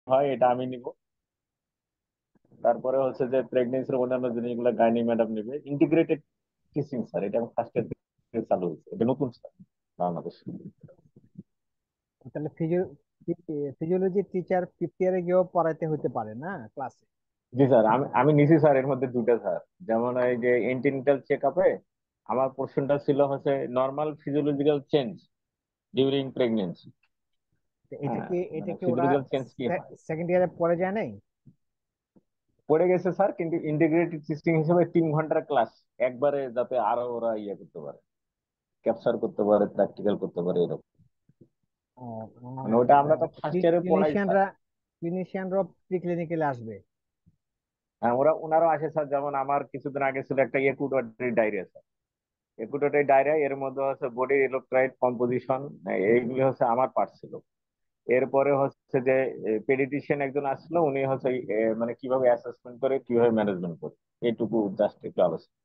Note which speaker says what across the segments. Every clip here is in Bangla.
Speaker 1: হয় এটা আমি নিব। তারপরে হচ্ছে যে প্রেগনেন্সির অন্যান্য জিনিসগুলো গাইনি ম্যাডাম নিবে। ইন্টিগ্রেটেড টিচিং স্যার, এটা ফার্স্ট ইয়ার থেকে চালু হয়েছে, এটা নতুন স্যার বাংলাদেশ।
Speaker 2: তাহলে ফিজিওলজির টিচার ফিফথ ইয়ারে গিয়েও পড়াইতে হতে পারে না ক্লাসে?
Speaker 1: জি স্যার, আমি আমি নিছি স্যার, এর মধ্যে দুইটা স্যার। যেমন এই যে এন্টিনেটাল চেক আপে আমার পোর্শনটা ছিল হচ্ছে normal physiological change during pregnancy.
Speaker 2: তো এটা
Speaker 1: হ্যাঁ,
Speaker 2: কি এটা
Speaker 1: মানে
Speaker 2: কি ওরা
Speaker 1: ফিজিওলজিক্যাল চেঞ্জ কি হয়
Speaker 2: সেকেন্ড ইয়ারে পড়ে যায় নাই?
Speaker 1: পড়ে গেছে স্যার, কিন্তু ইন্টিগ্রেটেড টেস্টিং হিসেবে 3 ঘন্টার ক্লাস একবারে, যাতে আরো ওরা ইয়ে করতে পারে, ক্যাপচার করতে পারে, প্র্যাকটিক্যাল করতে পারে এরকম।
Speaker 2: ও,
Speaker 1: মানে ওটা আমরা তো ফার্স্ট ইয়ারে পড়াই স্যার।
Speaker 2: ক্লিনিশিয়ানরা ক্লিনিশিয়ানরা প্রি ক্লিনিক্যালে আসবে?
Speaker 1: হ্যাঁ, ওনারাও আসে স্যার। যেমন আমার কিছুদিন আগে ছিল একটা একুটোরি ডায়রিয়া স্যার। একুটোরি ডায়রিয়া এর মধ্যে হচ্ছে বডি ইলেকট্রোলাইট কম্পোজিশন, এইগুলি হচ্ছে আমার পার্ট ছিল। এরপরে হচ্ছে যে পেডিটিশিয়ান একজন আসলো, উনি হচ্ছে মানে কিভাবে অ্যাসেসমেন্ট করে, কিভাবে ম্যানেজমেন্ট করে, এইটুকু জাস্ট একটু আলোচনা।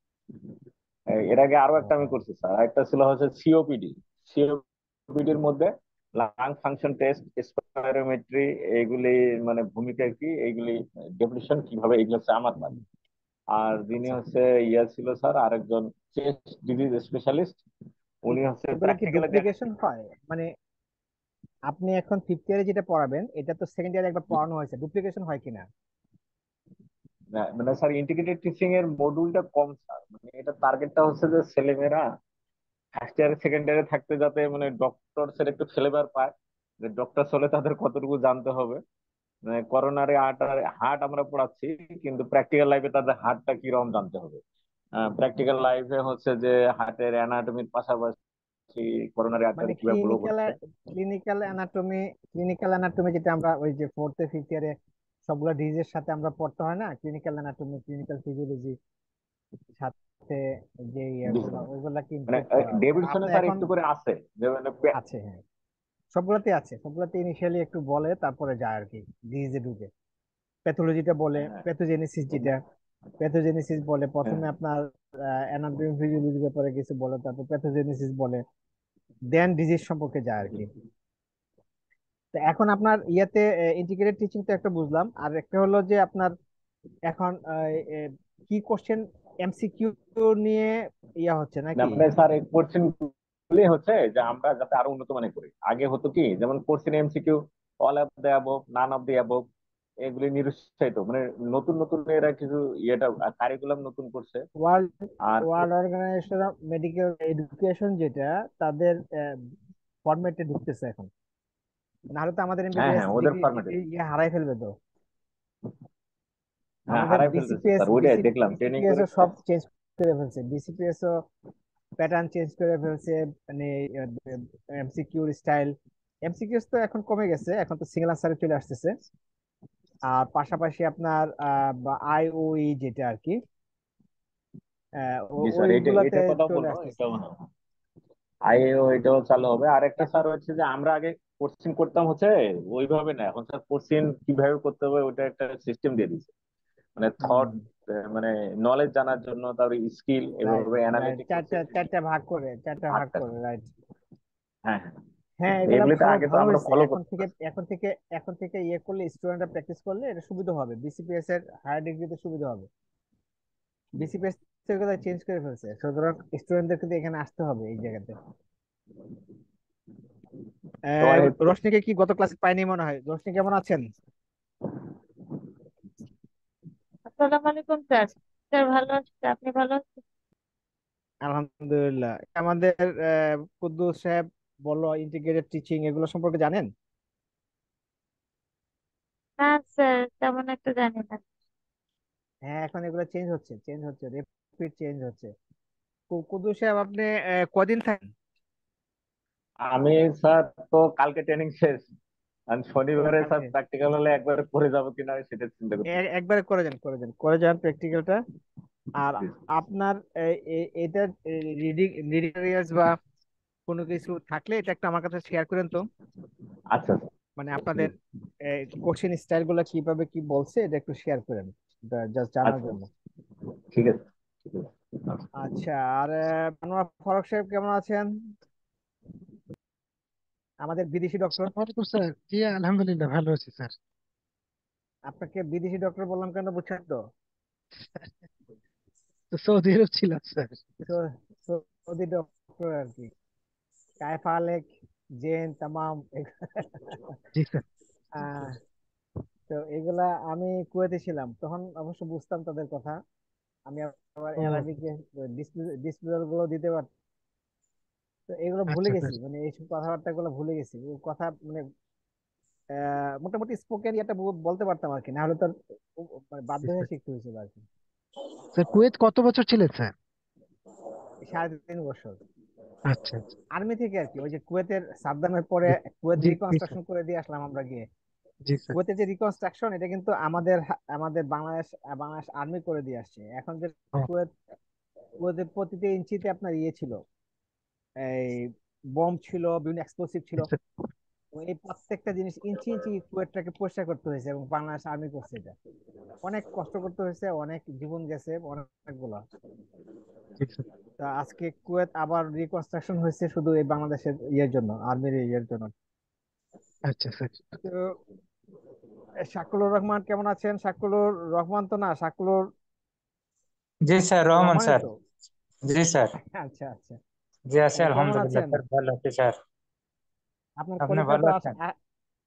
Speaker 1: এর আগে আরো একটা আমি
Speaker 2: ও,
Speaker 1: করছি স্যার, একটা ছিল হচ্ছে সিওপিডি। সিওপিডির মধ্যে লাং ফাংশন টেস্ট, স্পাইরোমেট্রি, এইগুলি মানে ভূমিকা কি, এইগুলি ডেফিনিশন কিভাবে, এগুলো হচ্ছে আমার কাজ। আর যিনি
Speaker 2: আচ্ছা।
Speaker 1: হচ্ছে ইয়া ছিল স্যার আরেকজন, চেস্ট ডিজিজ স্পেশালিস্ট, উনি হচ্ছে
Speaker 2: এগুলো কি
Speaker 1: প্র্যাকটিক্যালি
Speaker 2: ডুপ্লিকেশন হয়? মানে আপনি এখন ফিফথ ইয়ারে যেটা পড়াবেন এটা তো সেকেন্ড ইয়ারে একবার পড়ানো হয়েছে, ডুপ্লিকেশন হয় কিনা?
Speaker 1: মানে স্যার ইন্টিগ্রেটেড টিচিং এর মডিউলটা কম স্যার। মানে এটা টার্গেটটা হচ্ছে যে ছেলেমেয়েরা ফার্স্ট ইয়ারে সেকেন্ড ইয়ারে থাকতে যাতে মানে ডক্টরস এর একটু ফ্লেভার পায়, যে ডক্টর হলে তাদের কতটুকু জানতে হবে। মানে করোনারি হার্ট আর হার্ট আমরা পড়াচ্ছি, কিন্তু প্র্যাকটিক্যাল লাইফে তাদের হার্টটা কিরকম জানতে হবে। প্র্যাকটিক্যাল লাইফে হচ্ছে যে হার্টের অ্যানাটমির পাশাপাশি করোনারি
Speaker 2: মানে
Speaker 1: আর্টারি কিভাবে গ্রো করছে।
Speaker 2: ক্লিনিক্যাল অ্যানাটমি ক্লিনিক্যাল অ্যানাটমি যেটা আমরা ওই যে ফোর্থ ফিফথ ইয়ারে সবগুলো ডিজিজের সাথে আমরা পড়তে হয় না, ক্লিনিক্যাল অ্যানাটমি ক্লিনিক্যাল ফিজিওলজি সাথে, যে
Speaker 1: জি
Speaker 2: ইয়েগুলো
Speaker 1: স্যার।
Speaker 2: ওইগুলা কি
Speaker 1: মানে
Speaker 2: ইনক্লুড করা হবে? কারণ
Speaker 1: ডেভিডসনে
Speaker 2: আপনি
Speaker 1: স্যার
Speaker 2: এখন
Speaker 1: একটু করে আছে যে মানে
Speaker 2: আছে, হ্যাঁ, সবগুলোতে আছে, সবগুলোতে ইনিশিয়ালি একটু বলে তারপরে যায় আর কি ডিজিজে ঢুকে। প্যাথোলজিটা বলে,
Speaker 1: হ্যাঁ,
Speaker 2: প্যাথোজেনেসিস যেটা, প্যাথোজেনেসিস বলে
Speaker 1: হ্যাঁ,
Speaker 2: প্রথমে আপনার অ্যানাটমি ফিজিওলজি ব্যাপারে কিছু বলে, তারপর প্যাথোজেনেসিস বলে, দেন ডিজিজ সম্পর্কে যায় আর কি। তো এখন আপনার ইয়াতে ইন্টিগ্রেটেড টিচিং তো একটা বুঝলাম, আর একটা হলো যে আপনার এখন কি কোশ্চেন, এমসিকিউ নিয়ে ইয়া হচ্ছে
Speaker 1: না
Speaker 2: নাকি?
Speaker 1: মানে স্যার এই কোশ্চেন গুলি হচ্ছে যে আমরা যাতে আরো উন্নত মানের করি। আগে হতো কি, যেমন question MCQ, all of the above, none of the above, এগুলি নিরুৎসাহিত। মানে নতুন নতুন এরা কিছু ইয়েটা কারিকুলাম নতুন করছে।
Speaker 2: ওয়ার্ল্ড
Speaker 1: আর
Speaker 2: world organization of medical education যেটা, তাদের ফরম্যাটে ঢুকতেছে এখন, নাহলে তো আমাদের
Speaker 1: হ্যাঁ,
Speaker 2: এমবিবিএস
Speaker 1: হ্যাঁ, ওদের
Speaker 2: ডিগ্রি
Speaker 1: ফরম্যাটে।
Speaker 2: ডিগ্রি হারাই ফেলবে তো।
Speaker 1: হ্যাঁ,
Speaker 2: আমাদের
Speaker 1: হারাই ফেলতেছে
Speaker 2: বিসিপিএস
Speaker 1: স্যার, ওইটাই দেখলাম ট্রেনিং
Speaker 2: বিসিপিএস
Speaker 1: করে।
Speaker 2: ও সব চেঞ্জ করে ফেলছে, বিসিপিএস ও প্যাটার্ন চেঞ্জ করে ফেলছে। মানে এমসিকিউর স্টাইল, এমসিকিউস তো এখন কমে গেছে, এখন তো সিঙ্গেল আনসারে চলে আসতেছে। আর পাশাপাশি আপনার আইওই যেটা আর কি,
Speaker 1: জি স্যার, এটা
Speaker 2: ওইগুলাতে
Speaker 1: এটা কথা
Speaker 2: চলে
Speaker 1: বলবো,
Speaker 2: আসতেছে।
Speaker 1: এটাও আইএও এটাও চালু হবে। আর একটা
Speaker 2: এখন
Speaker 1: স্যার হচ্ছে যে আমরা আগে কোর্সিং করতাম হচ্ছে ওইভাবে না, এখন স্যার কোর্সিং কিভাবে করতে হবে ওটা একটা সিস্টেম দিয়ে দিচ্ছে। মানে থট, মানে নলেজ জানার জন্য, তারপরে স্কিল,
Speaker 2: রাইট,
Speaker 1: এভাবে
Speaker 2: রাইট,
Speaker 1: অ্যানালিটিক
Speaker 2: চারটা
Speaker 1: কোর্সিং
Speaker 2: চারটা ভাগ করে, চারটা ভাগ
Speaker 1: আটটা।
Speaker 2: করে, রাইট।
Speaker 1: হ্যাঁ, হ্যাঁ,
Speaker 2: হ্যাঁ, এগুলা
Speaker 1: এগুলিতে
Speaker 2: ভালো
Speaker 1: আগে তো
Speaker 2: ভালো
Speaker 1: আমরা
Speaker 2: হয়েছে।
Speaker 1: ফলো
Speaker 2: এখন
Speaker 1: করতাম
Speaker 2: থেকে
Speaker 1: না।
Speaker 2: এখন থেকে এখন থেকে ইয়ে করলে, স্টুডেন্টরা প্র্যাকটিস করলে এটা সুবিধা হবে, বিসিপিএস এর হায়ার ডিগ্রিতে সুবিধা হবে। বিসিপিএস এগুলো চেঞ্জ করে ফেলছে, সুতরাং স্টুডেন্টদের কিন্তু এখানে আসতে হবে এই জায়গাতে।
Speaker 1: সবাই হচ্ছে।
Speaker 2: রোশনিকে কি গত ক্লাসে পাইনি মনে হয়? রোশনি কেমন আছেন?
Speaker 3: আসসালামু আলাইকুম স্যার। স্যার ভালো আছি, আপনি ভালো আছেন?
Speaker 2: আলহামদুলিল্লাহ। আমাদের কুদ্দুস সাহেব বললো ইন্টিগ্রেটেড টিচিং এগুলো সম্পর্কে জানেন?
Speaker 3: না স্যার, তেমন একটা জানি না।
Speaker 2: হ্যাঁ, এখন এগুলো চেঞ্জ হচ্ছে, রেপিড চেঞ্জ হচ্ছে। কুদ্দুস সাহেব আপনি কদিন থাকেন?
Speaker 1: আমি স্যার তো কালকে ট্রেনিং শেষ, আমি শনিবারে স্যার
Speaker 2: কালকে
Speaker 1: প্র্যাকটিক্যাল হলে একবারে পড়ে যাবো কিনা সেটা চিন্তা করতেছি।
Speaker 2: একবারে করে যান প্র্যাকটিক্যালটা। আর আপনার এটা রিডিং রিডিং এরিয়াস বা কোনো কিছু থাকলে এটা একটা আমার কাছে শেয়ার করেন তো।
Speaker 1: আচ্ছা স্যার,
Speaker 2: মানে
Speaker 1: ঠিক
Speaker 2: আপনাদের
Speaker 1: আছে।
Speaker 2: কোশ্চেন স্টাইল গুলো কিভাবে কি বলছে এটা একটু শেয়ার করেন, জাস্ট জানার
Speaker 1: আচ্ছা,
Speaker 2: জন্য।
Speaker 1: ঠিক আছে, ঠিক আছে। আচ্ছা।
Speaker 2: আচ্ছা, আর আনোয়ার ফারুক সাহেব কেমন আছেন, আমাদের বিদেশি ডক্টর?
Speaker 4: আসসালামু আলাইকুম স্যার। জি, আলহামদুলিল্লাহ ভালো আছি স্যার।
Speaker 2: আপনাকে বিদেশি ডক্টর বললাম কেন বুঝছেন তো?
Speaker 4: তো সৌদি আরব ছিল স্যার।
Speaker 2: সৌ- সৌদি ডক্টর আর কি। কায়ফা আলেক, জেন তামাম
Speaker 4: জি স্যার।
Speaker 2: আহ, তো এগুলা আমি কুয়েতে ছিলাম তখন অবশ্য বুঝতাম তাদের কথা। আমি আবার
Speaker 4: ও
Speaker 2: অ্যারাবিক ডিসপ্লে গুলো দিতে পারতাম। তো এগুলো ভুলে
Speaker 4: আচ্ছা
Speaker 2: গেছি,
Speaker 4: স্যার।
Speaker 2: মানে এইসব কথাবার্তা গুলো ভুলে গেছি। ও কথা মানে মোটামুটি স্পোকেন এটা বলতে পারতাম আর কি, না হলে তো আর মানে বাধ্য
Speaker 4: জি
Speaker 2: হয়ে
Speaker 4: স্যার।
Speaker 2: শিখতে হয়েছিল আর কি।
Speaker 4: স্যার কুয়েত কত বছর ছিলেন স্যার?
Speaker 2: 3.5 বছর
Speaker 4: আচ্ছা আচ্ছা।
Speaker 2: আর্মি থেকে আর কি। ওই যে কুয়েতের সাদ্দামের পরে
Speaker 4: জি
Speaker 2: কুয়েত
Speaker 4: জি জি স্যার।
Speaker 2: রিকনস্ট্রাকশন করে দিয়ে আসলাম আমরা গিয়ে।
Speaker 4: জি স্যার।
Speaker 2: কুয়েতের যে রিকনস্ট্রাকশন এটা কিন্তু আমাদের বাংলাদেশ বাংলাদেশ আর্মি করে দিয়ে আসছে এখন যে
Speaker 4: ও
Speaker 2: কুয়েত। কুয়েতের প্রতিটি ইঞ্চিতে আপনার ইয়ে ছিল, এই বম ছিল, বিভিন্ন এক্সপ্লোসিভ ছিল।
Speaker 4: জি স্যার।
Speaker 2: এবং এই প্রত্যেকটা জিনিস ইঞ্চি ইঞ্চি কুয়েতটাকে পরিষ্কার করতে হয়েছে, এবং বাংলাদেশ আর্মি করছে এটা। অনেক কষ্ট করতে হয়েছে, অনেক জীবন গেছে, অনেকগুলা।
Speaker 4: জি স্যার।
Speaker 2: তা আজকে কুয়েত আবার রিকনস্ট্রাকশন হয়েছে শুধু এই বাংলাদেশের ইয়ের জন্য, আর্মির ইয়ের জন্য।
Speaker 4: আচ্ছা স্যার।
Speaker 2: তো শাকুলুর রহমান কেমন আছেন? শাকুলুর রহমান তো না, শাকুলুর
Speaker 5: জি স্যার, রহমান
Speaker 2: রহমানই
Speaker 5: স্যার।
Speaker 2: তো।
Speaker 5: জি স্যার।
Speaker 2: আচ্ছা আচ্ছা।
Speaker 5: জি আছি,
Speaker 2: কেমন
Speaker 5: আলহামদুলিল্লাহ
Speaker 2: আছেন?
Speaker 5: স্যার, ভালো আছি স্যার।
Speaker 2: আপনার
Speaker 5: আপনি
Speaker 2: কলিগরা
Speaker 5: ভালো
Speaker 2: তো
Speaker 5: আছেন?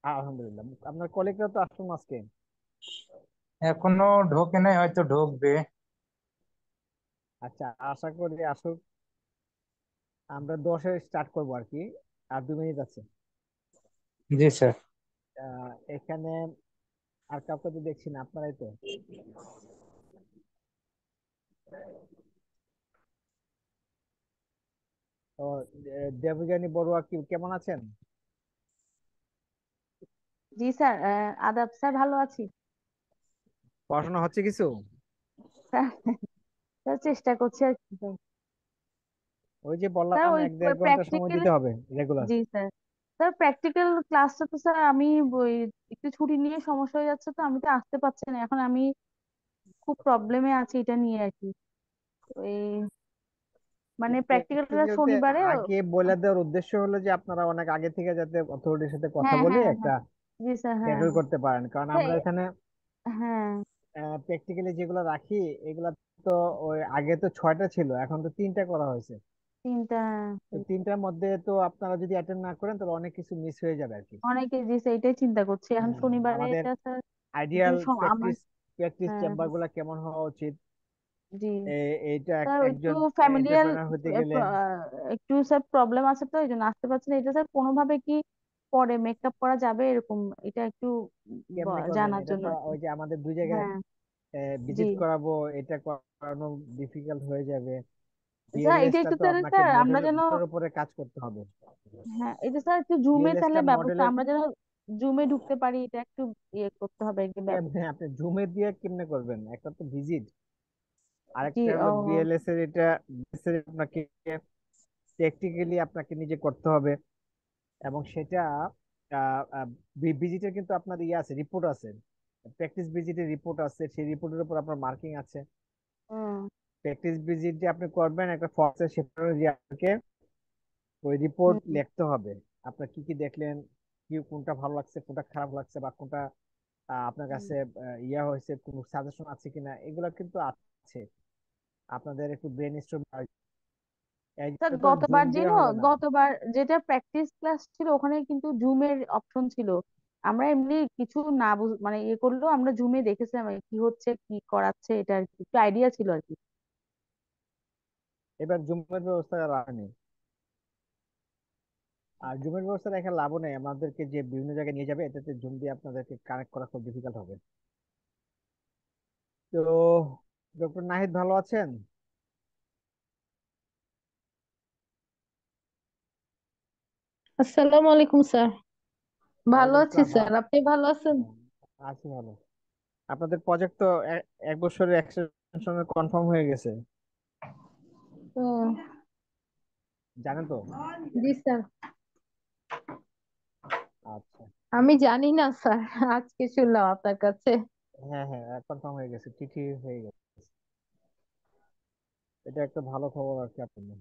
Speaker 2: আলহামদুলিল্লাহ। আপনার কলিগরা তো আসুন আজকে।
Speaker 5: এখনো ঢোকে নাই, হয়তো ঢুকবে।
Speaker 2: আচ্ছা, আশা করি আসুক। আমরা 10-এ স্টার্ট করবো আর কি। আর 2 মিনিট আছে।
Speaker 5: জি স্যার।
Speaker 2: এখানে আর কাউকে তো দেখছি না, আপনারাই তো। তো দেবযানী বড়ুয়া কেমন আছেন?
Speaker 6: জি স্যার, আদাব স্যার, ভালো আছি
Speaker 2: পড়াশোনা হচ্ছে কিছু?
Speaker 6: স্যার। স্যার, চেষ্টা করছি আর কি স্যার।
Speaker 2: ওই যে
Speaker 6: স্যার,
Speaker 2: বললাম
Speaker 6: ওই
Speaker 2: 1-1.5 ঘন্টা সময়
Speaker 6: প্র্যাকটিক্যাল।
Speaker 2: দিতে হবে রেগুলার।
Speaker 6: জি স্যার। স্যার, প্র্যাকটিক্যাল ক্লাসটা তো স্যার আমি ওই একটু ছুটি নিয়ে সমস্যা হয়ে যাচ্ছে, তো আমি তো আসতে পারছি না এখন। আমি খুব প্রবলেমে আছি এটা নিয়ে আর কি। ওই মানে প্র্যাকটিক্যালটা
Speaker 2: প্র্যাকটিক্যালতে
Speaker 6: শনিবারে।
Speaker 2: আগে বলে দেওয়ার উদ্দেশ্য হলো যে আপনারা অনেক আগে থেকে যাতে অথরিটির সাথে কথা
Speaker 6: হ্যাঁ
Speaker 2: বলে
Speaker 6: হ্যাঁ
Speaker 2: একটা
Speaker 6: হ্যাঁ। জি স্যার, হ্যাঁ
Speaker 2: ট্যাকেল করতে পারেন, কারণ
Speaker 6: স্যার,
Speaker 2: আমরা এখানে
Speaker 6: হ্যাঁ।
Speaker 2: প্র্যাকটিক্যালি যেগুলো রাখি এগুলা তো ওই আগে তো 6টা ছিল, এখন তো 3টা করা হয়েছে।
Speaker 6: চিন্তা।
Speaker 2: তো 3টার মধ্যে তো আপনারা যদি অ্যাটেন্ড না করেন তাহলে অনেক কিছু মিস হয়ে যাবে আর কি।
Speaker 6: অনেকে, জি স্যার, এটাই চিন্তা করছি এখন শনিবারে
Speaker 2: আমাদের
Speaker 6: এটা স্যার। একটু
Speaker 2: আইডিয়াল
Speaker 6: আমার।
Speaker 2: প্র্যাকটিস প্র্যাকটিস
Speaker 6: হ্যাঁ।
Speaker 2: চেম্বার গুলা কেমন হওয়া উচিত,
Speaker 6: জি
Speaker 2: এইটা
Speaker 6: স্যার, একটু
Speaker 2: একজন
Speaker 6: ফ্যামিলিয়াল
Speaker 2: এন্টারপ্রেনার হতে গেলে
Speaker 6: একটু স্যার প্রবলেম আছে, তো এই জন্য আসতে পারছি না। এটা স্যার কোনোভাবে কি পরে মেকআপ করা যাবে এরকম? এটা একটু
Speaker 2: কেমনে করবেন?
Speaker 6: জানার
Speaker 2: এটা
Speaker 6: জন্য
Speaker 2: তো
Speaker 6: আর কি।
Speaker 2: ওই যে আমাদের 2 জায়গায়
Speaker 6: হ্যাঁ। জি
Speaker 2: ভিজিট করাবো, এটা করানো ডিফিকাল্ট হয়ে যাবে।
Speaker 6: স্যার, এটা
Speaker 2: বিএলএস টা
Speaker 6: একটু
Speaker 2: তো
Speaker 6: তাহলে
Speaker 2: আপনাকে
Speaker 6: স্যার আমরা যেন,
Speaker 2: মডেলের উপরে কাজ করতে হবে।
Speaker 6: হ্যাঁ এটা স্যার একটু জুমে
Speaker 2: বিএলএস
Speaker 6: তাহলে
Speaker 2: টা
Speaker 6: ব্যবস্থা,
Speaker 2: মডেলের
Speaker 6: আমরা যেন জুমে ঢুকতে পারি, এটা একটু ইয়ে করতে হবে আর কি
Speaker 2: কেমনে
Speaker 6: ব্যবস্থা।
Speaker 2: আপনি জুমে দিয়ে কেমনে করবেন? একটা তো ভিজিট,
Speaker 6: জি।
Speaker 2: আরেকটা হলো
Speaker 6: ও।
Speaker 2: বিএলএস এর। এটা BLS এর আপনাকে প্র্যাকটিক্যালি আপনাকে নিজে করতে হবে, এবং সেটা ভিজিটের কিন্তু আপনার ইয়ে আছে, রিপোর্ট আছে। প্র্যাকটিস ভিজিটের রিপোর্ট আছে, সেই রিপোর্টের উপর আপনার মার্কিং আছে।
Speaker 6: হুম।
Speaker 2: প্র্যাকটিস ভিজিট যে আপনি করবেন একটা ফর্মে, সেটা অনুযায়ী আপনাকে ওই রিপোর্ট
Speaker 6: হুম।
Speaker 2: লিখতে হবে। আপনার কি কি দেখলেন, কি কোনটা ভালো লাগছে, কোনটা খারাপ লাগছে, বা কোনটা আপনার
Speaker 6: হুম।
Speaker 2: কাছে ইয়া হয়েছে, কোনো সাজেশন আছে কিনা, এগুলো কিন্তু আছে। আপনাদের একটু ব্রেন স্টর্ম।
Speaker 6: স্যার,
Speaker 2: এইটা তো জুম
Speaker 6: গতবার
Speaker 2: দিয়ে
Speaker 6: যেন,
Speaker 2: হবে না।
Speaker 6: গতবার যেটা প্র্যাকটিস ক্লাস ছিল ওখানে কিন্তু জুমের অপশন ছিল। আমরা এমনি কিছু না মানে ইয়ে করলেও আমরা জুমে দেখেছিলাম কি হচ্ছে, কি করাচ্ছে, এটা আর কি একটু আইডিয়া ছিল আর কি।
Speaker 2: এবার জুমের ব্যবস্থা রাখেনি। আর জুমের ব্যবস্থা রেখে লাভও নেই, আমাদেরকে যে বিভিন্ন জায়গায় নিয়ে যাবে এটাতে জুম দিয়ে আপনাদেরকে কানেক্ট করা খুব ডিফিকাল্ট হবে। তো ডক্টর নাহিদ ভালো আছেন?
Speaker 3: আসসালামু আলাইকুম স্যার। ভালো
Speaker 2: ওয়ালাইকুম
Speaker 3: আছি
Speaker 2: আসসালাম।
Speaker 3: স্যার, আপনি ভালো আছেন?
Speaker 2: হ্যাঁ, আছি ভালো। আপনাদের প্রজেক্ট তো 1 বছরের এক্সটেনশনে কনফার্ম হয়ে গেছে,
Speaker 3: ও।
Speaker 2: জানেন তো?
Speaker 3: জি স্যার।
Speaker 2: আচ্ছা।
Speaker 3: আমি জানি না স্যার, আজকে শুনলাম আপনার কাছে।
Speaker 2: হ্যাঁ হ্যাঁ, কনফার্ম হয়ে গেছে, চিঠি হয়ে গেছে। এটা একটা ভালো খবর আর কি আপনার।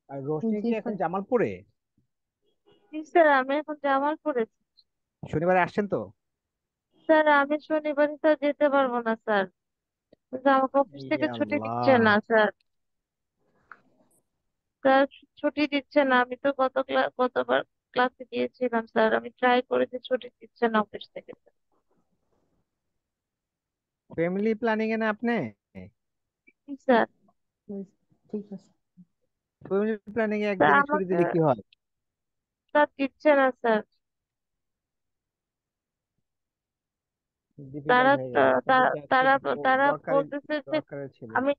Speaker 2: আর রোশনি
Speaker 3: জি
Speaker 2: কি এখন
Speaker 3: স্যার।
Speaker 2: জামালপুরে?
Speaker 3: জি স্যার, আমি এখন জামালপুরে।
Speaker 2: শনিবারে আসছেন তো?
Speaker 3: স্যার আমি শনিবার স্যার যেতে পারবো না স্যার। স্যার, আমাকে অফিস
Speaker 2: এই
Speaker 3: থেকে ছুটি দিচ্ছে
Speaker 2: আল্লাহ!
Speaker 3: না স্যার। স্যার ছুটি দিচ্ছে না, আমি তো গতবার ক্লাসে গিয়েছিলাম স্যার, আমি ট্রাই করেছি, ছুটি দিচ্ছে না অফিস থেকে।
Speaker 2: ফ্যামিলি প্ল্যানিং এ না আপনি?
Speaker 3: জি স্যার।
Speaker 6: ঠিক আছে।
Speaker 2: ফ্যামিলি প্ল্যানিং এ
Speaker 3: স্যার
Speaker 2: একদিনে ছুটি
Speaker 3: আমাকে
Speaker 2: দিলে কি হয়?
Speaker 3: স্যার দিচ্ছে না স্যার। তারা
Speaker 2: ডিফিকাল্ট হয়ে গেল, আপনাদের তো
Speaker 3: তারা
Speaker 2: ছুটি
Speaker 3: তারা
Speaker 2: দরকারি,
Speaker 3: বলতেছে যে
Speaker 2: দরকার ছিল।
Speaker 3: আমি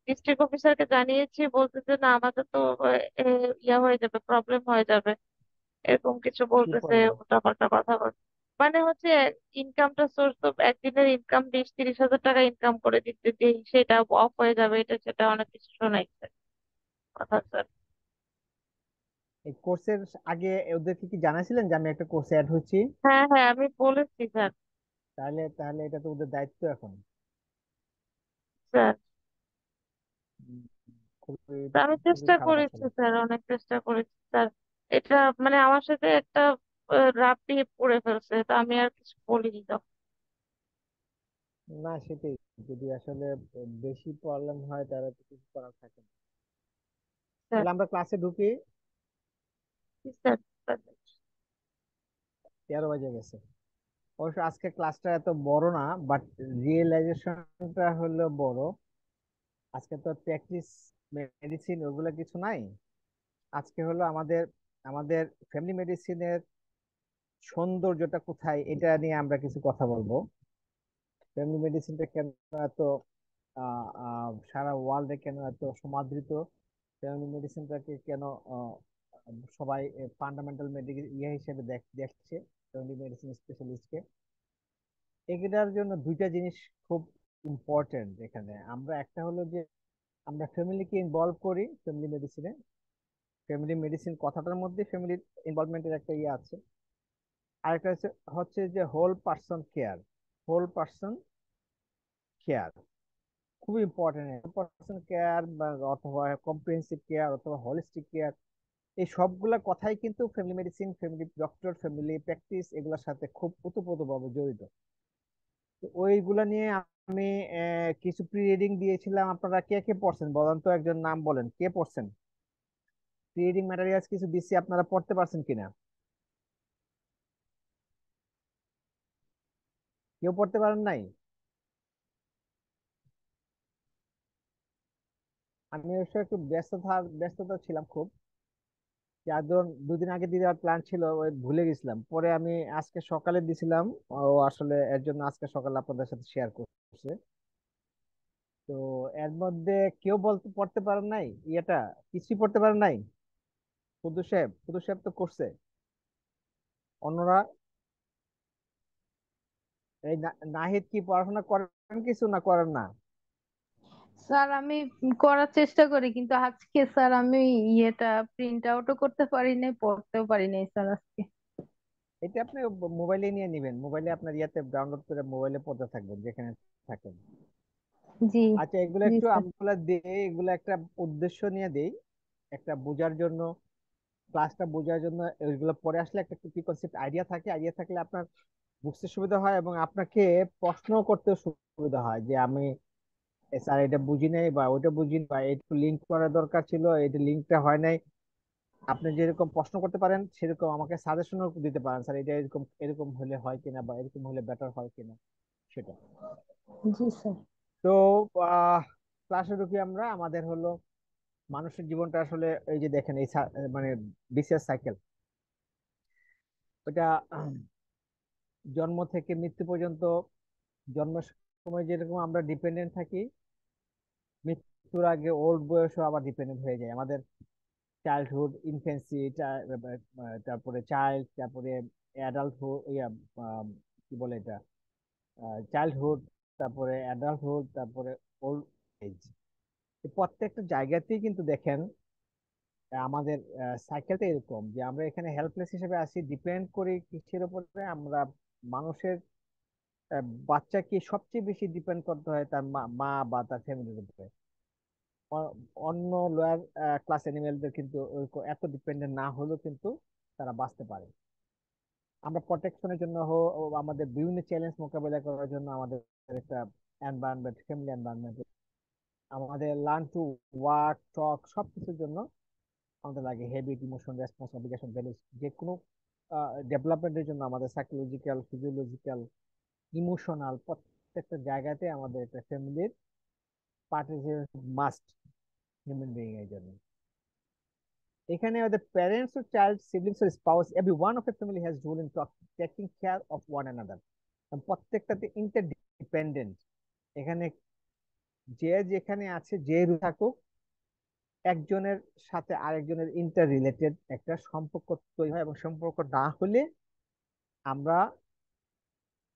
Speaker 3: ডিস্ট্রিক্ট অফিসারকে জানিয়েছি, বলতেছে না আমাদের তো এ, ইয়া হয়ে যাবে, প্রবলেম হয়ে যাবে, এরকম কিছু
Speaker 2: কি
Speaker 3: বলতেছে,
Speaker 2: প্রবলেম?
Speaker 3: উল্টাপাল্টা কথা বলছে। মানে হচ্ছে ইনকামটা, সোর্স অফ একদিনের ইনকাম 20-30 হাজার টাকা ইনকাম করে দিতে দিই, সেটা অফ হয়ে যাবে, এটা সেটা অনেক কিছু শোনাইছে কথা স্যার।
Speaker 2: এই কোর্সের আগে ওদেরকে কি জানাছিলেন যে আমি একটা কোর্সে অ্যাড হচ্ছি?
Speaker 3: হ্যাঁ হ্যাঁ, আমি বলেছি স্যার।
Speaker 2: তাহলে তাহলে এটা তো ওদের দায়িত্ব এখন।
Speaker 3: স্যার,
Speaker 2: উম, খুবই
Speaker 3: তা আমি
Speaker 2: খুবই
Speaker 3: চেষ্টা
Speaker 2: খারাপ
Speaker 3: করেছি
Speaker 2: আসলে।
Speaker 3: স্যার, অনেক চেষ্টা করেছি স্যার। এটা মানে আমার সাথে একটা রাফ বিহেভ করে ফেলছে, তা আমি আর কিছু বলিনি তো।
Speaker 2: না, সেটাই। যদি আসলে বেশি প্রবলেম হয় তাহলে তো কিছু করার থাকে না।
Speaker 3: স্যার।
Speaker 2: তাহলে আমরা ক্লাসে ঢুকি।
Speaker 3: Sir, sir.
Speaker 2: 13 বাজে গেছে। অবশ্য আজকে ক্লাসটা এত বড় না, বাট রিয়েলাইজেশনটা হলো বড়। আজকে তো প্র্যাকটিস মেডিসিন ওগুলো কিছু নাই। আজকে হলো আমাদের আমাদের ফ্যামিলি মেডিসিনের সৌন্দর্যটা কোথায়, এটা নিয়ে আমরা কিছু কথা বলবো। ফ্যামিলি মেডিসিনটা কেন এত সারা ওয়ার্ল্ডে কেন এত সমাদৃত, ফ্যামিলি মেডিসিনটাকে কেন আহ, সবাই ফান্ডামেন্টাল মেডিকেল হিসেবে দেখছে, ফ্যামিলি মেডিসিন স্পেশালিস্টকে। এগুলোর জন্য দুইটা জিনিস খুব ইম্পর্টেন্ট এখানে। আমরা একটা হলো যে আমরা ফ্যামিলিকে ইনভলভ করি ফ্যামিলি মেডিসিনে। ফ্যামিলি মেডিসিন কথাটার মধ্যে ফ্যামিলির ইনভলভমেন্টের একটা ইয়ে আছে। আরেকটা হচ্ছে হচ্ছে যে whole person care. Whole person care খুব ইম্পর্টেন্ট। হোল পার্সন কেয়ার বা অথবা কম্প্রিহেন্সিভ কেয়ার অথবা হোলিস্টিক কেয়ার, এই সবগুলা কথাই কিন্তু family medicine, family doctor, family practice এগুলোর সাথে খুব ওতপ্রোতভাবে জড়িত। তো ওইগুলা নিয়ে আমি কিছু প্রি রিডিং দিয়েছিলাম। আপনারা কে কে পড়ছেন বলেন তো, একজন নাম বলেন, কে পড়ছেন? প্রি রিডিং ম্যাটেরিয়ালস কিছু দিচ্ছি, আপনারা পড়তে পারছেন কিনা? কেউ পড়তে পারেন নাই? আমি অবশ্য একটু ব্যস্ততা ছিলাম খুব। যার ধরুন দুদিন আগে দিয়ে দেওয়ার প্ল্যান ছিল, ওই ভুলে গেছিলাম। পরে আমি আজকে সকালে দিছিলাম। ও আসলে এর জন্য আজকে সকালে আপনাদের সাথে শেয়ার করছে। তো এর মধ্যে কেউ বলতে পড়তে পারেন নাই ইয়েটা, কিছুই পড়তে পারেন নাই? কুদ্দুস সাহেব তো করছে। অন্যরা? এই নাহিদ কি পড়াশোনা করেন কিছু না করেন না?
Speaker 7: স্যার আমি করার চেষ্টা করি, কিন্তু আজকে স্যার আমি ইয়েটা প্রিন্ট আউটও করতে পারি নাই, পড়তেও পারি নাই স্যার আজকে।
Speaker 2: এটা আপনি মোবাইলে নিয়ে নেবেন, মোবাইলে আপনার ইয়াতে ডাউনলোড করে মোবাইলে পড়তে থাকবেন যেখানে থাকেন।
Speaker 7: জি।
Speaker 2: আচ্ছা, এগুলো
Speaker 7: জি
Speaker 2: একটু
Speaker 7: স্যার।
Speaker 2: আমরা দেই, এগুলো একটা উদ্দেশ্য নিয়ে দেই, একটা বোঝার জন্য, ক্লাসটা বোঝার জন্য। এগুলো পড়ে আসলে একটা কি কনসেপ্ট আইডিয়া থাকে, আইডিয়া থাকলে আপনার বুঝতে সুবিধা হয় এবং আপনাকে প্রশ্ন করতে সুবিধা হয় যে আমি স্যার এটা বুঝি নাই বা ওইটা বুঝি নাই, বা একটু লিঙ্ক করা দরকার ছিল, এটা লিঙ্কটা হয় নাই। আপনি যেরকম প্রশ্ন করতে পারেন সেরকম আমাকে সাজেশনও দিতে পারেন, স্যার এটা এরকম এরকম হলে হয় কিনা বা এরকম হলে বেটার হয় কিনা, সেটা।
Speaker 7: জি স্যার।
Speaker 2: তো আহ ক্লাসে ঢুকি আমরা। আমাদের হলো মানুষের জীবনটা আসলে এই যে দেখেন এই মানে বিসিএস সাইকেল, ওটা জন্ম থেকে মৃত্যু পর্যন্ত। জন্মের সময় যেরকম আমরা ডিপেন্ডেন্ট থাকি, মৃত্যুর আগে ওল্ড বয়সও আবার ডিপেন্ডেন্ট হয়ে যায় আমাদের। চাইল্ডহুড, ইনফেন্সি, তারপরে চাইল্ড, তারপরে অ্যাডাল্টহুড, ইয়া কি বলে এটা, চাইল্ডহুড, তারপরে অ্যাডাল্টহুড, তারপরে ওল্ড এজ। প্রত্যেকটা জায়গাতেই কিন্তু দেখেন আমাদের সাইকেলটা এরকম যে আমরা এখানে হেল্পলেস হিসেবে আসি, ডিপেন্ড করি কিসের উপরে আমরা? মানুষের বাচ্চাকে সবচেয়ে বেশি ডিপেন্ড করতে হয় তার মা মা বা তার ফ্যামিলির উপরে। অন্য লোয়ার ক্লাস অ্যানিমেলদের কিন্তু এত ডিপেন্ডেন্ট না হলেও কিন্তু তারা বাঁচতে পারে। আমরা প্রোটেকশনের জন্য আমাদের বিভিন্ন চ্যালেঞ্জ মোকাবেলা করার জন্য আমাদের একটা এনভায়রনমেন্ট, ফ্যামিলি এনভায়রনমেন্ট, আমাদের লার্ন টু ওয়ার্ক টক সবকিছুর জন্য আমাদের লাগে habit, emotion, response, obligation, values. যে কোনো ডেভেলপমেন্টের জন্য আমাদের সাইকোলজিক্যাল, ফিজিওলজিক্যাল, ইমোশনাল প্রত্যেকটা জায়গাতে আমাদের একটা ফ্যামিলির পার্টিসিপেশন মাস্ট হিউম্যান বিইং এর জন্য। এখানে the parents or child, siblings or spouse, every one of a family has role in taking care of one another. প্রত্যেকটাতে ইন্টারডিপেন্ডেন্ট। এখানে যে যেখানে আছে, যে থাকুক, একজনের সাথে আরেকজনের ইন্টার রিলেটেড একটা সম্পর্ক তৈরি হয়, এবং সম্পর্ক না হলে আমরা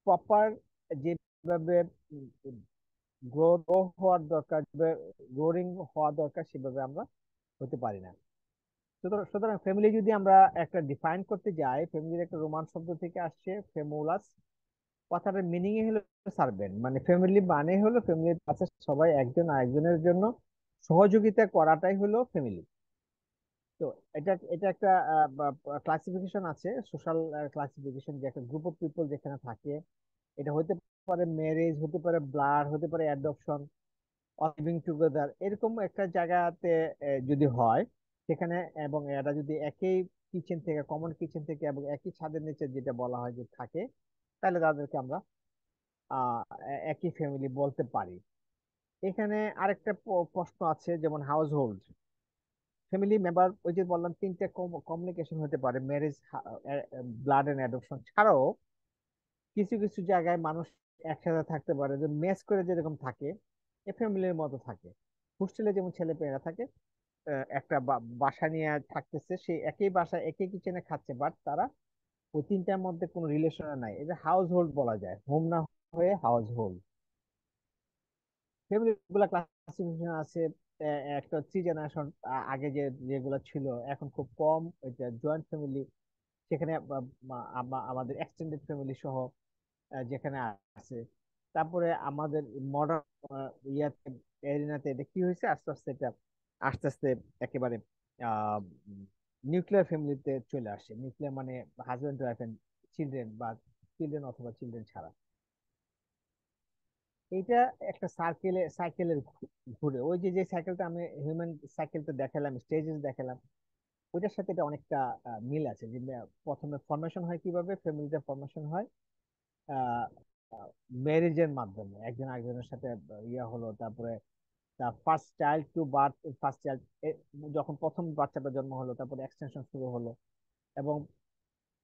Speaker 2: প্রপার যেভাবে গ্রো হওয়ার দরকার, গ্রোরিং হওয়া দরকার, সেভাবে আমরা হতে পারি না। সুতরাং সুতরাং ফ্যামিলি যদি আমরা একটা ডিফাইন করতে যাই, ফ্যামিলির একটা রোমান শব্দ থেকে আসছে ফেমুলাস। কথাটার মিনিং হলো সার্ভেন্ট। মানে ফ্যামিলি মানে হলো ফ্যামিলির কাছে সবাই একজন আরেকজনের জন্য সহযোগিতা করাটাই হলো ফ্যামিলি। তো এটা এটা একটা ক্লাসিফিকেশন আছে, সোশ্যাল ক্লাসিফিকেশন, যে একটা গ্রুপ অফ পিপল যেখানে থাকে। এটা হতে পারে ম্যারেজ, হতে পারে ব্লাড, হতে পারে অ্যাডপশন, লিভিং টুগেদার, এরকম একটা জায়গাতে যদি হয় সেখানে, এবং এরা যদি একই কিচেন থেকে, কমন কিচেন থেকে এবং একই ছাদের নিচে যেটা বলা হয় যে থাকে, তাহলে তাদেরকে আমরা একই ফ্যামিলি বলতে পারি। এখানে আরেকটা প্রশ্ন আছে, যেমন হাউস হোল্ড ফ্যামিলি মেম্বার, ওই যে বললাম তিনটা কমিউনিকেশন হতে পারে, ম্যারেজ, ব্লাড এন্ড অ্যাডপশন ছাড়াও কিছু কিছু জায়গায় মানুষ একসাথে থাকতে পারে, যে মেস করে যেরকম থাকে এ ফ্যামিলির মতো থাকে। হোস্টেলে যেমন ছেলে পেয়েরা থাকে, একটা বাসা নিয়ে থাকতেছে, সেই একই বাসা একই কিচেনে খাচ্ছে, বাট তারা ওই তিনটার মধ্যে কোনো রিলেশন নাই। এটা হাউস হোল্ড বলা যায়, হোম না হয়ে হাউস হোল্ড। ফ্যামিলি গুলা ক্লাসিফিকেশন আছে। একটা 3 জেনারেশন, আগে যে যেগুলো ছিল এখন খুব কম, এটা জয়েন্ট ফ্যামিলি, সেখানে আমাদের এক্সটেন্ডেড ফ্যামিলি সহ যেখানে আছে। তারপরে আমাদের মডার্ন ইয়াতে, এরিনাতে এটা কি হয়েছে, আস্তে আস্তে এটা আস্তে আস্তে একেবারে আহ নিউক্লিয়ার ফ্যামিলিতে চলে আসে। নিউক্লিয়ার মানে হাজবেন্ড ওয়াইফ এন্ড চিলড্রেন, বা চিলড্রেন অথবা চিলড্রেন ছাড়া। এইটা একটা সাইকেলের ঘুরে, ওই যে যে সাইকেলটা আমি হিউম্যান সাইকেলটা দেখালাম, স্টেজেস দেখালাম, ওইটার সাথে এটা অনেকটা মিল আছে। যে প্রথমে ফরমেশন হয় কিভাবে, ফ্যামিলিটা ফরমেশন হয় ম্যারেজের মাধ্যমে, একজন আরেকজনের সাথে ইয়া হলো, তারপরে first child to birth, first child যখন প্রথম বাচ্চাটা জন্ম হলো, তারপরে এক্সটেনশন শুরু হলো, এবং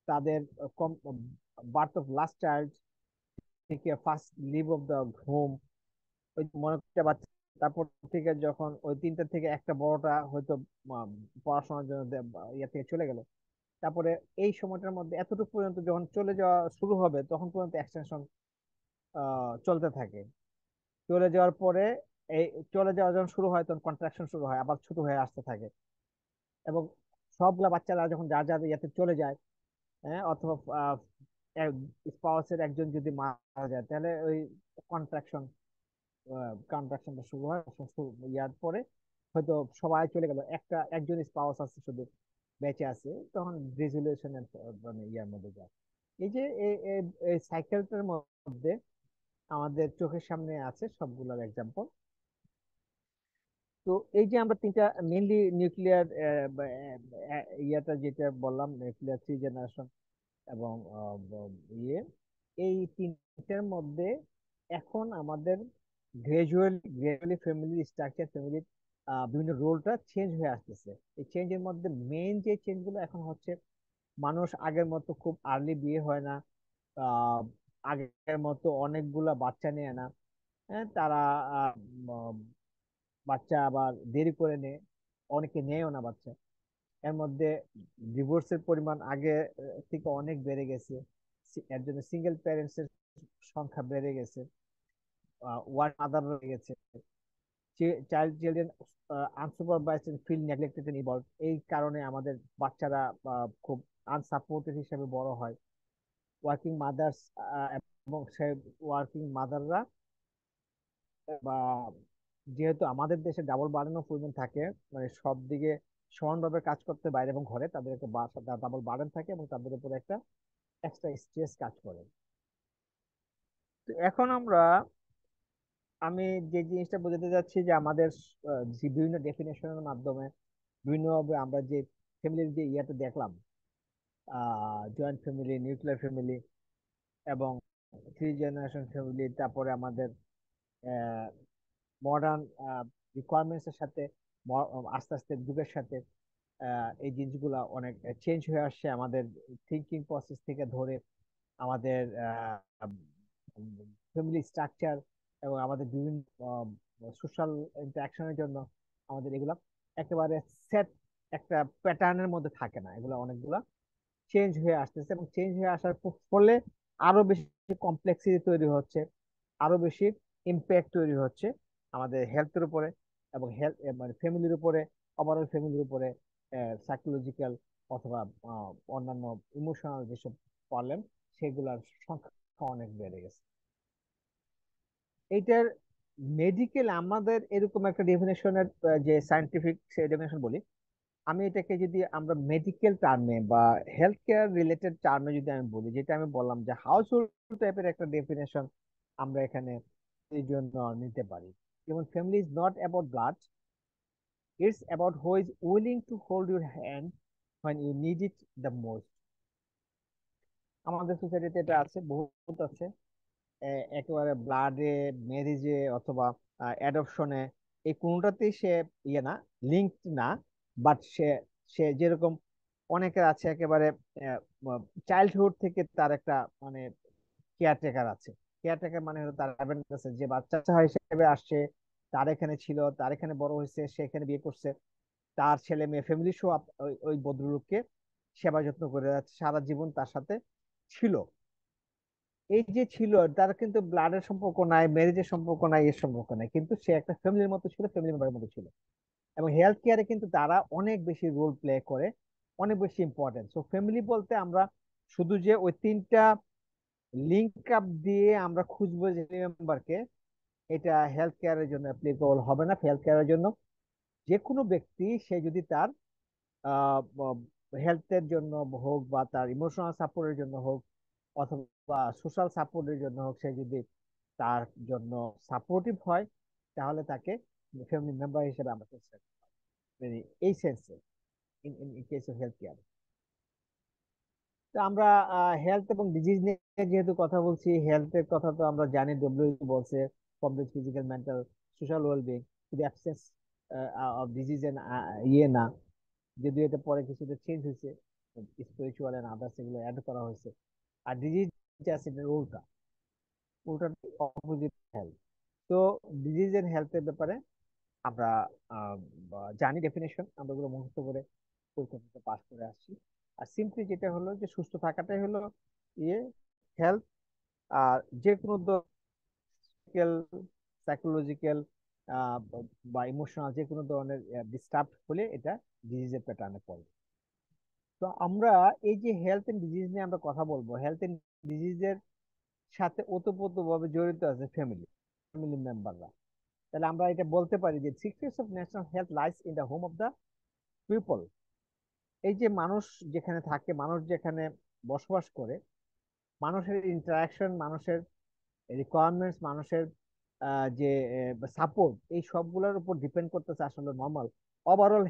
Speaker 2: তাদের বার্থ অফ লাস্ট চাইল্ড থেকে first leave of the home, ওই মনে করতে পারছি। তারপর থেকে যখন ওই তিনটা থেকে একটা বড়টা হয়তো পড়াশোনার জন্য ইয়ে থেকে চলে গেল, তারপরে এই সময়টার মধ্যে এতটুকু পর্যন্ত যখন চলে যাওয়া শুরু হবে, তখন পর্যন্ত এক্সটেনশন চলতে থাকে। চলে যাওয়ার পরে এই চলে যাওয়া যখন শুরু হয়, তখন কন্ট্রাকশন শুরু হয়, আবার ছোট হয়ে আসতে থাকে। এবং সবগুলা বাচ্চারা যখন যার যার ইয়াতে চলে যায়, হ্যাঁ, অথবা স্পাউসের একজন যদি মারা যায়, তাহলে ওই কন্ট্রাকশন কন্ট্রাকশনটা শুরু হয়। ইয়ার পরে হয়তো সবাই চলে গেল, একজন স্পাউস আছে শুধু বেঁচে আছে, তখন রেজুলেশনের মানে ইয়ার মধ্যে যায়। এই যে এই সাইকেলটার মধ্যে আমাদের চোখের সামনে আছে সবগুলোর এক্সাম্পল। তো এই যে আমরা তিনটা মেইনলি নিউক্লিয়ার ইয়াটা যেটা বললাম, নিউক্লিয়ার 3 জেনারেশন এবং ইয়ে, এই তিনটার মধ্যে এখন আমাদের গ্রাজুয়ালি ফ্যামিলি স্ট্রাকচার, ফ্যামিলির বিভিন্ন রোলটা চেঞ্জ হয়ে আসতেছে। এই চেঞ্জের মধ্যে মেইন যে চেঞ্জ গুলো এখন হচ্ছে, মানুষ আগের মতো খুব আর্লি বিয়ে হয় না, আহ আগের মতো অনেকগুলা বাচ্চা নেয় না। হ্যাঁ, তারা আহ, উম, বাচ্চা আবার দেরি করে নেয়, অনেকে নেয়ও না বাচ্চা। এর মধ্যে ডিভোর্সের পরিমাণ আগে থেকে অনেক বেড়ে গেছে, এর জন্য সিঙ্গেল প্যারেন্টস এর সংখ্যা বেড়ে গেছে, ওয়ার্ক মাদার রয়ে গেছে, children unsupervised and feel neglected and involve. এই কারণে আমাদের বাচ্চারা খুব আনসাপোর্টেড হিসেবে বড় হয়। ওয়ার্কিং মাদার্স এবং সে ওয়ার্কিং মাদাররা, বা যেহেতু আমাদের দেশে ডাবল বার্ডেন অফ উইমেন থাকে, মানে সব দিকে সমানভাবে কাজ করতে বাইরে এবং ঘরে, তাদের একটা ডাবল বার্ডেন থাকে, এবং তাদের উপরে একটা এক্সট্রা স্ট্রেস কাজ করে। তো এখন আমি যে জিনিসটা বোঝাতে যাচ্ছি যে আমাদের যে বিভিন্ন ডেফিনেশনের মাধ্যমে বিভিন্নভাবে আমরা যে ফ্যামিলির যে ইয়েটা দেখলাম, জয়েন্ট ফ্যামিলি, নিউক্লিয়ার ফ্যামিলি এবং থ্রি জেনারেশন ফ্যামিলি, তারপরে আমাদের মডার্ন রিকোয়ারমেন্টস এর সাথে আস্তে আস্তে যুগের সাথে এই জিনিসগুলা অনেক চেঞ্জ হয়ে আসছে। আমাদের থিঙ্কিং প্রসেস থেকে ধরে আমাদের ফ্যামিলি স্ট্রাকচার এবং আমাদের বিভিন্ন সোশ্যাল ইন্টারাকশনের জন্য আমাদের এগুলা একেবারে সেট একটা প্যাটার্নের মধ্যে থাকে না, এগুলো অনেকগুলা চেঞ্জ হয়ে আসতেছে এবং চেঞ্জ হয়ে আসার ফলে আরো বেশি কমপ্লেক্সিটি তৈরি হচ্ছে, আরো বেশি ইম্প্যাক্ট তৈরি হচ্ছে আমাদের হেলথের উপরে এবং হেলথ মানে ফ্যামিলির উপরে, ওভারঅল ফ্যামিলির উপরে, সাইকোলজিক্যাল অথবা অন্যান্য ইমোশনাল যেসব প্রবলেম সেগুলোর সংখ্যা অনেক বেড়ে গেছে। এইটার মেডিকেল আমাদের এরকম একটা ডেফিনেশনের যে সায়েন্টিফিক ডেফিনেশন বলি, আমি এটাকে যদি আমরা মেডিকেল টার্মে বা হেলথ কেয়ার রিলেটেড টার্মে যদি আমি বলি, যেটা আমি বললাম যে হাউস হোল্ড টাইপের একটা ডেফিনেশন আমরা এখানে এই জন্য নিতে পারি। যেমন family is not about blood, it's about who is willing to hold your hand when you need it the most। আমাদের সোসাইটিতে এটা আছে, বহুত আছে। একেবারে ব্লাডে, ম্যারেজে অথবা অ্যাডপশনে, এই কোনোটাতেই সে ইয়ে না, লিঙ্কড না। বাট সে সে যেরকম অনেকের আছে একেবারে চাইল্ডহুড থেকে তার একটা মানে কেয়ারটেকার আছে। কেয়ারটেকার মানে হলো তার parent আছে, যে বাচ্চা হিসেবে আসছে, তার এখানে ছিল, তার এখানে বড় হয়েছে, সে এখানে বিয়ে করছে, তার ছেলে মেয়ে ফ্যামিলি সহ ওই ওই ভদ্রলোককে সেবা যত্ন করে যাচ্ছে, সারা জীবন তার সাথে ছিল। এই যে ছিল, তার কিন্তু ব্লাডের সম্পর্ক নাই, ম্যারেজের সম্পর্ক নাই, এর সম্পর্ক নাই, কিন্তু সে একটা ফ্যামিলির মতো ছিল, ফ্যামিলি মেম্বারের মতো ছিল। এবং হেলথ কেয়ারে কিন্তু তারা অনেক বেশি রোল প্লে করে, অনেক বেশি ইম্পর্টেন্ট। সো ফ্যামিলি বলতে আমরা শুধু যে ওই তিনটা লিঙ্ক আপ দিয়ে আমরা খুঁজবো যে মেম্বারকে, এটা হেলথ কেয়ারের জন্য অ্যাপ্লিকেবল হবে না। হেলথ কেয়ারের জন্য যে কোনো ব্যক্তি, সে যদি তার হেলথের জন্য হোক বা তার ইমোশনাল সাপোর্টের জন্য হোক অথবা সোশ্যাল সাপোর্টের জন্য হোক, সে যদি তার জন্য সাপোর্টিভ হয়, তাহলে তাকে ফ্যামিলি মেম্বার হিসেবে আমরা consider করি। মানে এই সেন্সে in case of health care. তো আমরা হেলথ এবং ডিজিজ নিয়ে যেহেতু কথা বলছি, হেলথের কথা তো আমরা জানি, ডব্লিউএইচও বলছে complete physical, mental, social wellbeing, শুধু অ্যাবসেন্স অফ ডিজিজ এন্ড ইয়ে না, যদিও এটা পরে কিছুটা চেঞ্জ হয়েছে, স্পিরিচুয়াল এন্ড আদার্স এগুলো অ্যাড করা হয়েছে। আর ডিজিজ আছে এটার উল্টা, উল্টা অপোজিট হেলথ। তো ডিজিজ এন্ড হেলথের ব্যাপারে আমরা জানি ডেফিনেশন, আমরা ওগুলো মুখস্থ করে পরীক্ষা পাস করে আসছি। আর সিম্পলি যেটা হলো যে সুস্থ থাকাটাই হলো ইয়ে হেলথ। আর যে কোনো সাইকোলজিক্যাল বা ইমোশনাল যে কোনো ধরনের ডিস্টার্ব হলে এটা ডিজিজের প্যাটার্নে পড়ে। তো আমরা এই যে হেলথ এন্ড ডিজিজ নিয়ে আমরা কথা বলবো, হেলথ এন্ড ডিজিজের সাথে ওতপ্রোতভাবে জড়িত আছে ফ্যামিলি, ফ্যামিলি মেম্বাররা। তাহলে আমরা এটা বলতে পারি যে secrets of national health lies in the home of the people. এই যে মানুষ যেখানে থাকে, মানুষ যেখানে বসবাস করে, মানুষের ইন্টারাকশন, মানুষের রিকোয়ারমেন্টস, মানুষের যে সাপোর্ট, এই সবগুলোর উপর ডিপেন্ড করতেছে আসলে নর্মাল ওভারঅল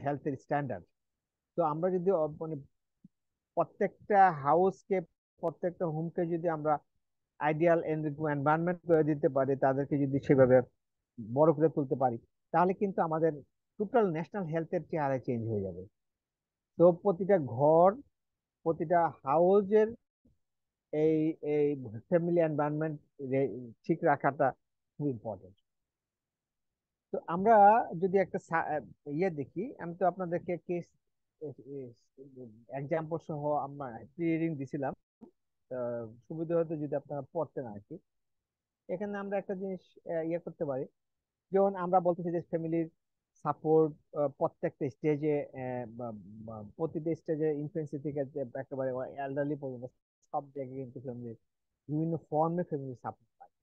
Speaker 2: হেলথের স্ট্যান্ডার্ড। তো আমরা যদি মানে প্রত্যেকটা হাউসকে, প্রত্যেকটা হোমকে যদি আমরা আইডিয়াল এনভায়রনমেন্ট করে দিতে পারি, তাদেরকে যদি সেভাবে বড় করে তুলতে পারি, তাহলে কিন্তু আমাদের টোটাল ন্যাশনাল হেলথের চেহারা চেঞ্জ হয়ে যাবে। তো প্রতিটা ঘর, প্রতিটা হাউজের এই এই ফ্যামিলি এনভায়রনমেন্ট ঠিক রাখাটা খুব ইম্পর্টেন্ট। তো আমরা যদি একটা ইয়ে দেখি, আমি তো আপনাদেরকে কেস এক্সাম্পল সহ আমরা প্রি রিডিং দিছিলাম, সুবিধা হতো যদি আপনারা পড়তেন আর কি। এখানে আমরা একটা জিনিস ইয়ে করতে পারি, যেমন আমরা বলতেছি যে ফ্যামিলির সাপোর্ট প্রত্যেকটা স্টেজে, প্রতিটা স্টেজে ইনফেন্সি থেকে একেবারে এল্ডারলি পর্যন্ত সব জায়গায় কিন্তু ফ্যামিলির বিভিন্ন ফর্মে ফ্যামিলি সাপোর্ট পায়।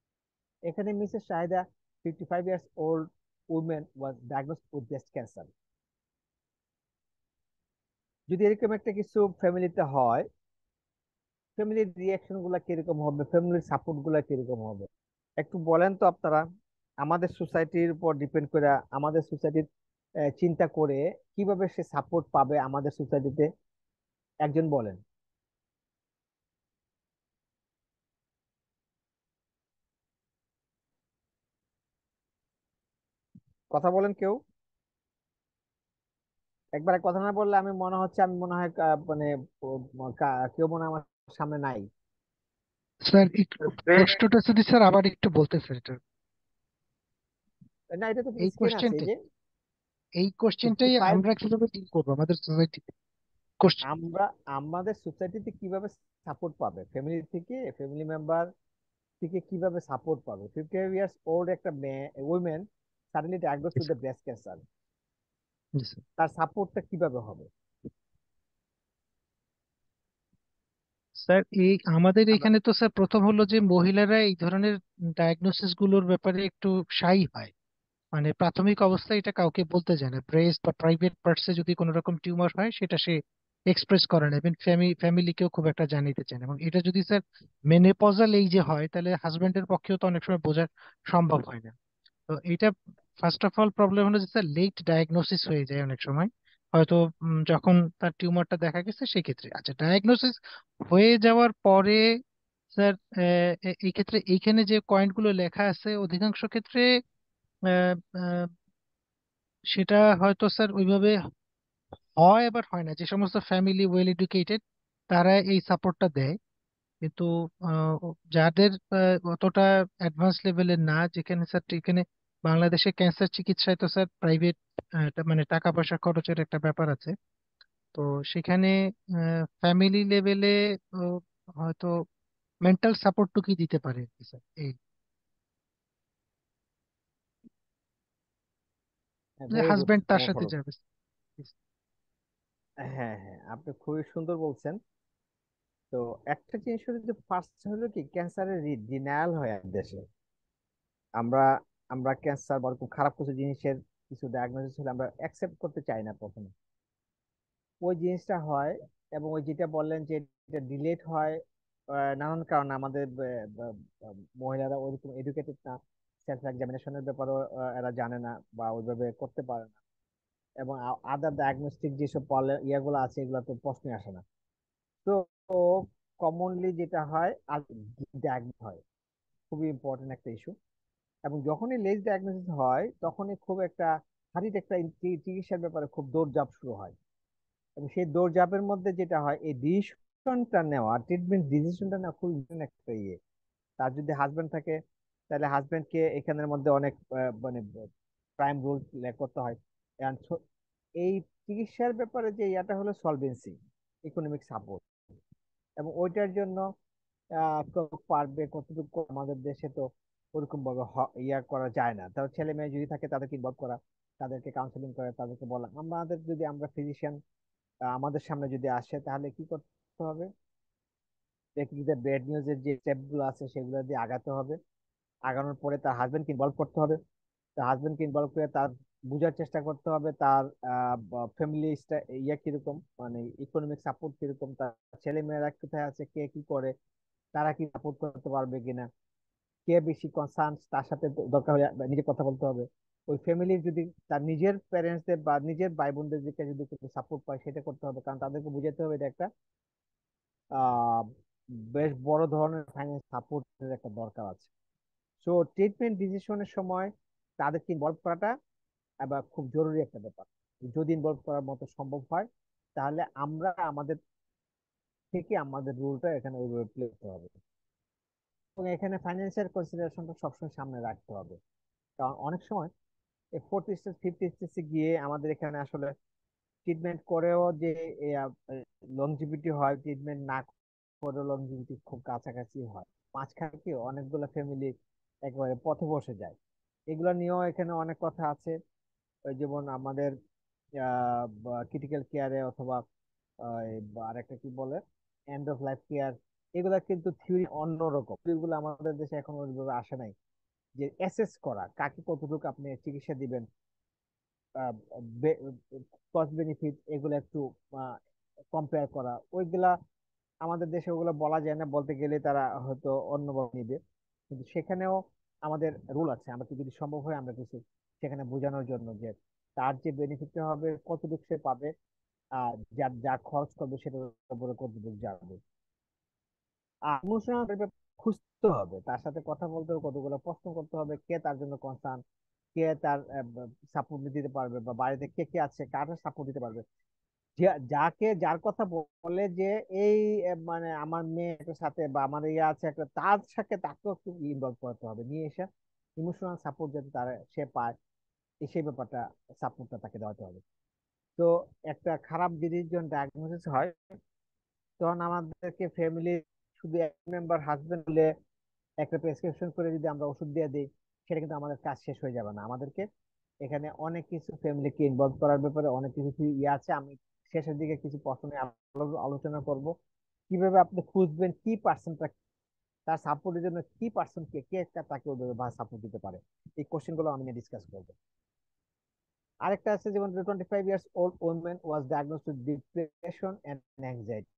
Speaker 2: এখানে Mrs Shahida 55 years old woman was diagnosed with breast cancer। যদি এরকম একটা কিছু ফ্যামিলিতে হয়, ফ্যামিলির রিয়াকশন গুলা কিরকম হবে, ফ্যামিলির সাপোর্ট গুলা কিরকম হবে, একটু বলেন তো আপনারা। আমাদের সোসাইটির উপর ডিপেন্ড করে, আমাদের সোসাইটির চিন্তা করে কিভাবে সে সাপোর্ট পাবে আমাদের সোসাইটিতে, একজন বলেন। কথা বলেন কেউ। একবার কথা না বললে আমি মনে হচ্ছে, আমি মনে হয় মানে কেউ মনে হয় আমার সামনে নাই।
Speaker 4: স্যার প্রশ্নটা যদি স্যার আবার একটু বলতে স্যার এটা,
Speaker 2: না, এটা তো
Speaker 4: এই
Speaker 2: স্ক্রিন আছে, এই
Speaker 4: কোশ্চেনটাই
Speaker 2: যে
Speaker 4: এই
Speaker 2: ফিফটি
Speaker 4: কোশ্চেনটাই
Speaker 2: ফাইভ
Speaker 4: আমরা কিভাবে ডিল করবো আমাদের সোসাইটিতে কোশ্চেন।
Speaker 2: আমরা আমাদের সোসাইটিতে কিভাবে সাপোর্ট পাবে, ফ্যামিলি থেকে, ফ্যামিলি মেম্বার থেকে কিভাবে সাপোর্ট পাবে। 55 ইয়ার্স ওল্ড একটা মেয়ে, women suddenly diagnose with the breast cancer,
Speaker 4: G sir.
Speaker 2: তার সাপোর্টটা কিভাবে হবে?
Speaker 4: স্যার এই আমাদের
Speaker 2: আমরা
Speaker 4: এখানে তো স্যার প্রথম হলো যে মহিলারা এই ধরনের ডায়াগনোসিস গুলোর ব্যাপারে একটু শাই হয়, মানে প্রাথমিক অবস্থায় এটা কাউকে বলতে চায় না। ব্রেস্ট বা প্রাইভেট পার্টসে যদি কোনো রকম টিউমার হয় সেটা সে এক্সপ্রেস করে না, ইভেন ফ্যামিলিকেও খুব একটা জানিতে চায় না। এবং এটা যদি স্যার মেনোপজাল এই যে হয়, তাহলে হাজবেন্ডের পক্ষেও তো অনেক সময় বোঝা সম্ভব হয় না। তো এটা ফার্স্ট অফ অল প্রবলেম হলো যে স্যার লেট ডায়াগনোসিস হয়ে যায় অনেক সময়। হয়তো যখন তার টিউমারটা দেখা গেছে সেক্ষেত্রে, আচ্ছা ডায়াগনোসিস হয়ে যাওয়ার পরে স্যার এই ক্ষেত্রে এইখানে যে পয়েন্টগুলো লেখা আছে অধিকাংশ ক্ষেত্রে আহ, আহ, সেটা হয়তো স্যার ওইভাবে হয় আবার হয় না। যে সমস্ত ফ্যামিলি ওয়েল এডুকেটেড তারা এই সাপোর্টটা দেয়, কিন্তু যাদের অতটা অ্যাডভান্স লেভেলের না, যেখানে স্যার এখানে বাংলাদেশে ক্যান্সার চিকিৎসায় তো স্যার প্রাইভেট মানে টাকা পয়সা খরচের একটা ব্যাপার আছে। তো সেখানে ফ্যামিলি লেভেলে হয়তো মেন্টাল সাপোর্টটুকুই দিতে পারে আর কি স্যার এই
Speaker 2: ভেরি গুড,
Speaker 4: হাজবেন্ড তার সাথে
Speaker 2: চমৎকার।
Speaker 4: যাবে।
Speaker 2: হ্যাঁ হ্যাঁ, আপনি খুবই সুন্দর বলছেন। তো একটা জিনিস হলো যে, ফার্স্ট হলো কি, ক্যান্সারের ডিনায়াল হয় এক দেশে। আমরা আমরা ক্যান্সার বা খুব খারাপ কিছু জিনিসের কিছু ডায়াগনোসিস হলে আমরা অ্যাকসেপ্ট করতে চাই না প্রথমে। ওই জিনিসটা হয়, এবং ওই যেটা বললেন যে এটা ডিলেট হয় নানান কারণে। আমাদের মহিলারা ওইরকম এডুকেটেড না, সেলফ এক্সামিনেশনের ব্যাপারেও এরা জানে না বা ওইভাবে করতে পারে না, এবং আদার ডায়াগনস্টিক যেসব ইয়াগুলো আছে এগুলো তো প্রশ্নই আসে না। তো কমনলি যেটা হয়, আর ডায়াগনোস হয়, খুবই ইম্পর্টেন্ট একটা ইস্যু। এবং যখনই লেট ডায়াগনোসিস হয় তখনই খুব একটা হারিট একটা চিকিৎসার ব্যাপারে খুব দৌড়ঝাঁপ শুরু হয়। এবং সেই দৌড়ঝাঁপের মধ্যে যেটা হয়, এই ডিসিশনটা নেওয়া, ট্রিটমেন্ট ডিসিশনটা নেওয়া খুব important একটা ইয়ে। তার যদি হাজবেন্ড থাকে, তাহলে হাজবেন্ডকে এখানের মধ্যে অনেক মানে প্রাইম রোল প্লে করতে হয়। And এই চিকিৎসার ব্যাপারে যে ইয়াটা হলো সলভেন্সি, ইকোনমিক সাপোর্ট। এবং ওইটার জন্য কেউ পারবে কতটুকু, আমাদের দেশে তো ওরকম ভাবে ইয়া করা যায় না। তাও ছেলে মেয়ে যদি থাকে তাদেরকে ইনভলভ করা, তাদেরকে কাউন্সিলিং করা, তাদেরকে বলা। আমাদের যদি আমরা ফিজিশিয়ান আমাদের সামনে যদি আসে, তাহলে কি করতে হবে, ব্যক্তিদের ব্যাড নিউজের যে স্টেপ গুলো আছে সেগুলো দিয়ে আগাতে হবে। আগানোর পরে তার হাজবেন্ডকে ইনভলভ করতে হবে। তার হাজবেন্ডকে ইনভলভ করে তার বোঝার চেষ্টা করতে হবে তার ফ্যামিলি ইয়া কিরকম, মানে ইকোনমিক সাপোর্ট কিরকম, তার ছেলে মেয়েরা কোথায় আছে, কে কি করে, তারা কি সাপোর্ট করতে পারবে কিনা, কে বেশি কনসার্ন, তার সাথে দরকার হলে নিজে কথা বলতে হবে। ওই ফ্যামিলির যদি তার নিজের প্যারেন্টসদের বা নিজের ভাই বোনদের দিকে যদি সাপোর্ট পায় সেটা করতে হবে, কারণ তাদেরকে বুঝাতে হবে এটা একটা আহ বেশ বড় ধরনের ফাইন্যান্স সাপোর্টের একটা দরকার আছে। সো ট্রিটমেন্ট ডিসিশনের সময় তাদেরকে ইনভলভ করাটা আবার খুব জরুরি একটা ব্যাপার। যদি ইনভলভ করার মতো সম্ভব হয়, তাহলে আমরা আমাদের থেকে আমাদের রোলটা এখানে ওইভাবে প্লে করতে হবে। এবং এখানে ফাইন্যান্সিয়াল কনসিডারেশনটা সবসময় সামনে রাখতে হবে। কারণ অনেক সময় এই 40 স্টেজ 50 স্টেজে গিয়ে আমাদের এখানে আসলে ট্রিটমেন্ট করেও যে লংজিভিটি হয়, ট্রিটমেন্ট না করেও লংজিভিটি খুব কাছাকাছি হয়। মাঝখানে কি অনেকগুলো ফ্যামিলি একেবারে পথে বসে যায়। এগুলো নিয়েও এখানে অনেক কথা আছে। ওই যেমন আমাদের ক্রিটিক্যাল কেয়ারে, অথবা আরেকটা কি বলে, এন্ড অফ লাইফ কেয়ার, এগুলা কিন্তু থিওরি অন্যরকম, এগুলো আমাদের দেশে এখন ওইভাবে আসে নাই। যে অ্যাসেস করা কাকে কতটুকু আপনি চিকিৎসা দিবেন, কস্ট বেনিফিট, এগুলো একটু কম্পেয়ার করা, ওইগুলা আমাদের দেশে ওগুলো বলা যায় না, বলতে গেলে তারা হয়তো অন্যভাবে নিবে। কিন্তু সেখানেও আমাদের রুল আছে, আমরা যদি সম্ভব হয় আমরা কিছু সেখানে বোঝানোর জন্য যে তার যে বেনিফিটটা হবে কতটুকু সে পাবে, আর যা যা খরচ করবে সেটার উপরে কতটুকু যাবে। আর ইমোশনাল খুঁজতে হবে, তার সাথে কথা বলতে হবে, কতগুলো প্রশ্ন করতে হবে, কে তার জন্য কনসার্ন, কে তার সাপোর্ট দিতে পারবে, বা বাড়িতে কে কে আছে কার সাপোর্ট দিতে পারবে। যাকে যার কথা বলে যে এই মানে আমার মেয়েটার সাথে বা আমার ইয়ে আছে একটা, তার সাথে তাকেও একটু ইনভলভ করতে হবে, নিয়ে এসে ইমোশনাল সাপোর্ট যাতে তার সে পায়, সেই ব্যাপারটা সাপোর্টটা তাকে দেওয়াতে হবে। তো একটা খারাপ জিনিস যখন ডায়াগনোসিস হয়, তখন আমাদেরকে ফ্যামিলি শুধু এক মেম্বার হাজবেন্ড হলে একটা প্রেসক্রিপশন করে যদি আমরা ওষুধ দিয়ে দিই, সেটা কিন্তু আমাদের কাজ শেষ হয়ে যাবে না। আমাদেরকে এখানে অনেক কিছু ফ্যামিলিকে ইনভলভ করার ব্যাপারে অনেক কিছু ইয়ে আছে। আমি শেষের দিকে কিছু প্রশ্ন নিয়ে আলোচনা করব, কিভাবে আপনি খুঁজবেন কি পার্সনটা তার সাপোর্টের জন্য, কি পার্সন কে কে তাকে ওইভাবে সাপোর্ট দিতে পারে। এই কোশ্চেন গুলো আমি ডিসকাস করবো। আরেকটা আছে, যেমন 25 years old women was diagnosed with depression and anxiety.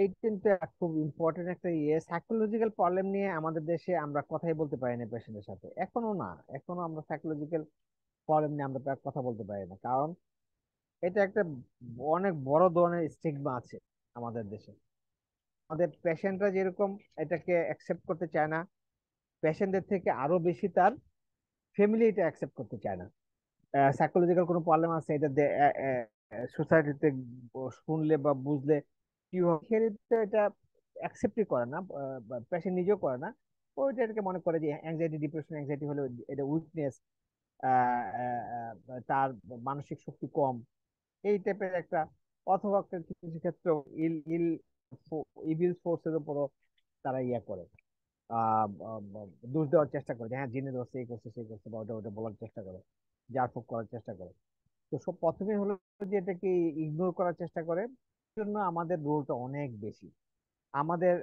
Speaker 2: এই কিন্তু খুব ইম্পর্টেন্ট একটা ইয়ে, সাইকোলজিক্যাল প্রবলেম নিয়ে আমাদের দেশে আমরা কথাই বলতে পারি না পেশেন্টের সাথে, এখনো না, এখনো আমরা সাইকোলজিক্যাল প্রবলেম নিয়ে আমরা প্রায় কথা বলতে পারি না, কারণ এটা একটা অনেক বড় ধরনের স্টিগমা আছে আমাদের দেশে। আমাদের পেশেন্টরা যেরকম এটাকে অ্যাকসেপ্ট করতে চায় না, পেশেন্টদের থেকে আরো বেশি তার ফ্যামিলি এটা অ্যাকসেপ্ট করতে চায় না। সাইকোলজিক্যাল কোনো প্রবলেম আছে এটা সোসাইটিতে শুনলে বা বুঝলে কি হবে, সেটা এটা অ্যাকসেপ্টই করে না, পেশেন্ট নিজেও করে না। ওইটাকে মনে করে যে অ্যাংজাইটি, ডিপ্রেশন অ্যাংজাইটি হলে এটা উইকনেস, তার মানসিক শক্তি কম, এই টাইপের একটা, অথবা কিছু ক্ষেত্রে ইল ইল ইভিল ফোর্সের উপরও তারা ইয়া করে, আহ দোষ দেওয়ার চেষ্টা করে যে হ্যাঁ জিনে ধরছে, এই করছে সেই করছে, বা ওটা ওটা বলার চেষ্টা করে, জার ফুক করার চেষ্টা করে। তো সব প্রথমে হলো যে এটাকে ইগনোর করার চেষ্টা করে। এই জন্য আমাদের রোলটা অনেক বেশি। আমাদের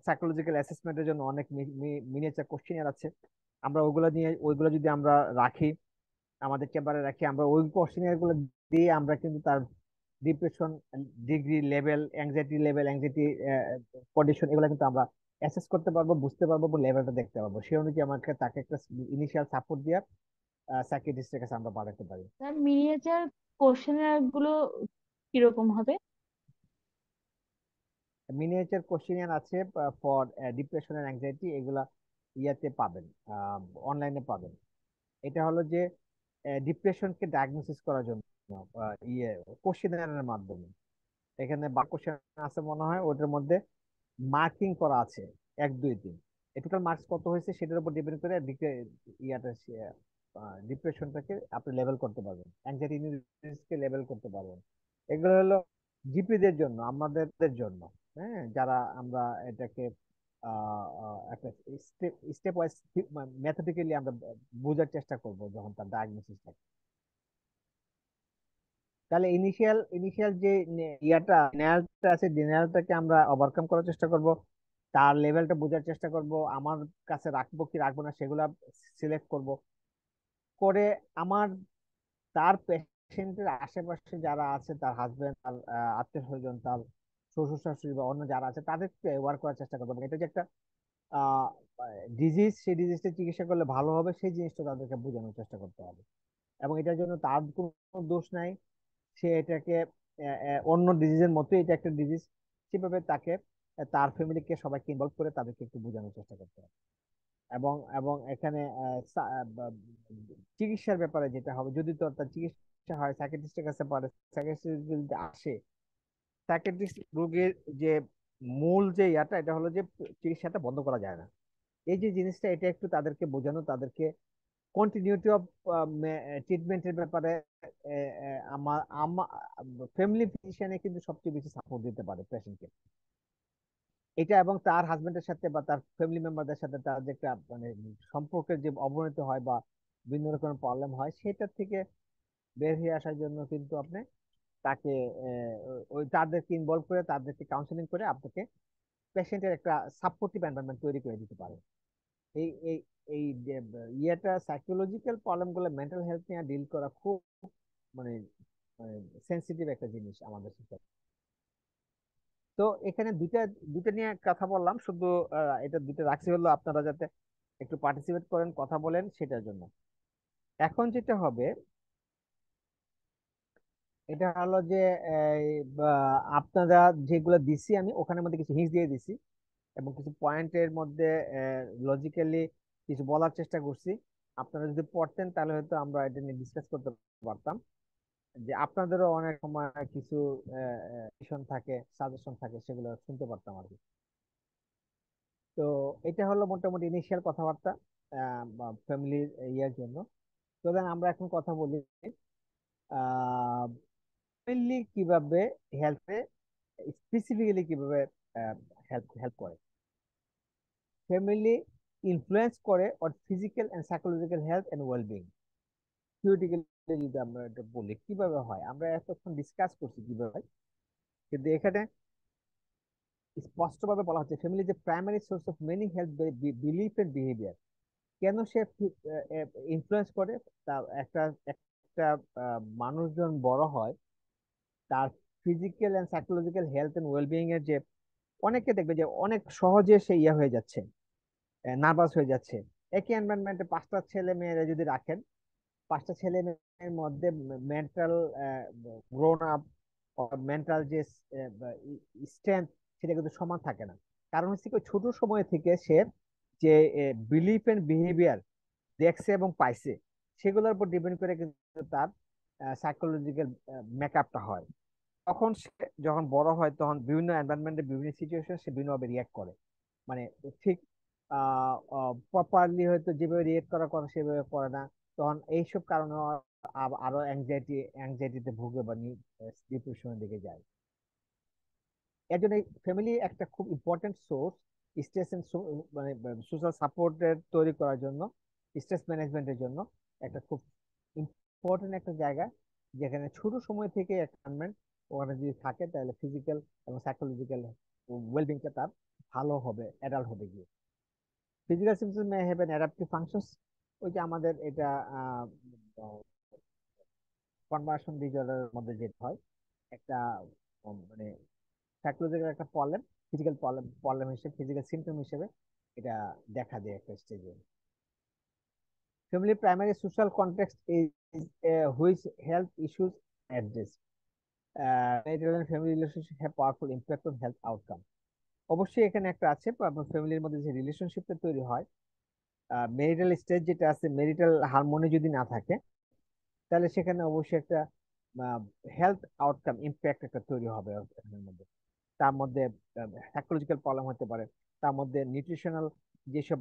Speaker 2: সাইকোলজিক্যাল অ্যাসেসমেন্টের জন্য অনেক মিনিয়েচার কোশ্চেনার আছে। আমরা ওইগুলো নিয়ে, ওইগুলো যদি আমরা রাখি, আমাদের চেম্বারে রাখি, আমরা ওই কোশ্চেনার গুলো দিয়ে আমরা কিন্তু তার depression degree level, anxiety level, anxiety condition, এগুলো কিন্তু আমরা অ্যাসেস করতে পারবো, বুঝতে পারবো, লেভেলটা দেখতে পারবো। সেই অনুযায়ী আমাকে তাকে একটা ইনিশিয়াল সাপোর্ট দিয়ে সাইকিয়াট্রিস্টের কাছে আমরা পাঠাতে পারি।
Speaker 6: স্যার মিনিয়েচার কোশ্চেনার গুলো কিরকম হবে?
Speaker 2: মিনিয়েচার কোশ্চেনিয়ার আছে ফর ডিপ্রেশন এন্ড অ্যাংজাইটি, এগুলা ইয়াতে পাবেন, অনলাইনে পাবেন। এটা হলো যে ডিপ্রেশনকে ডায়াগনোসিস করার জন্য ইয়ে কোশ্চেনিয়ারের মাধ্যমে, এখানে বা কোশ্চেন আছে মনে হয়, ওটার মধ্যে মার্কিং করা আছে 1 2 3। টোটাল মার্কস কত হয়েছে সেটার উপর ডিপেন্ড করে ইয়াটা ডিপ্রেশনটাকে আপনি লেভেল করতে পারবেন, অ্যাংজাইটি লেভেল করতে পারবেন। এগুলো হলো জিপিদের জন্য, আমাদের জন্য। হ্যাঁ, যারা আমরা এটাকে একটা স্টেপ স্টেপ ওয়াইজ মেথডিক্যালি আমরা বোঝার চেষ্টা করব যখন তার ডায়াগনোসিস থাকে। তাহলে ইনিশিয়াল ইনিশিয়াল যে ইয়াটা ডিনায়ালটা আছে, ডিনায়ালটাকে আমরা ওভারকাম করার চেষ্টা করব, তার লেভেলটা বোঝার চেষ্টা করব, আমার কাছে রাখবো কি রাখবো না সেগুলা সিলেক্ট করব, করে আমার তার পেশেন্টের আশেপাশে যারা আছে, তার হাজবেন্ড, তার আত্মীয় স্বজন, তার শ্বশুর শাশুড়ি বা অন্য যারা আছে তাদেরকে ওয়ার্ক করার চেষ্টা করবো। এটা যে একটা ডিজিজ, সেই ডিজিজটা চিকিৎসা করলে ভালো হবে সেই জিনিসটা তাদেরকে বোঝানোর চেষ্টা করতে হবে। এবং এটার জন্য তার কোনো দোষ নাই, সে এটাকে অন্য ডিজিজের মতো এটা একটা ডিজিজ, সেভাবে তাকে তার ফ্যামিলিকে সবাইকে ইনভলভ করে তাদেরকে একটু বোঝানোর চেষ্টা করতে হবে। এবং এবং এখানে চিকিৎসার ব্যাপারে যেটা হবে, যদি তো তার চিকিৎসা হয় সাইকিয়াট্রিস্টের কাছে পারে, সাইকিয়াট্রিস্ট যদি আসে, সাইকিয়াট্রিস্ট রোগীর যে মূল যে ইয়াটা, এটা হলো যে চিকিৎসাটা বন্ধ করা যায় না। এই যে জিনিসটা, এটা একটু তাদেরকে বোঝানো, তাদেরকে কন্টিনিউটি অফ ট্রিটমেন্টের ব্যাপারে আমার আমার ফ্যামিলি ফিজিশিয়ানে কিন্তু সবচেয়ে বেশি সাপোর্ট দিতে পারে পেশেন্টকে। এটা এবং তার হাজবেন্ডের সাথে বা তার ফ্যামিলি মেম্বারদের সাথে তার যে একটা মানে সম্পর্কের যে অবনতি হয় বা বিভিন্ন রকমের প্রবলেম হয়, সেটা থেকে বের হয়ে আসার জন্য কিন্তু আপনি তাকে ওই তাদেরকে ইনভলভ করে, তাদেরকে কাউন্সিলিং করে আপনাকে পেশেন্টের একটা সাপোর্টিভ এনভায়রনমেন্ট তৈরি করে দিতে পারে। এই এই এই যে ইয়েটা সাইকোলজিক্যাল প্রবলেম গুলো, মেন্টাল হেলথ নিয়ে ডিল করা খুব মানে মানে সেন্সিটিভ একটা জিনিস আমাদের সাথে। তো এখানে দুইটা দুইটা নিয়ে কথা বললাম শুধু। এটা দুইটা রাখছি হলো আপনারা যাতে একটু পার্টিসিপেট করেন, কথা বলেন, সেটার জন্য। এখন যেটা হবে এটা হলো যে এই, বা, আপনারা যেগুলো দিছি আমি ওখানের মধ্যে কিছু হিন্টস দিয়ে দিছি এবং কিছু পয়েন্টের মধ্যে লজিক্যালি কিছু বলার চেষ্টা করছি। আপনারা যদি পড়তেন তাহলে হয়তো আমরা এটা নিয়ে ডিসকাস করতে পারতাম, যে আপনাদেরও অনেক সময় কিছু সাজেশন থাকে, সেগুলো শুনতে পারতাম আর কি। তো এটা হলো মোটামুটি ইনিশিয়াল কথাবার্তা ফ্যামিলির ইয়ার জন্য। তো then আমরা এখন কথা বলি ফ্যামিলি কিভাবে হেলথে, স্পেসিফিক্যালি কিভাবে হেল্প হেল্প করে। ফ্যামিলি ইনফ্লুয়েন্স করে or physical and psychological health and wellbeing. Theoretically যদি আমরা এটা বলি কিভাবে হয়, আমরা এতক্ষণ ডিসকাস করছি কিভাবে হয়, কিন্তু এখানে স্পষ্টভাবে বলা হচ্ছে ফ্যামিলি যে primary source of many health belief and behaviour. কেন সে ইনফ্লুয়েন্স করে? তা একটা একটা মানুষজন বড় হয়, তার physical and psychological health and wellbeing এর যে, অনেকে দেখবে যে অনেক সহজে সে ইয়ে হয়ে যাচ্ছে, নার্ভাস হয়ে যাচ্ছে। একই এনভায়রনমেন্টে পাঁচটা ছেলে মেয়েরা যদি রাখেন, পাঁচটা ছেলে মেয়ের মধ্যে মেন্টাল গ্রোন আপ, মেন্টাল যে স্ট্রেংথ, সেটা কিন্তু সমান থাকে না। কারণ হচ্ছে কি, ছোট সময় থেকে সে যে বিলিফ এন্ড বিহেভিয়ার দেখছে এবং পাইছে, সেগুলোর উপর ডিপেন্ড করে কিন্তু তার সাইকোলজিক্যাল মেকআপটা হয়। তখন সে যখন বড় হয় তখন বিভিন্ন এনভায়রনমেন্টে বিভিন্ন সিচুয়েশন সে বিভিন্নভাবে রিয়াক্ট করে। মানে ঠিক প্রপারলি হয়তো যেভাবে রিয়েক্ট করার কথা সেভাবে করে না। তখন এইসব কারণে আরো অ্যাংজাইটিতে ভুগে বা ডিপ্রেশনের দিকে যায়। এর জন্য ফ্যামিলি একটা খুব ইম্পর্টেন্ট সোর্স স্ট্রেস এন্ড, মানে সোশ্যাল সাপোর্টের তৈরি করার জন্য, স্ট্রেস ম্যানেজমেন্টের জন্য একটা খুব ইম্পর্টেন্ট একটা জায়গা, যেখানে ছোট সময় থেকে এনভায়রনমেন্ট ওখানে যদি থাকে তাহলে ফিজিক্যাল এবং সাইকোলজিক্যাল ওয়েলবিংটা তার ভালো হবে অ্যাডাল্ট হবে গিয়ে। Physical symptoms may have an adaptive functions. ওই যে আমাদের এটা কনভার্সন ডিসঅর্ডারের মধ্যে যেটা হয়, একটা মানে সাইকোলজিক্যাল একটা প্রবলেম, ফিজিক্যাল প্রবলেম হিসেবে, ফিজিক্যাল সিমটম হিসেবে এটা দেখা দেয় একটা স্টেজে। Family primary social context is which health issues address. Marital and family relationship have powerful impact on health outcome. অবশ্যই এখানে একটা আছে, ফ্যামিলির মধ্যে যে রিলেশনশিপটা তৈরি হয়, মেরিটাল স্টেজ যেটা আছে, মেরিটাল হারমোনি যদি না থাকে তাহলে সেখানে অবশ্যই একটা হেলথ আউটকাম ইম্প্যাক্ট একটা তৈরি হবে এখানের মধ্যে। তার মধ্যে সাইকোলজিক্যাল প্রবলেম হতে পারে, তার মধ্যে নিউট্রিশনাল যেসব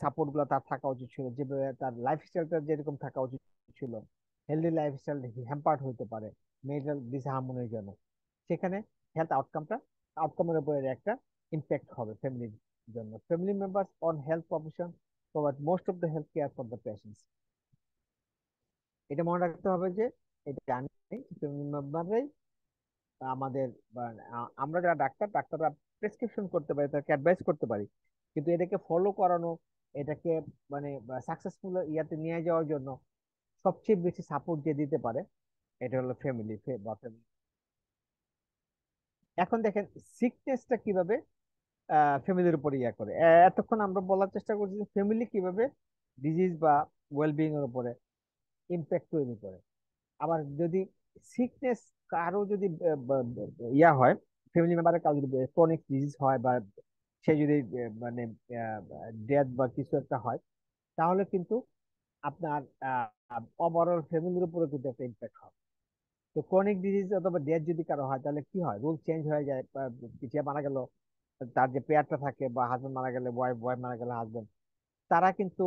Speaker 2: সাপোর্ট গুলো তার থাকা উচিত ছিল, যেভাবে তার লাইফস্টাইলটা যেরকম থাকা উচিত ছিল, হেলদি লাইফস্টাইল হ্যাম্পার্ড হতে পারে মেন্টাল ডিসহারমোনির জন্য। সেখানে হেলথ আউটকামের উপরে একটা ইম্প্যাক্ট হবে ফ্যামিলির জন্য। Family members on health profession provide most of the health care for the patients. এটা মনে রাখতে হবে যে এটা জানি ফ্যামিলি মেম্বাররাই আমাদের, আমরা যারা ডাক্তাররা প্রেসক্রিপশন করতে পারি, তাকে অ্যাডভাইস করতে পারি, কিন্তু এটাকে ফলো করানো, এটাকে মানে সাকসেসফুল ইয়াতে নিয়ে যাওয়ার জন্য সবচেয়ে বেশি সাপোর্ট যে দিতে পারে এটা হলো ফ্যামিলি বা family। এখন দেখেন সিকনেসটা কিভাবে ফ্যামিলির উপরে ইয়া করে। এতক্ষণ আমরা বলার চেষ্টা করছি যে ফ্যামিলি কিভাবে ডিজিজ বা ওয়েলবিং এর উপরে ইম্প্যাক্ট তৈরি করে। আবার যদি সিকনেস কারো যদি ইয়া হয়, ফ্যামিলি মেম্বারের কারো যদি ক্রনিক ডিজিজ হয় বা সে যদি ডেথ বা কিছু একটা হয়, তাহলে কিন্তু আপনার ওভারঅল ফ্যামিলির উপরে কিন্তু একটা ইম্প্যাক্ট হয়। তো ক্রনিক ডিজিজ অথবা ডেথ যদি কারো হয় তাহলে কি হয়, রুল চেঞ্জ হয়ে যায়। পিছিয়ে মারা গেল, তার যে পেয়ারটা থাকে, বা হাজবেন্ড মারা গেলে ওয়াইফ, ওয়াইফ মারা গেলে হাজবেন্ড, তারা কিন্তু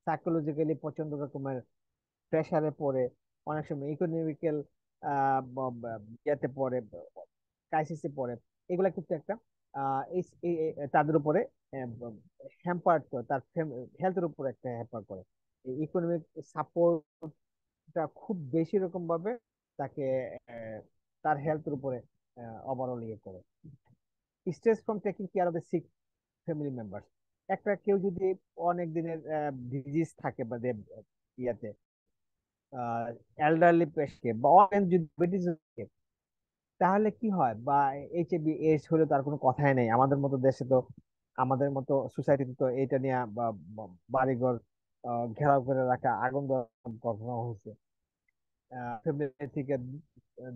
Speaker 2: সাইকোলজিক্যালি প্রচন্ড রকমের প্রেসারে পড়ে, অনেক সময় ইকোনমিক্যাল ইয়েতে পড়ে, ক্রাইসিসে পড়ে। এগুলা কিন্তু একটা তাদের উপরে হ্যাম্পার করে, তার হেলথের উপরে একটা হ্যাম্পার করে। ইকোনমিক সাপোর্টটা খুব বেশি রকম ভাবে তাকে আহ, তার হেলথের উপরে ওভারঅল ইয়ে করে। Stress from taking care of the sick family members. একটা কেউ যদি অনেক দিনের ডিজিজ থাকে বা ইয়াতে এল্ডারলি পেশকে বা অনেক যদি diabetes থাকে, তাহলে কি হয়, বা এইচআইভি এইডস হলে তার কোনো কথাই নেই। আমাদের মতো দেশে তো, আমাদের মতো সোসাইটিতে তো এটা নিয়ে বাড়িঘর ঘেরাও করে রাখা, আগুন দেওয়ার ঘটনা হয়েছে, ফ্যামিলি থেকে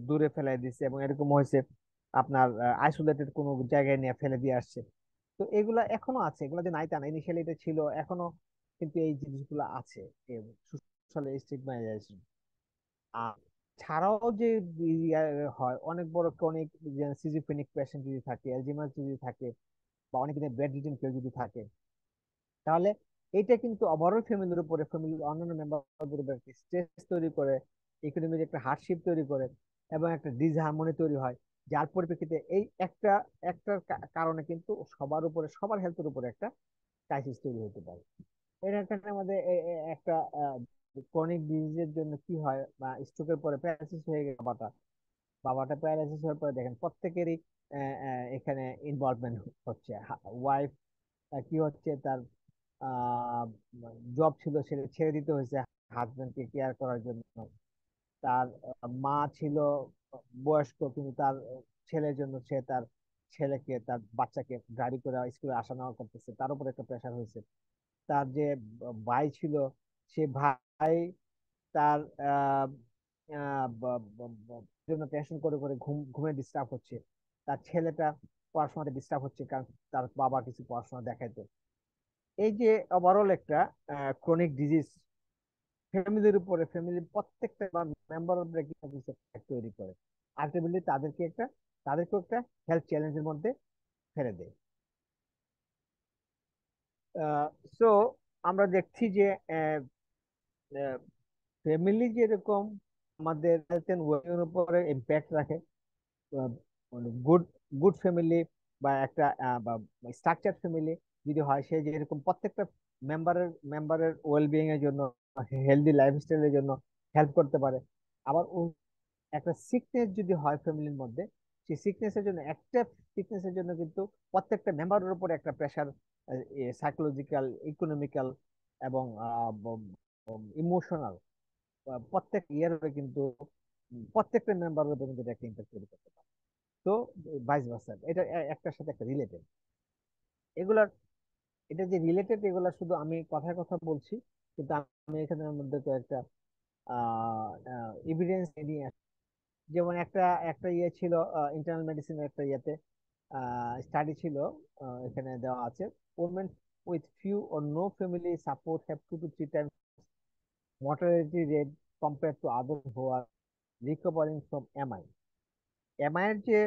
Speaker 2: দূরে ফেলাই দিচ্ছে, এবং এরকম হয়েছে আপনার আইসোলেটেড কোনো জায়গায় নিয়ে ফেলে দিয়ে আসছে। তো এগুলা এখনো আছে, এগুলা যে নাই তা না, ইনিশিয়ালি এটা ছিল, এখনো কিন্তু এই জিনিসগুলো আছে, সোশ্যাল স্টিগমাইজেশন। আর ছাড়াও যে ইয়া হয়, অনেক বড় ক্রনিক সিজিফ্রেনিক পেশেন্ট যদি থাকে, অ্যালজিমার যদি থাকে, বা অনেক দিনের বেড রিডেন কেউ যদি থাকে, তাহলে এটা কিন্তু ওভারঅল ফ্যামিলির উপরে, ফ্যামিলির অন্যান্য মেম্বারদের উপরে একটা স্ট্রেস তৈরি করে, ইকোনমিক একটা হার্ডশিপ তৈরি করে, এবং একটা ডিসহারমোনি তৈরি হয়, যার পরিপ্রেক্ষিতে এই একটা একটা কারণে কিন্তু সবার উপরে, সবার হেলথের উপরে একটা ক্রাইসিস তৈরি হতে পারে। এর এখানে আমাদের একটা ক্রনিক ডিজিজের জন্য কি হয়, বা স্ট্রোকের পরে প্যারালাইসিস হয়ে গেল বাবাটা, বাবাটা প্যারালাইসিস হওয়ার পরে দেখেন প্রত্যেকেরই এখানে ইনভলভমেন্ট হচ্ছে। ওয়াইফ কি হচ্ছে, তার জব ছিল সেটা ছেড়ে দিতে হয়েছে হাজবেন্ডকে কেয়ার করার জন্য। তার মা ছিল বয়স্ক, কিন্তু তার ছেলের জন্য সে তার ছেলেকে, তার বাচ্চাকে গাড়ি করে স্কুলে আসা নেওয়া করতেছে, তার উপর একটা প্রেশার হয়েছে। তার যে ভাই ছিল, সে ভাই তার জন্য টেনশন করে করে ঘুমে ডিস্টার্ব হচ্ছে। তার ছেলেটা পড়াশোনাতে ডিস্টার্ব হচ্ছে, কারণ তার বাবা কিছু পড়াশোনা দেখাইতো। এই যে ওভারঅল একটা ক্রনিক ডিজিজ ফ্যামিলির উপরে, ফ্যামিলির প্রত্যেকটা মেম্বারের উপরে কিছু না কিছু effect তৈরি করে, আলটিমেটলি তাদেরকেও একটা হেলথ চ্যালেঞ্জের মধ্যে ফেলে দেয়। সো আমরা দেখছি যে ফ্যামিলি যেরকম আমাদের হেলথ এন্ড ওয়েলবিং উপরে ইম্প্যাক্ট রাখে, গুড গুড ফ্যামিলি বা একটা স্ট্রাকচার ফ্যামিলি যদি হয়, সে যেরকম প্রত্যেকটা মেম্বারের ওয়েলবিং এর জন্য, হেলদি লাইফস্টাইলের জন্য হেল্প করতে পারে। আবার একটা সিকনেস যদি হয় ফ্যামিলির মধ্যে, সেই সিকনেসের জন্য, একটা সিকনেসের জন্য কিন্তু প্রত্যেকটা মেম্বারের উপর একটা প্রেশার, সাইকোলজিক্যাল, ইকোনমিক্যাল, এবং ইমোশনাল, প্রত্যেক ইয়ার উপরে কিন্তু প্রত্যেকটা মেম্বারের উপর কিন্তু এটা একটা ইম্প্যাক্ট তৈরি করতে পারে। তো ভাইস ভার্সা, এটা একটার সাথে একটা রিলেটেড। এগুলার, এটা যে রিলেটেড, এগুলা শুধু আমি কথায় কথা বলছি, কিন্তু আমি এখানের মধ্যে তো একটা এভিডেন্স নিয়ে আসি। যেমন একটা একটা ইয়ে ছিল, ইন্টারনাল মেডিসিনের একটা ইয়েতে স্টাডি ছিল, এখানে দেওয়া আছে, women with few or no family support have 2 to 3 times mortality rate compared to others who are recovering from MI। MI এর যে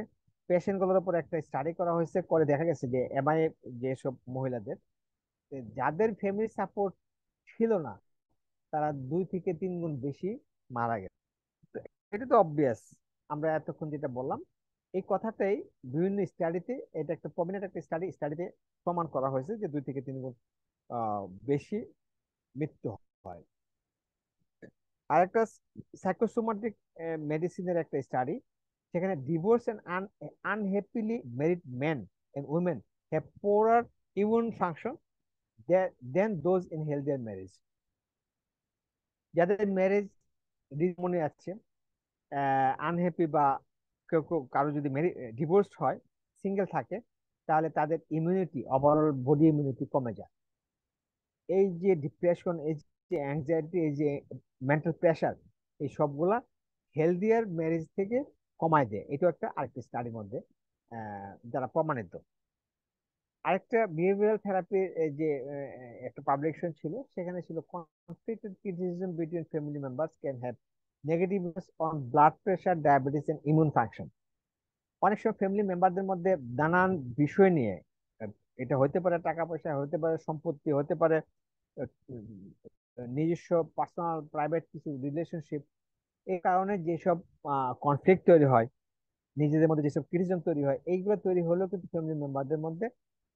Speaker 2: পেশেন্ট গুলোর উপর একটা স্টাডি করা হয়েছে, করে দেখা গেছে যে এমআই যেসব মহিলাদের, যাদের ফ্যামিলি সাপোর্ট ছিল না, তারা 2 থেকে 3 গুণ বেশি মারা গেছে। তো এটা তো অবভিয়াস, আমরা এতক্ষণ যেটা বললাম এই কথাটাই বিভিন্ন স্টাডিতে, এটা একটা প্রমিনেন্ট একটা স্টাডিতে প্রমাণ করা হয়েছে যে 2 থেকে 3 গুণ বেশি মৃত্যু হয়। আরেকটা সাইকোসোমাটিক মেডিসিনের একটা স্টাডি, সেখানে divorce and unhappily married men and women have poorer immune function than those in healthier marriage. যাদের ম্যারেজ মনে আছে, আনহ্যাপি, বা কেউ কেউ কারো যদি ডিভোর্স হয়, সিঙ্গেল থাকে, তাহলে তাদের ইমিউনিটি, ওভারঅল বডি ইমিউনিটি কমে যায়। এই যে ডিপ্রেশন, এই যে অ্যাংজাইটি, এই যে মেন্টাল প্রেশার, এই সবগুলা হেলদিয়ার ম্যারেজ থেকে কমায় দেয়। এটা একটা আরেকটা স্টাডির মধ্যে যারা প্রমাণিত। আরেকটা বিহেভিয়ারাল থেরাপির যে একটা পাবলিকেশন ছিল, সেখানে ছিল conflicted criticism between family members can have negative on blood pressure, diabetes and immune function. অনেক সময় ফ্যামিলি মেম্বারদের মধ্যে নানান বিষয় নিয়ে, আহ, এটা হতে পারে টাকা পয়সা, হতে পারে সম্পত্তি, হতে পারে নিজস্ব পার্সোনাল প্রাইভেট কিছু রিলেশনশিপ, এই কারণে যেসব কনফ্লিক্ট তৈরি হয়, নিজেদের মধ্যে যেসব ক্রিটিসিজম তৈরি হয়, এইগুলো তৈরি হলেও কিন্তু ফ্যামিলি মেম্বারদের মধ্যে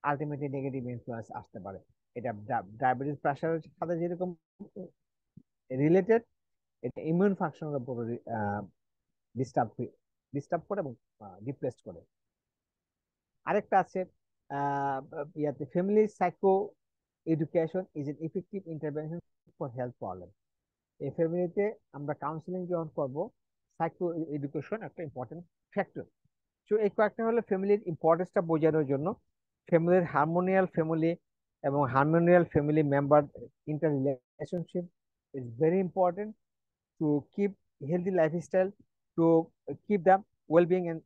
Speaker 2: আলটিমেটলি নেগেটিভ ইনফ্লুয়েন্স আসতে পারে। এটা ডায়াবেটিস প্রেশারের সাথে যেরকম রিলেটেড, এটা ইমিউন ফাংশনের উপর ডিস্টার্ব ডিস্টার্ব করে এবং ডিপ্রেস করে। আরেকটা আছে, ইয়াতে family psycho education is an effective intervention for health problem. এই ফ্যামিলিতে আমরা কাউন্সিলিং যখন করবো, সাইকো এডুকেশন একটা ইম্পর্টেন্ট ফ্যাক্টর। তো এই কয়েকটা হলো ফ্যামিলির ইম্পর্টেন্সটা বোঝানোর জন্য। ফ্যামিলির harmonious family member interrelationship is very important to keep healthy lifestyle, to keep the well-being and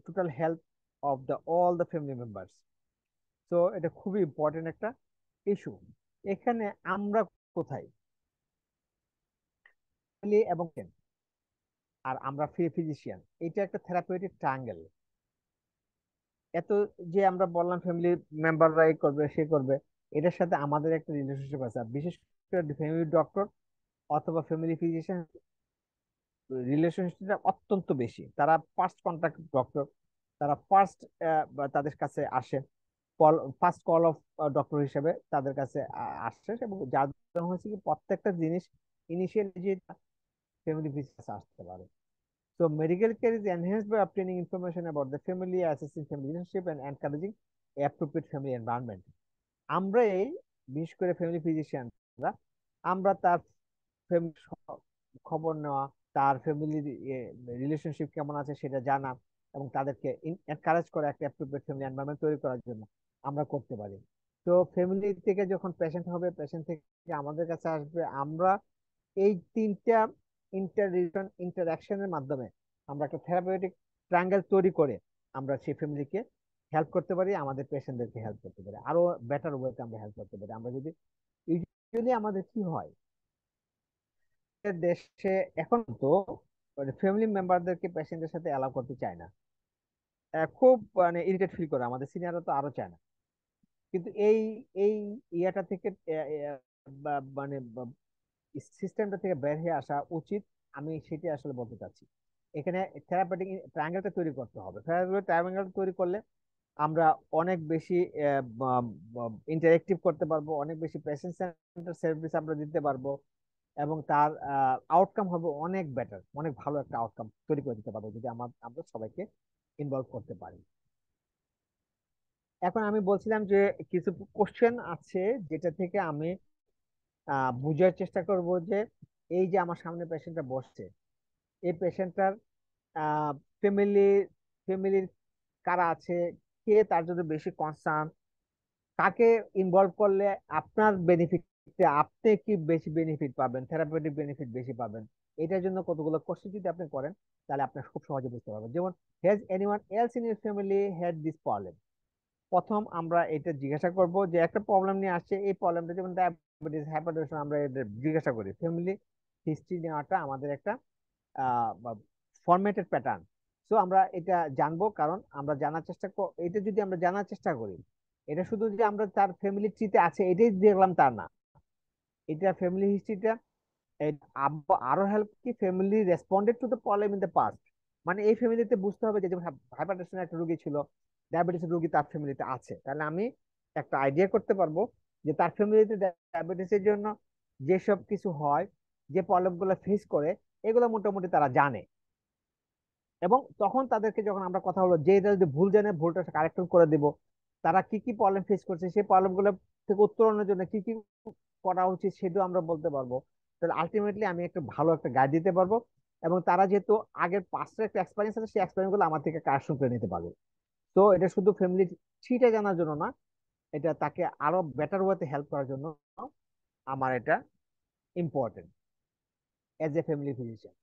Speaker 2: total health of the all the family members. So এটা খুবই ইম্পর্টেন্ট একটা ইস্যু। এখানে আমরা কোথায় family এবং friend, আর আমরা ফিজিশিয়ান, এটা একটা থেরাপিউটিক ট্রায়াঙ্গেল। এত যে আমরা বললাম ফ্যামিলি মেম্বাররা এই করবে সে করবে, এটার সাথে আমাদের একটা রিলেশনশিপ আছে। আর বিশেষ করে ফ্যামিলি ডক্টর অথবা ফ্যামিলি ফিজিশিয়ান রিলেশনশিপটা অত্যন্ত বেশি। তারা ফার্স্ট কন্টাক্ট ডক্টর, তারা ফার্স্ট তাদের কাছে আসে, ফার্স্ট কল অফ ডক্টর হিসেবে তাদের কাছে আসে। এবং যার জন্য হচ্ছে কি প্রত্যেকটা জিনিস ইনিশিয়ালি যে ফ্যামিলি ফিজিশিয়ান আসতে পারে। So medical care is enhanced by obtaining information about the family, assessing family relationship, and encouraging appropriate family environment. আমরা এই বিশেষ করে ফ্যামিলি ফিজিশিয়ানরা আমরা তার ফ্যামিলি খবর নেওয়া, তার ফ্যামিলির রিলেশনশিপ কেমন আছে সেটা জানা, এবং তাদেরকে এনকারেজ করা একটা অ্যাপ্রোপ্রিয়েট ফ্যামিলি এনভায়রনমেন্ট তৈরি করার জন্য আমরা করতে পারি। তো ফ্যামিলি থেকে যখন পেশেন্ট হবে, পেশেন্ট থেকে আমাদের কাছে আসবে, আমরা এই তিনটা ইন্টারাকশনের মাধ্যমে আমরা একটা থেরাপিউটিক ট্রায়াঙ্গেল তৈরি করে আমরা সেই ফ্যামিলিকে হেল্প করতে পারি, আমাদের পেশেন্টদেরকে হেল্প করতে পারি, আরো বেটার ওয়েতে আমরা হেল্প করতে পারি। আমরা যদি ইউজুয়ালি আমাদের কি হয় দেশে এখন তো ফ্যামিলি মেম্বারদেরকে পেশেন্টের সাথে অ্যালাউ করতে চায় না। খুব মানে ইরিটেট ফিল করে, আমাদের সিনিয়ররা তো আরো চায় না। কিন্তু এই এই ইয়াটা থেকে মানে সিস্টেমটা থেকে বের হয়ে আসা উচিত, আমি সেটা আসলে বলতে চাচ্ছি। এখানে থেরাপিউটিক ট্রায়াঙ্গেলটা তৈরি করতে হবে। থেরাপিউটিক ট্রায়াঙ্গেল তৈরি করলে আমরা অনেক বেশি ইন্টারেক্টিভ করতে পারবো, অনেক বেশি পেশেন্ট সেন্টার সার্ভিস আমরা দিতে পারবো, এবং তার আউটকাম হবে অনেক বেটার, অনেক ভালো একটা আউটকাম তৈরি করে দিতে পারবো যদি আমরা সবাইকে ইনভলভ করতে পারি। এখন আমি বলছিলাম যে কিছু কোশ্চেন আছে যেটা থেকে আমি বুঝার চেষ্টা করব যে এই যে আমার সামনে পেশেন্টটা বসছে, এই পেশেন্টটার ফ্যামিলি ফ্যামিলির কারা আছে, কে তার জন্য বেশি কনসার্ন, কাকে ইনভলভ করলে আপনার বেনিফিট, আপনি কি বেশি বেনিফিট পাবেন, থেরাপিউটিক বেনিফিট বেশি পাবেন। এটার জন্য কতগুলো কোশ্চেন যদি আপনি করেন তাহলে আপনি খুব সহজে বুঝতে পারবেন। যেমন, has anyone else in your family had this problem. প্রথম আমরা এটা জিজ্ঞাসা করব যে একটা প্রবলেম নিয়ে আসছে, এই প্রবলেমটা যেমন ডায়াবেটিস, হাইপারটেনশন, আমরা এটা জিজ্ঞাসা করি। ফ্যামিলি হিস্ট্রি নেওয়াটা আমাদের একটা ফরম্যাটেড প্যাটার্ন। সো আমরা এটা জানবো, কারণ আমরা জানার এটা যদি আমরা জানার চেষ্টা করি, এটা শুধু যে আমরা তার ফ্যামিলি ট্রিতে আছে এটাই দেখলাম তা না, এটা ফ্যামিলি হিস্ট্রিটা আরো হেল্প কি family responded to the problem in the past. মানে এই ফ্যামিলিতে বুঝতে হবে যে যেমন হাইপারটেনশন একটা রোগী ছিল, ডায়াবেটিসের রোগী তার ফ্যামিলিতে আছে, তাহলে আমি একটা আইডিয়া করতে পারবো যে তার ফ্যামিলিতে ডায়াবেটিসের জন্য যেসব কিছু হয়, যে প্রবলেম গুলো ফেস করে, এগুলো মোটামুটি তারা জানে। এবং তখন তাদেরকে যখন আমরা কথা বলবো যে এটা যদি ভুল জানে ভুলটা কারেকশন করে দিব, তারা কি কি প্রবলেম ফেস করছে সেই প্রবলেম গুলো থেকে উত্তরণের জন্য কি কি করা উচিত সেটাও আমরা বলতে পারবো। তাহলে আলটিমেটলি আমি একটা ভালো একটা গাইড দিতে পারবো, এবং তারা যেহেতু আগের পাস্টের একটা এক্সপিরিয়েন্স আছে সেই এক্সপিরিয়েন্স গুলো আমার থেকে কারেকশন করে নিতে পারবে। তো এটা শুধু ফ্যামিলি ট্রিটা জানার জন্য না, এটা তাকে আরো বেটার ওয়েতে হেল্প করার জন্য আমার এটা important as a family physician.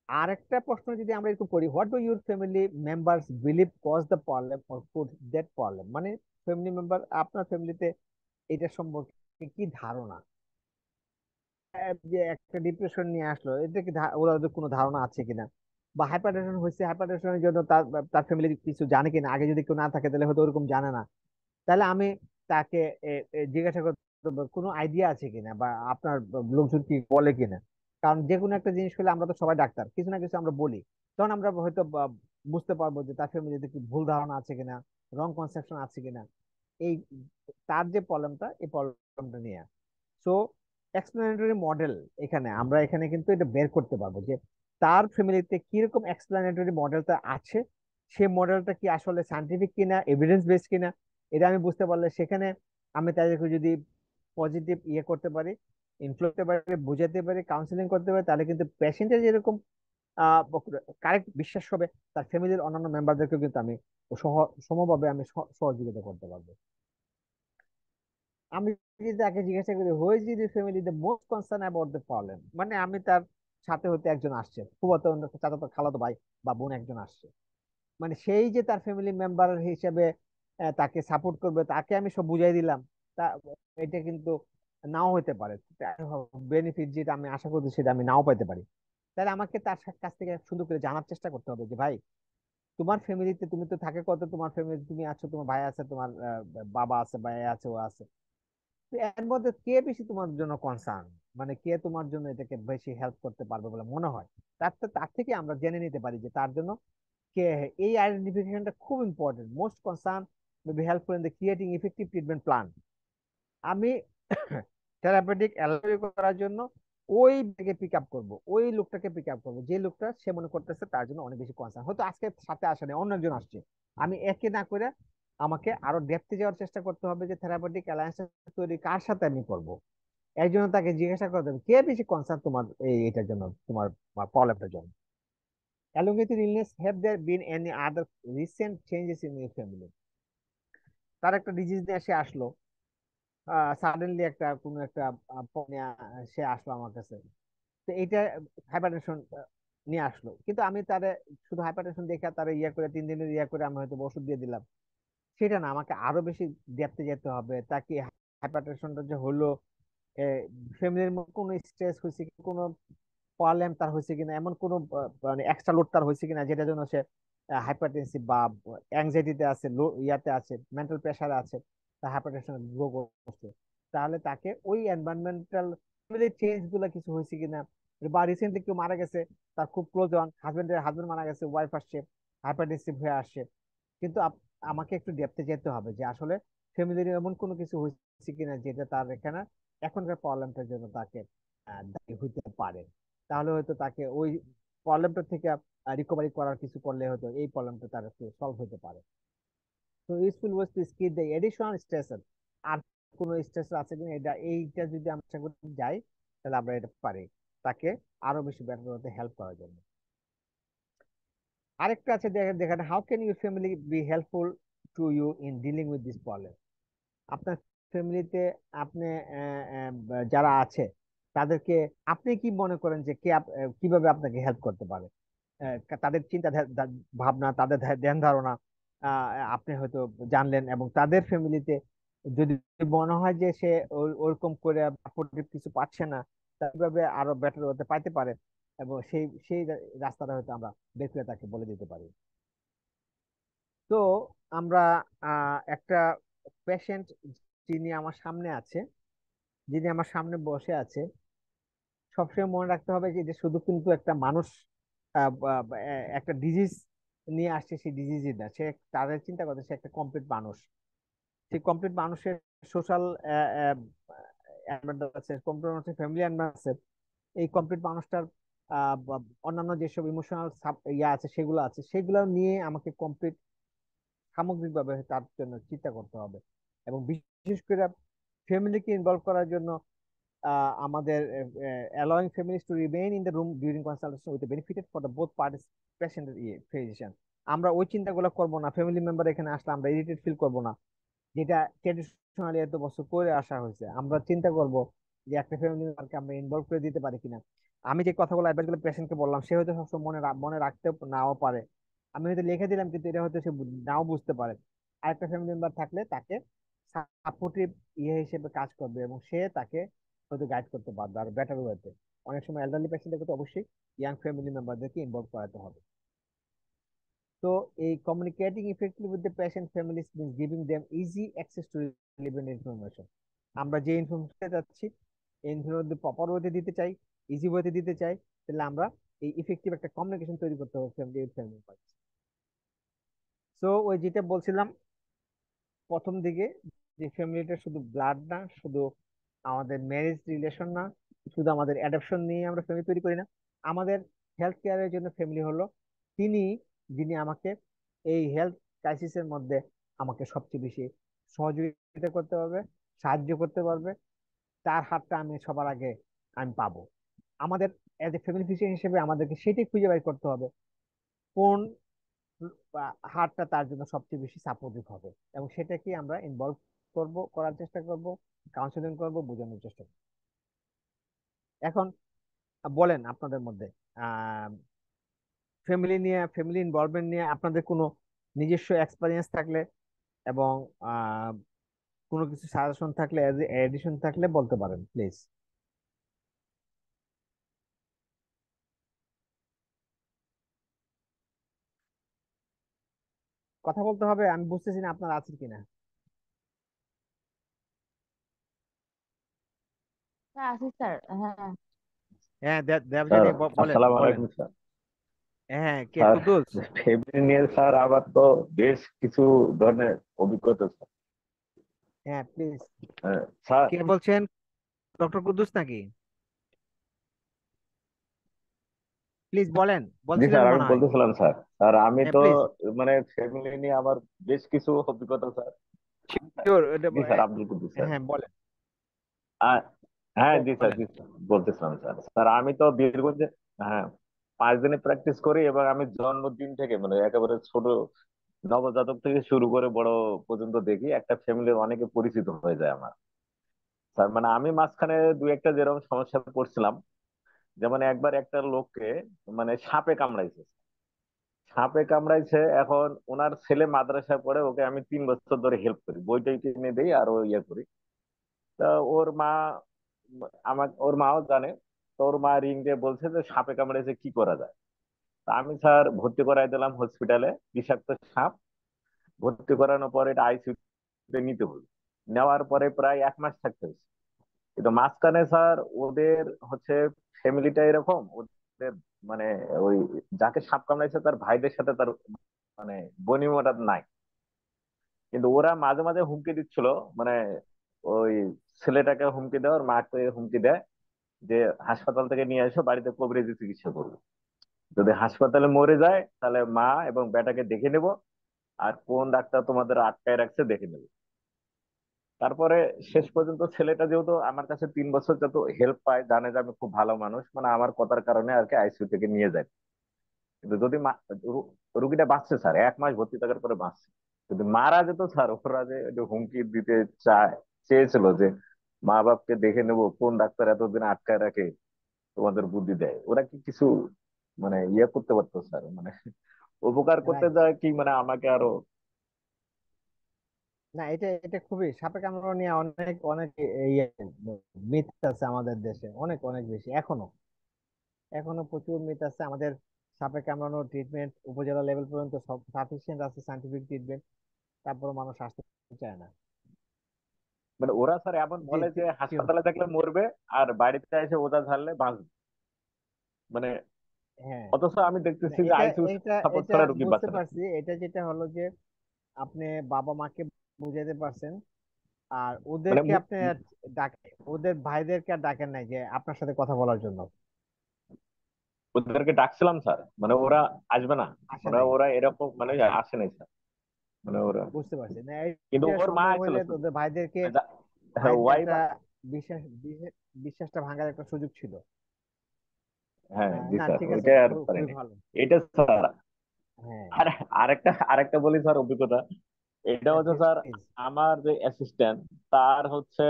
Speaker 2: আর একটা প্রশ্ন যদি আমরা একটু করি, what do your family members believe cause the problem or could that problem. মানে ফ্যামিলি মেম্বার আপনার ফ্যামিলিতে এটা সম্পর্কে কি ধারণা, যে একটা ডিপ্রেশন নিয়ে আসলো, এটা কি ওদের কোনো ধারণা আছে কিনা, বা হাইপারটেনশন হয়েছে, হাইপারটেনশনের জন্য তার তার ফ্যামিলি কিছু জানে কিনা, আগে যদি কেউ না থাকে তাহলে হয়তো ওরকম জানে না। তাহলে আমি তাকে জিজ্ঞাসা করতে হবে কোনো আইডিয়া আছে কিনা, বা আপনার লোকজন কি বলে কিনা। কারণ যে কোনো একটা জিনিস হলে আমরা তো সবাই ডাক্তার, কিছু না কিছু আমরা বলি, তখন আমরা হয়তো বুঝতে পারবো যে তার ফ্যামিলিতে কি ভুল ধারণা আছে কিনা, রং কনসেপশন আছে কিনা, এই তার যে প্রবলেমটা, এই প্রবলেমটা নিয়ে। সো এক্সপ্লেনেটরি মডেল, এখানে কিন্তু এটা বের করতে পারবো যে তার ফ্যামিলিতে কিরকম এক্সপ্লেনেটরি মডেলটা আছে, সে মডেলটা কি আসলে সায়েন্টিফিক কিনা, এভিডেন্স বেস কিনা, এটা আমি বুঝতে পারলে সেখানে আমি তাদেরকে যদি পজিটিভ ইয়ে করতে পারি, ইনফ্লুয়েন্স করতে পারি, বুঝাতে পারি, কাউন্সিলিং করতে পারি, তাহলে কিন্তু পেশেন্টের যেরকম কারেক্ট বিশ্বাস হবে, তার ফ্যামিলির অন্যান্য মেম্বারদেরকেও কিন্তু আমি সমভাবে আমি সহযোগিতা করতে পারবো। আমি যদি তাকে জিজ্ঞাসা করি who is the family the most concern about the problem, মানে আমি তার সাথে হতে একজন আসছে, ফুফাতো চাচাতো খালাতো ভাই বা বোন একজন আসছে, মানে সেই যে তার ফ্যামিলি মেম্বার হিসেবে তাকে সাপোর্ট করবে, তাকে আমি সব বুঝাই দিলাম, তা এটা কিন্তু নাও হতে পারে। বেনিফিট যেটা আমি আশা করছি সেটা আমি নাও পাইতে পারি। তাহলে আমাকে তার কাছ থেকে সুন্দর করে জানার চেষ্টা করতে হবে যে ভাই, তোমার ফ্যামিলিতে তুমি তো থাকে কত, তোমার ফ্যামিলি তুমি আছো, তোমার ভাই আছে, তোমার বাবা আছে, ভাই আছে, ও আছে, তো এর মধ্যে কে বেশি তোমার জন্য কনসার্ন, মানে কে তোমার জন্য এটাকে বেশি হেল্প করতে পারবে বলে মনে হয়। তার থেকে আমরা জেনে নিতে পারি যে তার জন্য কে। এই আইডেন্টিফিকেশনটা খুব important. Most concern may be helpful in the creating effective treatment plan. আমি থেরাপিউটিক অ্যালয় করার জন্য ওই দিকে পিক আপ করবো, ওই লোকটাকে পিক আপ করবো যে লোকটা সে মনে করতেছে তার জন্য অনেক বেশি কনসার্ন। হয়তো আজকে সাথে আসে না, অন্য একজন আসছে, আমি একে না করে আমাকে আরো ডেপথে যাওয়ার চেষ্টা করতে হবে যে থেরাপিউটিক অ্যালায়েন্স তৈরি কার সাথে আমি করবো। এর জন্য তাকে জিজ্ঞাসা করতে হবে কে বেশি কনসার্ন তোমার এটার জন্য, তোমার প্রবলেমটার জন্য। Along with your illness, have there been any other recent changes in your family? তার একটা ডিজিজ নিয়ে সে আসলো, সাডেনলি একটা কোনো একটা নিয়ে সে আসলো আমার কাছে। তো এইটা হাইপারটেনশন নিয়ে আসলো, কিন্তু আমি তারে শুধু হাইপারটেনশন দেখে তারে ইয়ে করে 3 দিনের ইয়ে করে আমি হয়তো ওষুধ দিয়ে দিলাম, সেটা না, আমাকে আরো বেশি ডেপথে যেতে হবে। তাকে হাইপারটেনশনটা যে হলো, ফ্যামিলির মধ্যে কোনো স্ট্রেস হয়েছে, কোনো প্রবলেম তার হয়েছে কিনা, এমন কোনো মানে এক্সট্রা লোড তার হয়েছে কিনা যেটার জন্য সে হাইপারটেনসিভ বা অ্যাংজাইটিতে আছে, ইয়াতে আছে, মেন্টাল প্রেশারে আছে, তার হাইপারটেনশন গ্রো করছে। তাহলে তাকে ওই এনভায়রনমেন্টাল চেঞ্জ গুলা কিছু হয়েছে কিনা, বা রিসেন্টলি কেউ মারা গেছে, তার খুব ক্লোজ ওয়ান, হাজবেন্ড মারা গেছে, ওয়াইফ আসছে, হাইপারটেনসিভ হয়ে আসছে, কিন্তু আমাকে একটু ডেপথে যেতে হবে যে আসলে ফ্যামিলির এমন কোনো কিছু হয়েছে কিনা যেটা তার এখানে এখনকার প্রবলেমটার জন্য তাকে দায়ী হইতে পারে। তাহলে হয়তো তাকে ওই প্রবলেমটা থেকে রিকভারি করার কিছু করলে হয়তো এই প্রবলেমটা তার একটু সলভ হতে পারে। তো useful ways to skip the additional stressor. আর কোনো স্ট্রেসর আছে কিনা, এইটা যদি আমরা আশা করি যাই, তাহলে আমরা এটা পারি তাকে আরো বেশি বেটার হতে হেল্প করার জন্য। আরেকটা আছে, দেখেন, how can your family be helpful to you in dealing with this problem. আপনার ফ্যামিলিতে আপনি যারা আছে তাদেরকে আপনি কি মনে করেন যে কে কিভাবে আপনাকে হেল্প করতে পারে, তাদের চিন্তা ভাবনা, তাদের ধ্যান ধারণা আহ, আপনি হয়তো জানলেন, এবং তাদের ফ্যামিলিতে যদি মনে হয় যে সে ওরকম করে সাপোর্টিভ কিছু পাচ্ছে না, তা কিভাবে আরো বেটার হতে পাইতে পারে, এবং সেই সেই রাস্তাটা হয়তো আমরা বের করে তাকে বলে দিতে পারি। তো আমরা একটা পেশেন্ট যিনি আমার সামনে আছে, যিনি আমার সামনে বসে আছে, সবসময় মনে রাখতে হবে যে এটা শুধু কিন্তু একটা মানুষ একটা ডিজিজ নিয়ে আসছে, সেই ডিজিজই না, সে তাদের চিন্তা করতে সে একটা কমপ্লিট মানুষ। সেই কমপ্লিট মানুষের সোশ্যাল আছে, কমপ্লিট মানুষের ফ্যামিলি আছে, এই কমপ্লিট মানুষটার অন্যান্য যেসব ইমোশনাল ইয়া আছে সেগুলো আছে, সেগুলো নিয়ে আমাকে কমপ্লিট সামগ্রিকভাবে তার জন্য চিন্তা করতে হবে। এবং বিশেষ করে ফ্যামিলিকে ইনভলভ করার জন্য আমাদের allowing families to remain in the room during consultation with the benefited for the both parties, patient and physician। আমরা ওই চিন্তাগুলো করব না, ফ্যামিলি মেম্বার এখানে আসলে আমরা ইরিটেট ফিল করব না, যেটা ট্রেডিশনালি এত বছর করে আসা হয়েছে। আমরা চিন্তা করব যে একটা ফ্যামিলি মেম্বারকে আমরা ইনভলভ করে দিতে পারি কিনা। আমি যে কথাগুলো অ্যাডভাইস পেশেন্টকে বললাম, সে হয়তো সবসময় মনে রাখতে নাও পারে, আমি হয়তো লিখে দিলাম কিন্তু এটা হয়তো সে নাও বুঝতে পারে। আরেকটা ফ্যামিলি মেম্বার থাকলে তাকে সাপোর্টিভ হিসেবে কাজ করবে, এবং সে তাকে হয়তো গাইড করতে পারবে আর বেটার ওয়েতে। অনেক সময় এলডারলি পেশেন্টদেরকে তো অবশ্যই ইয়াং ফ্যামিলি মেম্বারদেরকে ইনভলভ করাতে হবে। তো এই communicating effectively with the patient families means giving them easy access to relevant information. আমরা যে ইনফরমেশন যাচ্ছি, এই ইনফরমেশন যদি প্রপার ওয়েতে দিতে চাই, ইজি ওয়েতে দিতে চাই, তাহলে আমরা এই ইফেক্টিভ একটা কমিউনিকেশন তৈরি করতে হবে ফ্যামিলি ফ্যামিলি। সো ওই যেটা বলছিলাম প্রথম দিকে, যে ফ্যামিলিটা শুধু ব্লাড না, শুধু আমাদের ম্যারেজ রিলেশন না, শুধু আমাদের অ্যাডাপশন নিয়ে আমরা ফ্যামিলি তৈরি করি না, আমাদের হেলথ কেয়ারের জন্য ফ্যামিলি হলো তিনি যিনি আমাকে এই হেলথ ক্রাইসিসের মধ্যে আমাকে সবচেয়ে বেশি সহযোগিতা করতে পারবে, সাহায্য করতে পারবে, তার হাতটা আমি সবার আগে আমি পাবো। আমাদের এজ এ ফ্যামিলি ফিজিশিয়ান হিসেবে আমাদেরকে সেটাই খুঁজে বের করতে হবে কোন হারটা তার জন্য সবচেয়ে বেশি সাপোর্টিভ হবে, এবং সেটাকে আমরা ইনভলভ করার চেষ্টা করব, কাউন্সিলিং করব, বোঝানোর চেষ্টা করব। এখন বলেন আপনাদের মধ্যে আহ ফ্যামিলি ইনভলভমেন্ট নিয়ে আপনাদের কোনো নিজস্ব এক্সপিরিয়েন্স থাকলে এবং আহ কোনো কিছু সাজেশন থাকলে, এডিশন থাকলে বলতে পারেন প্লিজ। কথা বলতে হবে, আমি বুঝতেছি না আপনার আছেন কিনা।
Speaker 6: হ্যাঁ আছি স্যার। হ্যাঁ
Speaker 2: হ্যাঁ
Speaker 1: স্যার
Speaker 2: দেবজানী বলেন
Speaker 1: আসসালামু
Speaker 2: বলেন।
Speaker 1: আলাইকুম স্যার।
Speaker 2: হ্যাঁ, কে
Speaker 1: স্যার
Speaker 2: কুদ্দুস?
Speaker 1: ফেব্রুয়ারি নিয়ে স্যার আমার তো বেশ কিছু ধরনের অভিজ্ঞতা স্যার।
Speaker 2: হ্যাঁ প্লিজ।
Speaker 1: স্যার,
Speaker 2: কে বলছেন? ডক্টর কুদ্দুস নাকি? প্লিজ বলেন,
Speaker 1: জি
Speaker 2: বলছিলেন
Speaker 1: স্যার, আমি
Speaker 2: মনে হয়।
Speaker 1: বলতেছিলাম স্যার, স্যার আমি
Speaker 2: হ্যাঁ
Speaker 1: তো
Speaker 2: প্লিজ।
Speaker 1: মানে ফ্যামিলি নিয়ে আমার বেশ কিছু অভিজ্ঞতা স্যার।
Speaker 2: শিওর।
Speaker 1: জি স্যার, আব্দুল কুদ্দুস স্যার।
Speaker 2: হ্যাঁ বলেন
Speaker 1: আ- হ্যাঁ জি স্যার,
Speaker 2: বলেন।
Speaker 1: জি স্যার, বলতেছিলাম স্যার, স্যার আমি তো বীরগঞ্জে, হ্যাঁ, 5 দিনে প্র্যাকটিস করি এবং আমি জন্মদিন থেকে মানে একেবারে ছোট নবজাতক থেকে শুরু করে বড় পর্যন্ত দেখি একটা ফ্যামিলির অনেকে পরিচিত হয়ে যায় আমার। স্যার মানে আমি মাঝখানে দু একটা যেরকম সমস্যা পড়ছিলাম, যেমন একবার একটা লোককে মানে সাপে কামড়াইছে। সাপে কামড়াইছে, এখন ওনার ছেলে মাদ্রাসায় পড়ে, ওকে আমি 3 বছর ধরে হেল্প করি, বইটাই কিনে দিই আর ও ইয়ে করি। তা ওর মা, ওর মাও জানে। তো ওর মা রিং দিয়ে বলছে যে সাপে কামড়েছে, কি করা যায়। তা আমি স্যার ভর্তি করাই দিলাম হসপিটালে, বিষাক্ত সাপ। ভর্তি করানোর পরে এটা আইসিইউতে নিতে হলো। নেওয়ার পরে প্রায় 1 মাস থাকতে হয়েছে। কিন্তু মাঝখানে স্যার ওদের হচ্ছে ফ্যামিলিটা এরকম, ওদের মানে ওই যাকে সাপ কামড়াইছে তার ভাইদের সাথে তার মানে বনিবনা নাই। কিন্তু ওরা মাঝে মাঝে হুমকি দিচ্ছিল, মানে ওই ছেলেটাকে হুমকি দেয়, ওর মাকে হুমকি দেয় যে হাসপাতাল থেকে নিয়ে এসো, বাড়িতে কবরেজি চিকিৎসা করবো। যদি হাসপাতালে মরে যায় তাহলে মা এবং বেটাকে দেখে নেব, আর কোন ডাক্তার তোমাদের আটকায় রাখছে দেখে নেব। তারপরে শেষ পর্যন্ত ছেলেটা যেহেতু আমার কাছে 3 বছর যত হেল্প পায়, জানে যে আমি খুব ভালো মানুষ, মানে আমার কথার কারণে আর কি আইসিইউ থেকে নিয়ে যায়। কিন্তু যদি রুগীটা বাঁচছে স্যার, 1 মাস ভর্তি থাকার পরে বাঁচছে। যদি মারা যেত স্যার, ওরা যে হুমকি দিতে চেয়েছিল যে মা বাপকে দেখে নেবো, কোন ডাক্তার এতদিন আটকায় রাখে, তোমাদের বুদ্ধি দেয়, ওরা কি কিছু মানে ইয়ে করতে পারতো স্যার, মানে উপকার করতে
Speaker 2: রাইট।
Speaker 1: যায় কি, মানে আমাকে আরো।
Speaker 2: না, এটা এটা খুবই, সাপে কামড়ানো নিয়ে অনেক অনেক ইয়ে মিথ আছে আমাদের দেশে, অনেক অনেক বেশি এখনো। এখনো প্রচুর মিথ আছে আমাদের। সাপে কামড়ানোর ট্রিটমেন্ট উপজেলা লেভেল পর্যন্ত সব সাফিসিয়েন্ট আছে, সাইন্টিফিক ট্রিটমেন্ট, তারপরে মানুষ আসতে চায় না।
Speaker 1: মানে ওরা স্যার এমন
Speaker 2: জি
Speaker 1: বলে যে
Speaker 2: শিওর।
Speaker 1: হাসপাতালে থাকলে মরবে, আর বাড়িতে এসে ওটা ঝাড়লে বাঁচবে। মানে
Speaker 2: হ্যাঁ।
Speaker 1: অথচ আমি
Speaker 2: না,
Speaker 1: দেখতেছি যে
Speaker 2: এটা
Speaker 1: আইসিইউ
Speaker 2: এটা
Speaker 1: সাপোর্ট
Speaker 2: এটা
Speaker 1: ছাড়া রুগী
Speaker 2: বুঝতে
Speaker 1: বাঁচে না।
Speaker 2: পারছি। এটা যেটা হলো যে আপনি বাবা মাকে বুঝাতে পারছেন, আর
Speaker 1: মানে
Speaker 2: ওদেরকে আপনি আর ডাকে, ওদের ভাইদেরকে আর ডাকেন নাই যে আপনার সাথে কথা বলার জন্য।
Speaker 1: ওদেরকে ডাকছিলাম স্যার, মানে ওরা আসবে না,
Speaker 2: আসে
Speaker 1: ওরা
Speaker 2: নাই।
Speaker 1: ওরা এরকম মানে
Speaker 2: আচ্ছা,
Speaker 1: আসে নাই স্যার, মানে ওরা।
Speaker 2: বুঝতে পারছি। না,
Speaker 1: কিন্তু
Speaker 2: এটা
Speaker 1: ওর মা
Speaker 2: সম্ভব
Speaker 1: আসছিল
Speaker 2: হলে তো
Speaker 1: শুধু,
Speaker 2: ওদের ভাইদেরকে,
Speaker 1: হ্যাঁ
Speaker 2: ভাইদের
Speaker 1: ওয়াইফ।
Speaker 2: একটা বিশ্বাসটা ভাঙার একটা সুযোগ ছিল।
Speaker 1: হ্যাঁ জি
Speaker 2: না
Speaker 1: স্যার,
Speaker 2: ঠিক আছে,
Speaker 1: ওইটা আর
Speaker 2: খুবই
Speaker 1: পারিনি।
Speaker 2: ভালো।
Speaker 1: এটা স্যার।
Speaker 2: হ্যাঁ।
Speaker 1: আর আরেকটা আরেকটা বলি স্যার অভিজ্ঞতা। এটা
Speaker 2: হ্যাঁ
Speaker 1: হচ্ছে স্যার,
Speaker 2: প্লিজ।
Speaker 1: আমার যে অ্যাসিস্ট্যান্ট, তার হচ্ছে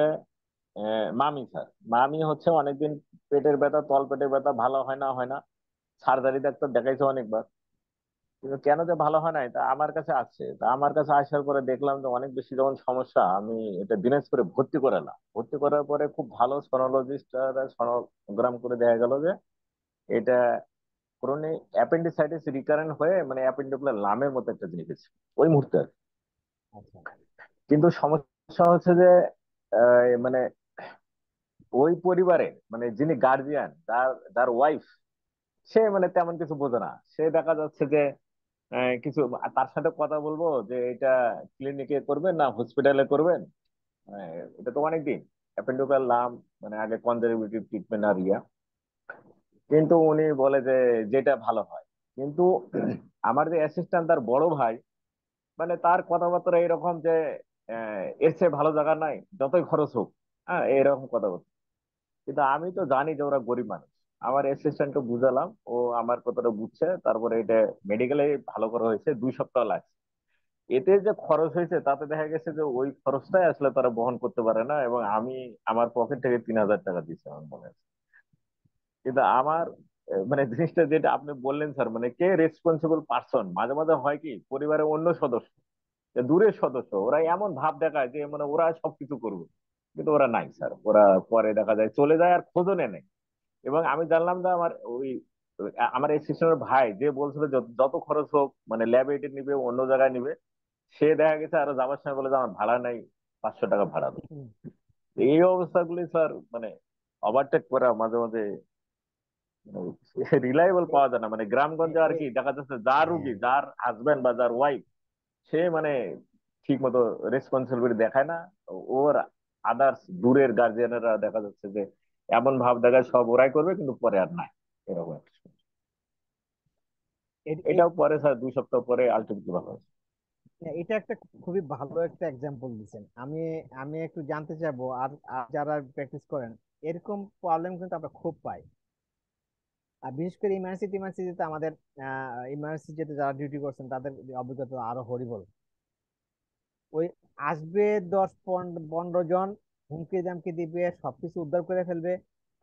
Speaker 1: মামি স্যার। মামি হচ্ছে অনেকদিন পেটের ব্যথা, তল পেটের ব্যথা ভালো হয় না। সার্জারি ডাক্তার দেখাইছে অনেকবার, কিন্তু কেন যে ভালো হয় নাই তা আমার কাছে আসছে। তা আমার কাছে আসার পরে দেখলাম যে অনেক বেশি যখন সমস্যা, আমি এটা দিনাজপুরে ভর্তি করালাম। ভর্তি করার পরে খুব ভালো সনোলজিস্ট সনোগ্রাম করে দেখা গেল যে এটা ক্রনিক অ্যাপেন্ডিসাইটিস রিকারেন্ট হয়ে মানে অ্যাপেন্ডিকুলার লামের মতো একটা জিনিস হচ্ছে ওই মুহূর্তে আর কি।
Speaker 2: আচ্ছা।
Speaker 1: কিন্তু সমস্যা হচ্ছে যে মানে ওই পরিবারে মানে যিনি গার্জিয়ান, যার যার ওয়াইফ, সে মানে তেমন কিছু বোঝে না। সে দেখা যাচ্ছে যে কিছু তার সাথে কথা বলবো যে এটা ক্লিনিকে করবেন না হসপিটালে করবেন, এটা তো অনেকদিন অ্যাপেন্ডিকুলার লাম, মানে আগে কনজারভেটিভ ট্রিটমেন্ট আর ইয়া। কিন্তু উনি বলে যে যেটা ভালো হয়। কিন্তু আমার যে অ্যাসিস্ট্যান্ট, তার বড় ভাই, মানে তার কথাবার্তা এরকম যে এর চেয়ে ভালো জায়গা নাই, যতই খরচ হোক, হ্যাঁ এরকম কথাবার্তা। কিন্তু আমি তো জানি যে ওরা গরিব মানুষ, আমার অ্যাসিস্ট্যান্টকে বুঝালাম, ও আমার কথাটা বুঝছে, তারপরে এটা মেডিকেলে ভালো করা হয়েছে, 2 সপ্তাহ লাগছে। এতে যে খরচ হয়েছে তাতে দেখা গেছে যে ওই খরচটাই আসলে তারা বহন করতে পারে না, এবং আমি আমার পকেট থেকে 3,000 টাকা দিচ্ছি আমার মনে আছে। কিন্তু আমার মানে জিনিসটা যেটা আপনি বললেন স্যার, মানে কে রেসপন্সিবল পার্সন, মাঝে মাঝে হয় কি পরিবারের অন্য সদস্য, যে দূরের সদস্য, ওরা এমন ভাব দেখায় যে মানে ওরা সবকিছু করবে, কিন্তু ওরা নাই স্যার, ওরা পরে দেখা যায় চলে যায় আর খোঁজও নেয় নাই। এবং আমি জানলাম যে আমার এই সিস্টেমের ভাই যে বলছিল যত খরচ হোক মানে ল্যাব এটি নিবে, অন্য জায়গায় নিবে, সে দেখা গেছে আরো যাওয়ার সময় বলে যে আমার ভাড়া নাই, 500 টাকা ভাড়া দাও।
Speaker 2: হুম।
Speaker 1: এই অবস্থাগুলি স্যার মানে ওভারটেক করা মাঝে মাঝে রিলায়েবল
Speaker 2: এ-
Speaker 1: পাওয়া যায় না, মানে
Speaker 2: এ-
Speaker 1: গ্রামগঞ্জে আর কি
Speaker 2: এ-
Speaker 1: দেখা যাচ্ছে যার
Speaker 2: হ্যাঁ,
Speaker 1: রুগী, যার হাজবেন্ড বা যার ওয়াইফ, সে মানে ঠিক মতো রেসপন্সিবিলিটি দেখায় না। ওর আদার্স দূরের গার্জিয়ানেরা দেখা যাচ্ছে যে এমন ভাব দেখায় সব ওরাই করবে, কিন্তু পরে আর নাই, এরকম একটা সমস্যা।
Speaker 2: এ-
Speaker 1: এটাও পরে স্যার 2 সপ্তাহ পরে আলটিমেটলি ভালো হয়েছে।
Speaker 2: এটা একটা খুবই ভালো একটা এক্সাম্পল দিচ্ছেন। আমি আমি একটু জানতে চাবো, আর আর যারা প্র্যাকটিস করেন এরকম প্রবলেম কিন্তু আমরা খুব পাই। আর বিশেষ করে ইমার্সিটি ইমার্সিটিতে আমাদের ইমার্সিটিতে যারা ডিউটি করছেন তাদের অভিজ্ঞতা আরো হরিবল। ওই আসবে 10-15 জন, হুমকি দামকি দিবে, সবকিছু উদ্ধার করে ফেলবে।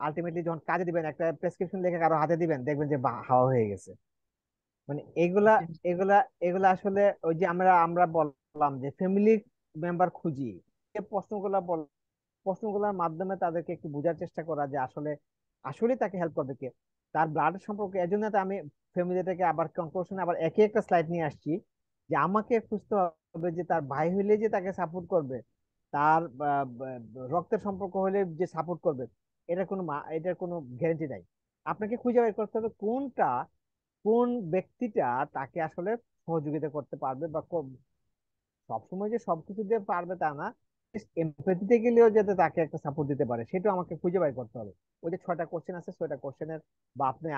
Speaker 2: আলটিমেটলি যখন কাজে দিবেন, একটা প্রেসক্রিপশন লিখে কারো হাতে দিবেন, দেখবেন যে হাওয়া হয়ে গেছে। মানে এগুলা এগুলা এগুলা আসলে ওই যে আমরা আমরা বললাম যে ফ্যামিলি মেম্বার খুঁজি, এই প্রশ্নগুলোর মাধ্যমে তাদেরকে একটু বোঝার চেষ্টা করা যে আসলে আসলে তাকে হেল্প করবে কে, তার ব্লাড সম্পর্কে। এর জন্য তো আমি ফ্যামিলিটাকে আবার কনক্লুশনে আবার একই একটা স্লাইড নিয়ে আসছি, যে আমাকে খুঁজতে হবে যে তার ভাই হইলে যে তাকে সাপোর্ট করবে, তার রক্তের সম্পর্ক হলে যে সাপোর্ট করবে, এটার কোনো গ্যারান্টি নাই। আপনাকে খুঁজে বের করতে হবে কোন ব্যক্তিটা তাকে আসলে সহযোগিতা করতে পারবে, বা সবসময় যে সবকিছু দিয়ে পারবে তা না, এমপ্যাথিতে গেলেও যাতে তাকে একটা সাপোর্ট দিতে পারে, সেটা আমাকে খুঁজে বের করতে হবে। ওই যে 6টা কোশ্চেন আছে, 6টা কোশ্চেনের, বা আপনি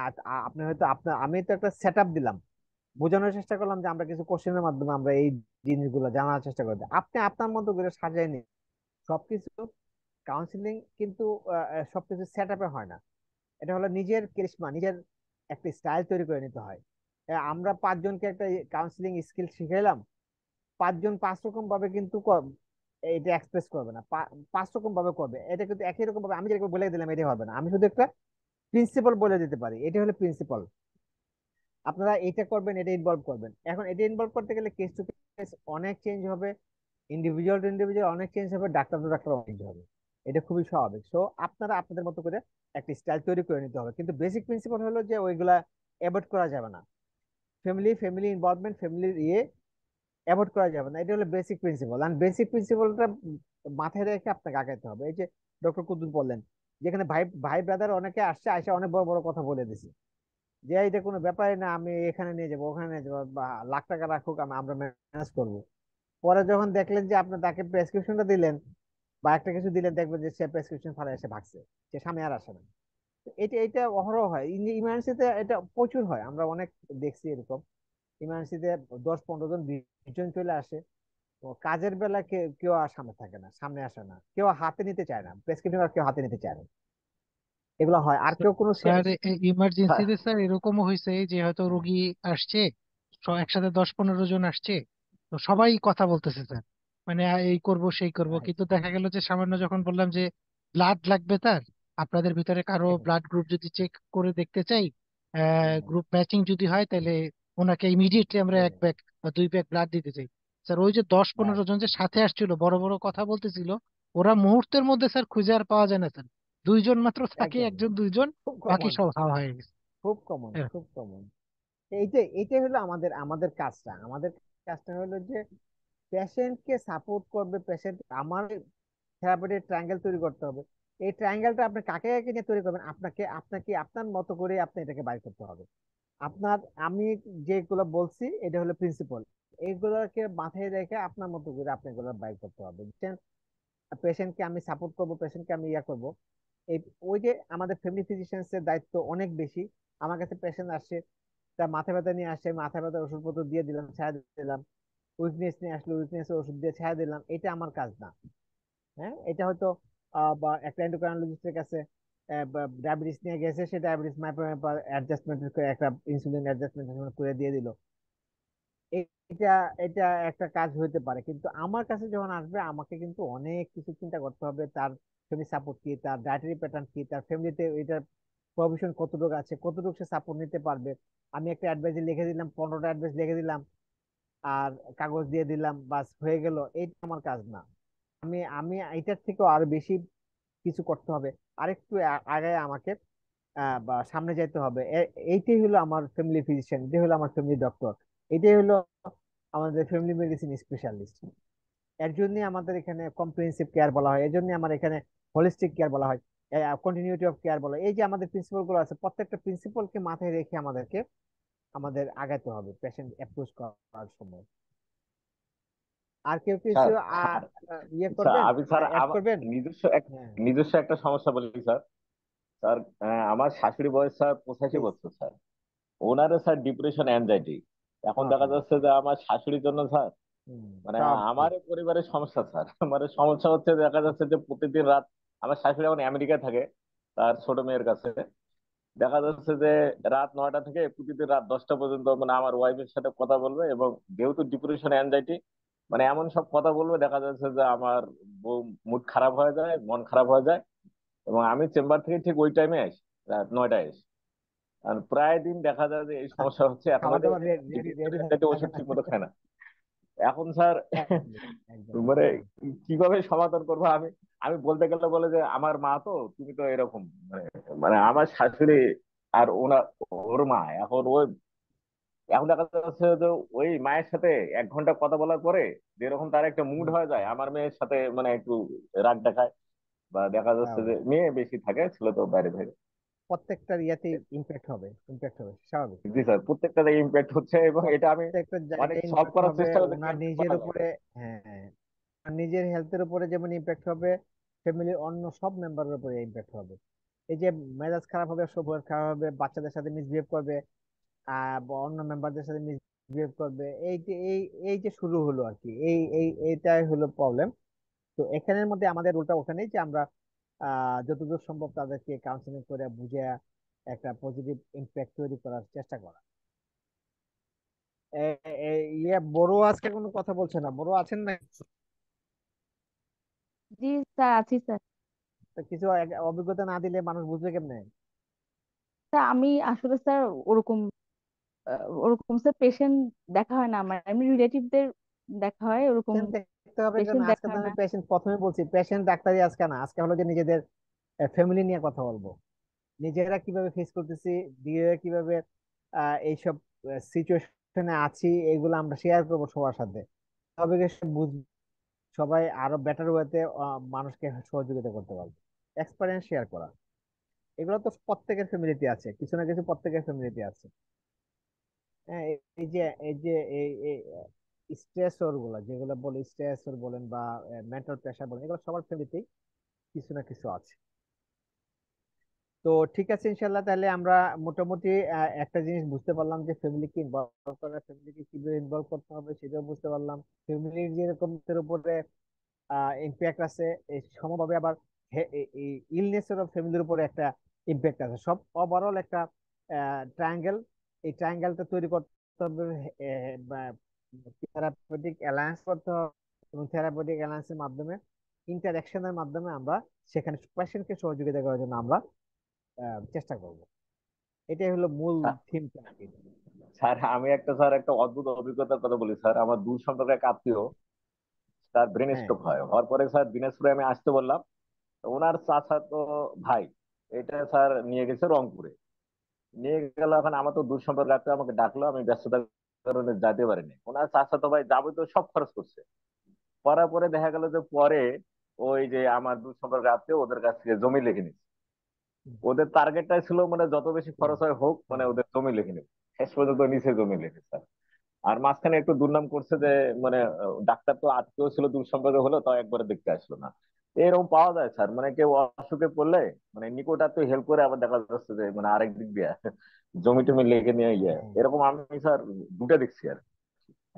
Speaker 2: হয়তো আমি তো একটা সেট আপ দিলাম, বোঝানোর চেষ্টা করলাম যে আমরা কিছু কোশ্চেনের মাধ্যমে আমরা এই জিনিসগুলো জানার চেষ্টা করি। আপনি আপনার মতো করে সাজিয়ে নিন সবকিছু। কাউন্সিলিং কিন্তু সবকিছু সেট আপে হয় না। এটা হলো নিজের কেরিশমা, নিজের একটা স্টাইল তৈরি করে নিতে হয়। আমরা 5 জনকে একটা কাউন্সিলিং স্কিল শিখাইলাম, 5 জন 5 রকম ভাবে কিন্তু এটা এক্সপ্রেস করবে না, 5 রকম ভাবে করবে। এটা কিন্তু একই রকম ভাবে আমি যেরকম বলে দিলাম এটা হবে না। আমি শুধু একটা প্রিন্সিপাল বলে দিতে পারি, এটা হলো প্রিন্সিপাল, আপনারা এটা করবেন, এটা ইনভলভ করবেন। এখন এটা ইনভলভ করতে গেলে কেস টু কেস অনেক চেঞ্জ হবে, ইন্ডিভিজুয়াল টু ইন্ডিভিজুয়াল অনেক চেঞ্জ হবে, ডাক্তার টু ডাক্তার চেঞ্জ হবে। এটা খুবই স্বাভাবিক। সো আপনারা আপনাদের মতো করে একটা স্টাইল তৈরি করে নিতে হবে, কিন্তু বেসিক প্রিন্সিপাল হলো যে ওইগুলা অ্যাভয়েড করা যাবে না। ফ্যামিলি ইনভলভমেন্ট, ফ্যামিলির অ্যাভয়েড করা যাবে না, এটা হলো বেসিক প্রিন্সিপাল। আর বেসিক প্রিন্সিপালটা মাথায় রেখে আপনাকে আগাইতে হবে। এই যে ডক্টর কুদ্দুস বললেন, যেখানে ভাই ভাই ব্রাদার অনেকে আসছে, আসে অনেক বড় বড় কথা বলে দিছে, যে এটা কোনো ব্যাপারই না, আমি এখানে নিয়ে যাবো ওখানে নিয়ে যাবো, বা লাখ টাকা রাখুক, আমরা ম্যানেজ করবো। পরে যখন দেখলেন যে আপনি তাকে প্রেসক্রিপশনটা দিলেন বা একটা কিছু দিলেন, দেখবেন যে সে প্রেসক্রিপশন ফালে এসে ভাগছে, সে সামনে আর আসে না। তো এটা অহরহ হয়, ইমার্জেন্সিতে এটা প্রচুর হয়, আমরা অনেক দেখছি এরকম। ইমার্জেন্সিতে 10-15 জন 20 জন চলে আসে, তো কাজের বেলা কেউ আর সামনে থাকে না, সামনে আসে না, কেউ হাতে নিতে চায় না প্রেসক্রিপশন, আর কেউ হাতে নিতে চায় না। এগুলো হয়। আর কেউ কোনো
Speaker 4: স্যার
Speaker 1: হ্যাঁ,
Speaker 4: ইমার্জেন্সিতে স্যার এরকমও হয়েছে যে হয়তো রোগী আসছে, একসাথে 10-15 জন আসছে, তো সবাই কথা বলতেছে স্যার, মানে এই করব সেই করব, কিন্তু দেখা গেল যে সামান্য যখন বললাম যে ব্লাড লাগবে তার, আপনাদের ভিতরে কারো ব্লাড গ্রুপ যদি চেক করে দেখতে চাই, গ্রুপ ম্যাচিং যদি হয়, তাহলে ওনাকে ইমিডিয়েটলি আমরা 1 ব্যাগ বা 2 ব্যাগ ব্লাড দিতে চাই। স্যার ওই যে 10-15 জন যে সাথে আসছিল বড় বড় কথা বলতেছিল, ওরা মুহূর্তের মধ্যে স্যার খুঁজে আর পাওয়া যায় না স্যার, 2 জন মাত্র থাকে,
Speaker 2: একদম
Speaker 4: 1-2 জন,
Speaker 2: খুব
Speaker 4: বাকি
Speaker 2: কমন,
Speaker 4: সব হাওয়া হয়ে গেছে।
Speaker 2: খুব কমন,
Speaker 4: হ্যাঁ,
Speaker 2: খুব কমন। এইটাই হলো আমাদের আমাদের কাজটা। আমাদের কাজটা হলো যে পেশেন্টকে সাপোর্ট করবে, পেশেন্ট আমার থেরাপিউটিক ট্রায়াঙ্গেল তৈরি করতে হবে। এই ট্রায়াঙ্গেলটা আপনি কাকে কাকে নিয়ে তৈরি করবেন, আপনাকে আপনাকে আপনার মতো করে আপনি এটাকে বাইর করতে হবে। আপনার আমি যেগুলো বলছি এটা হলো প্রিন্সিপাল, এইগুলোকে মাথায় রেখে আপনার মতো করে আপনি এগুলো বাইর করতে হবে, বুঝছেন? পেশেন্টকে আমি সাপোর্ট করব, পেশেন্টকে আমি ইয়া করব। এই ওই যে আমাদের ফ্যামিলি ফিজিশিয়ানস এর দায়িত্ব অনেক বেশি। আমার কাছে পেশেন্ট আসে, তার মাথা ব্যথা নিয়ে আসে, মাথা ব্যথার ওষুধপত্র দিয়ে দিলাম, ছায়া দিলাম। উইকনেস নিয়ে আসলে উইকনেস ওষুধ দিয়ে ছায়া দিলাম, এটা আমার কাজ না। হ্যাঁ, এটা হয়তো বা একটা এন্ডোক্রাইনোলজিস্টের কাছে ডায়াবেটিস নিয়ে গেছে, সে ডায়াবেটিস মাইপার অ্যাডজাস্টমেন্ট করে একটা ইনসুলিন অ্যাডজাস্টমেন্ট করে দিয়ে দিল। এটা এটা একটা কাজ হইতে পারে, কিন্তু আমার কাছে যখন আসবে আমাকে কিন্তু অনেক কিছু চিন্তা করতে হবে। তার ফ্যামিলি সাপোর্ট কি, তার ডায়েটারি প্যাটার্ন কি, তার ফ্যামিলিতে এটার প্রভিশন কতটুকু আছে, কতটুকু সে সাপোর্ট নিতে পারবে। আমি একটা অ্যাডভাইস লিখে দিলাম, 15টা অ্যাডভাইস লিখে দিলাম আর কাগজ দিয়ে দিলাম, বাস হয়ে গেল, এইটা আমার কাজ না। আমি আমি এটার থেকেও আরো বেশি কিছু করতে হবে। আরেকটু আগে আমাকে বা সামনে যাইতে হবে। এইটাই হলো আমার ফ্যামিলি ফিজিশিয়ান, এটাই হলো আমার ফ্যামিলি ডক্টর, এটাই হলো আমাদের ফ্যামিলি মেডিসিন স্পেশালিস্ট। এর জন্য আমাদের এখানে কম্প্রিহেন্সিভ কেয়ার বলা হয়, এর জন্য আমার এখানে হোলিস্টিক কেয়ার বলা হয়, কন্টিনিউটি অফ কেয়ার বলা হয়। এই যে আমাদের প্রিন্সিপাল গুলো আছে, প্রত্যেকটা প্রিন্সিপালকে মাথায় রেখে আমাদের আগাতে হবে পেশেন্ট অ্যাপ্রোচ করার সময়। আর কেউ কিছু
Speaker 1: স্যার আর
Speaker 2: ইয়ে
Speaker 1: স্যার
Speaker 2: করবেন,
Speaker 1: আমি স্যার
Speaker 2: অ্যাড
Speaker 1: আমার
Speaker 2: করবেন?
Speaker 1: নিজস্ব এক
Speaker 2: হ্যাঁ,
Speaker 1: নিজস্ব একটা সমস্যা বলি স্যার। স্যার আমার শাশুড়ি বয়স স্যার 85
Speaker 2: প্লিজ।
Speaker 1: বছর স্যার। ওনারও স্যার ডিপ্রেশন অ্যাংজাইটি। এখন দেখা
Speaker 2: বাপরে।
Speaker 1: যাচ্ছে যে আমার শাশুড়ির জন্য স্যার মানে
Speaker 2: স্বাভাবিক।
Speaker 1: আমার পরিবারের সমস্যা স্যার। মানে সমস্যা হচ্ছে দেখা যাচ্ছে যে প্রতিদিন রাত, আমার শাশুড়ি এখন আমেরিকায় থাকে তার ছোট মেয়ের কাছে। দেখা যাচ্ছে যে রাত 9টা থেকে প্রতিদিন রাত 10টা পর্যন্ত মানে আমার ওয়াইফের সাথে কথা বলবে, এবং যেহেতু ডিপ্রেশন অ্যাংজাইটি মানে এমন সব কথা বলবে, দেখা যাচ্ছে যে আমার মুড খারাপ হয়ে যায়, মন খারাপ হয়ে যায়। এবং আমি চেম্বার থেকে ঠিক ওই টাইমে আসি, রাত 9টায় আসি। আর প্রায় দিন দেখা যায় যে এই সমস্যা হচ্ছে,
Speaker 2: খাবার
Speaker 1: একেবারে
Speaker 2: দাবার রেডি
Speaker 1: ডিপ্রেশন
Speaker 2: রেডি
Speaker 1: অ্যাংজাইটি
Speaker 2: থাকে
Speaker 1: ওষুধ
Speaker 2: না।
Speaker 1: ঠিক মতো খায় না। এখন স্যার
Speaker 2: একদম, একদম।
Speaker 1: মানে কিভাবে সমাধান করবো আমি আমি বলতে গেলে বলে যে আমার মা তো, তুমি তো এরকম মানে, মানে আমার শাশুড়ি আর ওর মা এখন ওই, এখন দেখা যাচ্ছে যে ওই মায়ের সাথে 1 ঘন্টা কথা বলার পরে যেরকম তার একটা মুড
Speaker 2: হুম,
Speaker 1: হয়ে যায়, আমার মেয়ের সাথে মানে একটু রাগ দেখায়। বা দেখা যাচ্ছে যে
Speaker 2: স্বাভাবিক।
Speaker 1: মেয়ে বেশি থাকে, ছেলে তো বাইরে থাকে।
Speaker 2: প্রত্যেকটার ইয়াতে ইম্প্যাক্ট হবে স্বাভাবিক।
Speaker 1: জি স্যার, প্রত্যেকটা ইম্প্যাক্ট হচ্ছে, এবং এটা আমি
Speaker 2: প্রত্যেকটা
Speaker 1: অনেক
Speaker 2: জায়গায়
Speaker 1: সলভ
Speaker 2: ইম্প্যাক্ট
Speaker 1: করার
Speaker 2: হবে,
Speaker 1: চেষ্টা করছি
Speaker 2: ওনার
Speaker 1: কিন্তু
Speaker 2: নিজের
Speaker 1: পারা যায় না।
Speaker 2: উপরে। হ্যাঁ, আর নিজের হেলথের উপরে যেমন ইম্প্যাক্ট হবে, ফ্যামিলির অন্য সব মেম্বারের উপরে ইম্প্যাক্ট হবে। এই যে মেজাজ খারাপ হবে, শরীর খারাপ হবে, বাচ্চাদের সাথে মিসবিহেভ করবে, বা অন্য মেম্বারদের সাথে মিসবিহেভ করবে, এই যে শুরু হলো আর কি, এইটাই হলো প্রবলেম। তো এখানের মধ্যে আমাদের রোলটা ওখানেই যে আমরা যতদূর সম্ভব তাদেরকে কাউন্সিলিং করে বুঝে একটা পজিটিভ ইম্প্যাক্ট তৈরি করার চেষ্টা করা। ইয়ে বড় আজকে কোনো কথা বলছে না, বড় আছেন না?
Speaker 6: জি স্যার, আছি স্যার।
Speaker 2: তো কিছু অভিজ্ঞতা না দিলে মানুষ বুঝবে কেমনে?
Speaker 6: স্যার আমি আসলে স্যার ওরকম ওরকম স্যার পেশেন্ট দেখা হয় না আমার, এমনি রিলেটিভদের দেখা হয়, ওরকম
Speaker 2: পেশেন্ট দেখতে হবে কেন?
Speaker 6: পেশেন্ট
Speaker 2: আজকে
Speaker 6: দেখা
Speaker 2: তো
Speaker 6: হয়
Speaker 2: আমি
Speaker 6: না।
Speaker 2: পেশেন্ট প্রথমে বলছি, পেশেন্ট ডাক্তারই আজকে না, আজকে হলো যে নিজেদের ফ্যামিলি নিয়ে কথা বলবো, নিজেরা কিভাবে ফেস করতেছি, নিজেরা কিভাবে এইসব সিচুয়েশনে আছি, এগুলো আমরা শেয়ার করবো সবার সাথে। তবে গিয়ে সব বুঝবে, সবাই আরো বেটার ওয়েতে মানুষকে সহযোগিতা করতে পারবে। এক্সপিরিয়েন্স শেয়ার করা, এগুলো তো প্রত্যেকের ফ্যামিলিতে আছে, কিছু না কিছু প্রত্যেকের ফ্যামিলিতে আছে। হ্যাঁ, এই যে স্ট্রেসর গুলা যেগুলো বলে, স্ট্রেসর বলেন বা মেন্টাল প্রেশার বলেন, এগুলো সবার ফ্যামিলিতেই কিছু না কিছু আছে। তো ঠিক আছে, ইনশাল্লাহ তাহলে আমরা মোটামুটি একটা জিনিস বুঝতে পারলাম যে ফ্যামিলিকে ইনভলভ করা, ফ্যামিলিকে কিভাবে ইনভলভ করতে হবে সেটাও বুঝতে পারলাম। ফ্যামিলির যেরকম এর উপরে ইম্প্যাক্ট আছে, এই সমভাবে আবার ইলনেসেরও ফ্যামিলির উপরে একটা ইম্প্যাক্ট আছে, সব ওভারঅল একটা ট্রায়াঙ্গেল। এই ট্রায়াঙ্গেলটা তৈরি করতে হবে, থেরাপিউটিক অ্যালায়েন্স করতে হবে, এবং থেরাপিউটিক অ্যালায়েন্সের মাধ্যমে, ইন্টারাকশনের মাধ্যমে আমরা সেখানে পেশেন্টকে সহযোগিতা করার জন্য আমরা চেষ্টা করব। এটাই হলো মূল থিমটা আর কি।
Speaker 1: স্যার আমি একটা অদ্ভুত অভিজ্ঞতার কথা বলি স্যার। আমার দূর সম্পর্কে এক আত্মীয়, তার ব্রেন
Speaker 2: হ্যাঁ,
Speaker 1: স্ট্রোক হওয়ার পরে স্যার দিনাজপুরে আমি আসতে বললাম। তো ওনার চাচাতো ভাই এটা স্যার নিয়ে গেছে রংপুরে, নিয়ে গেল। এখন আমার তো দূর সম্পর্ক আত্মীয়, আমাকে ডাকলো, আমি ব্যস্ততার কারণে যেতে পারিনি। ওনার চাচাতো ভাই যাবতীয় সব খরচ করছে। করার পরে দেখা গেল যে পরে ওই যে আমার দূর সম্পর্ক আত্মীয় ওদের কাছ থেকে জমি লিখে নিচ্ছে। ওদের টার্গেটটাই ছিল মানে যত বেশি খরচ হয় হোক, মানে
Speaker 2: হ্যাঁ,
Speaker 1: ওদের জমি লিখে নেবে। শেষ পর্যন্ত নিচে জমি লিখেছে। আর মাঝখানে একটু দুর্নাম করছে যে মানে ডাক্তার তো আত্মীয় ছিল, দূর সম্পর্কে হলো, তাও একবারে দেখতে আসলো না। এরকম পাওয়া যায় স্যার, মানে কেউ অসুখে পড়লে মানে নিকট আত্মীয় হেল্প করে, আবার দেখা যাচ্ছে যে মানে আরেক দিক দিয়ে জমি টমি লেগে নিয়ে গিয়ে
Speaker 2: হ্যাঁ,
Speaker 1: এরকম আমি স্যার দুটা দেখছি আর কি।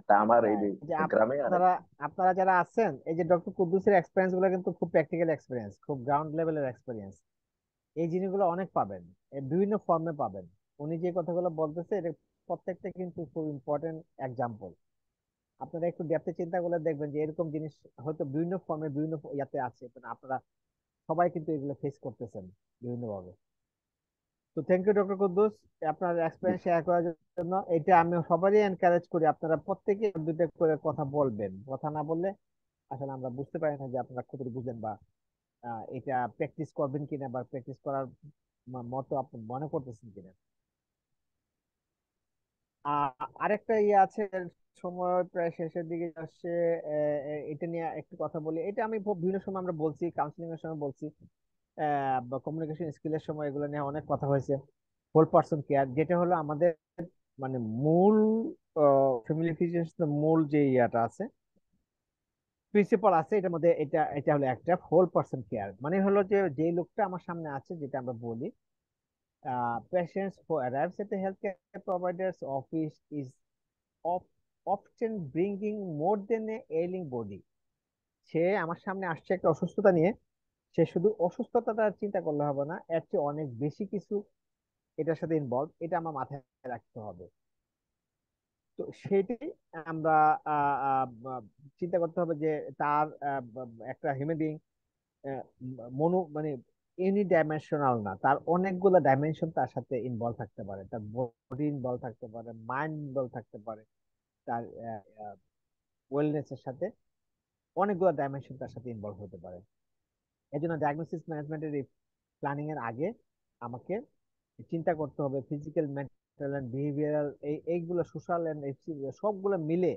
Speaker 1: একটা আমার এই
Speaker 2: রাইট। যে
Speaker 1: গ্রামে আর
Speaker 2: আপনারা
Speaker 1: একটা।
Speaker 2: আপনারা যারা আছেন, এই যে ডক্টর কুদ্দুসের এক্সপিরিয়েন্স গুলো কিন্তু খুব প্র্যাকটিক্যাল এক্সপিরিয়েন্স, খুব গ্রাউন্ড লেভেলের এক্সপিরিয়েন্স। এই জিনিসগুলো অনেক পাবেন, বিভিন্ন ফর্মে পাবেন। উনি যে কথাগুলো বলতেছে এটা প্রত্যেকটা কিন্তু খুব ইম্পর্টেন্ট এক্সাম্পল। আপনারা একটু ডেপথে চিন্তা করলে দেখবেন যে এরকম জিনিস হয়তো বিভিন্ন ফর্মে বিভিন্ন ইয়াতে আছে, কিন্তু আপনারা সবাই কিন্তু এগুলো ফেস করতেছেন বিভিন্ন ভাবে। তো থ্যাংক ইউ ডক্টর কুদ্দুস, আপনার এক্সপিরিয়েন্স শেয়ার করার জন্য। এটা আমি সবারই এনকারেজ করি, আপনারা প্রত্যেকে দুইটা করে কথা বলবেন। কথা না বললে আসলে আমরা বুঝতে পারি না যে আপনারা কতটুকু বুঝেন, বা এটা প্র্যাকটিস করবেন কিনা, বা প্র্যাকটিস করার মতো আপনি মনে করতেছেন কিনা। আরেকটা ইয়ে আছে, সময় প্রায় শেষের দিকে আসছে। এটা নিয়ে একটু কথা বলি। এটা আমি বিভিন্ন সময় আমরা বলছি, কাউন্সিলিং এর সময় বলছি, বা কমিউনিকেশন স্কিলের সময় এগুলো নিয়ে অনেক কথা হয়েছে। হোল পার্সন কেয়ার যেটা হলো আমাদের মানে মূল ফ্যামিলি ফিজিশিয়ান, মূল যে ইয়াটা আছে, প্রিন্সিপাল আছে এটার মধ্যে, এটা এটা হলো একটা হোল পার্সন কেয়ার। মানে হলো যে যে লোকটা আমার সামনে আছে, যেটা আমরা বলি patients who arrives at the healthcare provider's office is of, often bringing more than a ailing body. সে আমার সামনে আসছে একটা অসুস্থতা নিয়ে, সে শুধু অসুস্থতাটা চিন্তা করলে হবে না, এর চেয়ে অনেক বেশি কিছু এটার সাথে ইনভলভ, এটা আমার মাথায় রাখতে হবে। তো সেটাই আমরা আহ, আহ, আহ, চিন্তা করতে হবে যে তার একটা হিউম্যান বিং মানে ইউনি ডাইমেনশনাল না, তার অনেকগুলো ডাইমেনশন তার সাথে ইনভলভ থাকতে পারে। তার বডি ইনভলভ থাকতে পারে, মাইন্ড ইনভলভ থাকতে পারে, তার ওয়েলনেস এর সাথে অনেকগুলো ডাইমেনশন তার সাথে ইনভলভ হতে পারে। এই জন্য ডায়াগনোসিস ম্যানেজমেন্টের এই প্ল্যানিং এর আগে আমাকে চিন্তা করতে হবে ফিজিক্যাল, মেন্টাল এন্ড বিহেভিয়ারাল, এইগুলো সোশ্যাল এন্ড সবগুলো মিলে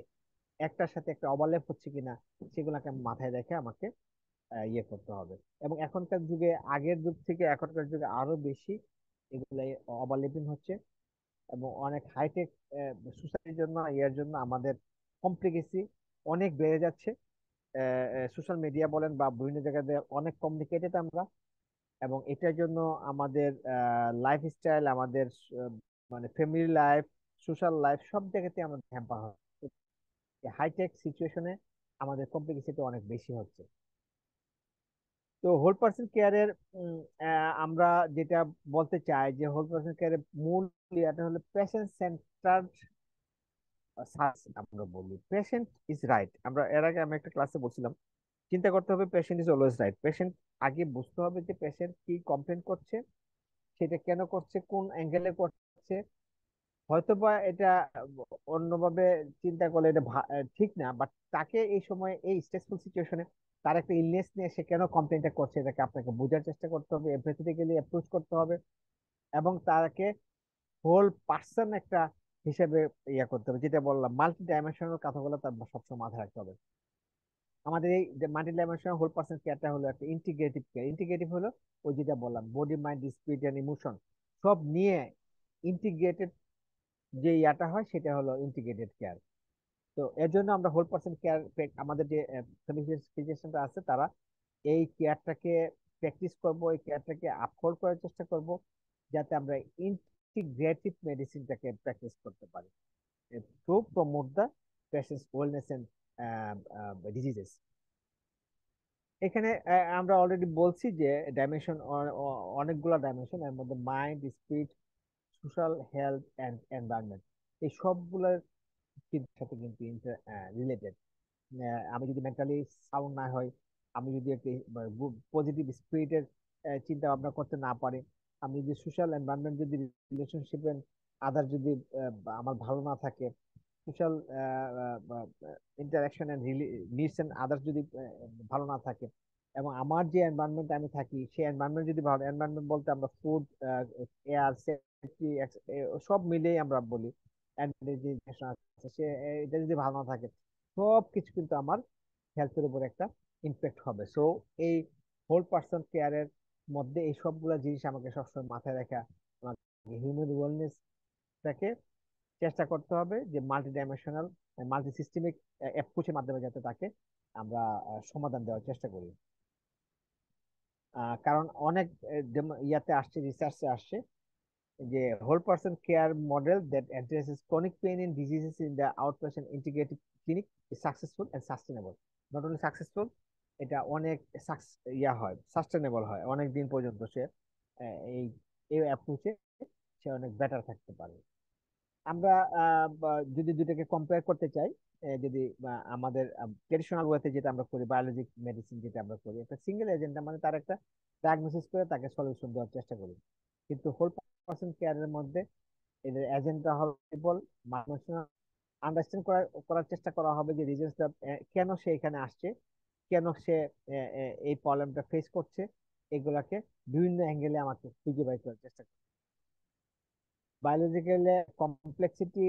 Speaker 2: একটার সাথে একটা ওভারল্যাপ হচ্ছে কিনা, সেগুলোকে মাথায় রেখে আমাকে ইয়ে করতে হবে। এবং এখনকার যুগে, আগের যুগ থেকে এখনকার যুগে আরো বেশি এগুলো ওভারল্যাপিং হচ্ছে, এবং অনেক হাইটেক সোসাইটির জন্য, এর জন্য আমাদের কমপ্লিকেসি অনেক বেড়ে যাচ্ছে। সোশ্যাল মিডিয়া বলেন বা বিভিন্ন জায়গাতে অনেক কমপ্লিকেটেড আমরা, এবং এটার জন্য আমাদের লাইফস্টাইল, আমাদের মানে ফ্যামিলি লাইফ, সোশ্যাল লাইফ সব জায়গাতে আমাদের হ্যাম্পার হয়। হাইটেক সিচুয়েশনে আমাদের কমপ্লিকেসিটি অনেক বেশি হচ্ছে। তো হোল পার্সন কেয়ারের আমরা যেটা বলতে চাই যে হোল পার্সন কেয়ারের মূল ইয়াটা হলো পেশেন্ট সেন্টার্ড সার্ভিস। আমরা বলি পেশেন্ট ইজ রাইট, আমরা এর আগে আমি একটা ক্লাসে বলছিলাম, চিন্তা করতে হবে patient is always right. Patient আগে বুঝতে হবে যে পেশেন্ট কি কমপ্লেন করছে, সেটা কেন করছে, কোন অ্যাঙ্গেলে করছে। হয়তোবা এটা অন্যভাবে চিন্তা করলে এটা ঠিক না, বাট তাকে এই সময় এই স্ট্রেসফুল সিচুয়েশনে তার একটা ইলনেস নিয়ে সে কেন কমপ্লেনটা করছে, এটাকে আপনাকে বোঝার চেষ্টা করতে হবে, এমপ্যাথেটিক্যালি অ্যাপ্রোচ করতে হবে, এবং তাকে হোল পার্সন একটা হিসেবে ইয়া করতে হবে। যেটা বললাম মাল্টি ডাইমেনশনাল কথাগুলো তার সবসময় মাথায় রাখতে হবে। আমাদের এই মাল্টি ডাইমেনশনাল হোল পার্সন কেয়ারটা হলো একটা ইন্টিগ্রেটিভ কেয়ার। ইন্টিগ্রেটিভ হলো ওই যেটা বললাম body, mind, spirit and emotion সব নিয়ে ইন্টিগ্রেটেড যে ইয়াটা হয়, সেটা হলো ইন্টিগ্রেটেড কেয়ার। তো এর জন্য আমরা হোল পার্সন কেয়ার, আমাদের যে ফিজিশিয়ানরা আছে তারা এই কেয়ারটাকে প্র্যাকটিস করব, এই কেয়ারটাকে আপহোল্ড করার চেষ্টা করব, যাতে আমরা ইন্টিগ্রেটিভ মেডিসিনটাকে প্র্যাকটিস করতে পারি to promote the patients wellness and diseases. এখানে আমরা অলরেডি বলছি যে ডাইমেনশন, অনেকগুলো ডাইমেনশন, এর মধ্যে mind, spirit, social, health and environment, এই সবগুলোর সাথে কিন্তু রিলেটেড। আমি যদি মেন্টালি সাউন্ড না হয়, আমি যদি একটি পজিটিভ স্পিরিটের চিন্তা ভাবনা করতে না পারি, আমি যদি সোশ্যাল এনভায়রনমেন্ট, যদি রিলেশনশিপ আদার যদি আমার ভালো না থাকে, social interaction and needs and others যদি ভালো না থাকে, এবং আমার যে এনভায়রনমেন্ট আমি থাকি সেই এনভায়রনমেন্ট যদি ভালো, এনভায়রনমেন্ট বলতে আমরা ফুড, এয়ার, সেফটি, সব মিলিয়ে আমরা বলি, and যে আছে সে এটা যদি ভালো না থাকে, সব কিছু কিন্তু আমার হেলথের উপর একটা ইমপ্যাক্ট হবে। সো এই হোল পার্সন কেয়ারের মধ্যে এই সবগুলা জিনিস আমাকে সবসময় মাথায় রাখা, আমাকে হিউম্যান ওয়েলনেসটাকে চেষ্টা করতে হবে যে মাল্টি ডাইমেনশনাল, মাল্টি সিস্টেমিক অ্যাপ্রোচের মাধ্যমে যাতে তাকে আমরা সমাধান দেওয়ার চেষ্টা করি। কারণ অনেক ইয়াতে আসছে, রিসার্চে আসছে যে whole person care model that addresses chronic pain and diseases in the outpatient integrative clinic is successful and sustainable. Not only successful, এটা অনেক ইয়া হয়, সাস্টেনেবল হয়, অনেক দিন পর্যন্ত সে এই এই অ্যাপ্রোচে সে অনেক বেটার থাকতে পারে। আমরা যদি দুটাকে কম্পেয়ার করতে চাই, যদি আমাদের ট্রেডিশনাল ওয়েতে যেটা আমরা করি, বায়োলজিক মেডিসিন যেটা আমরা করি, একটা সিঙ্গেল এজেন্ট মানে তার একটা ডায়াগনোসিস করে তাকে সলিউশন দেওয়ার চেষ্টা করি। কিন্তু হোল পার্সন কেয়ারের মধ্যে এদের এজেন্টটা হবে people, মানুষ আন্ডারস্ট্যান্ড করার চেষ্টা করা হবে যে রিজনসটা কেন সে এখানে আসছে, কেন সে এই প্রবলেমটা ফেস করছে, এগুলাকে বিভিন্ন অ্যাঙ্গেলে আমাকে খুঁজে বের করার চেষ্টা করি। বায়োলজিক্যালি কমপ্লেক্সিটি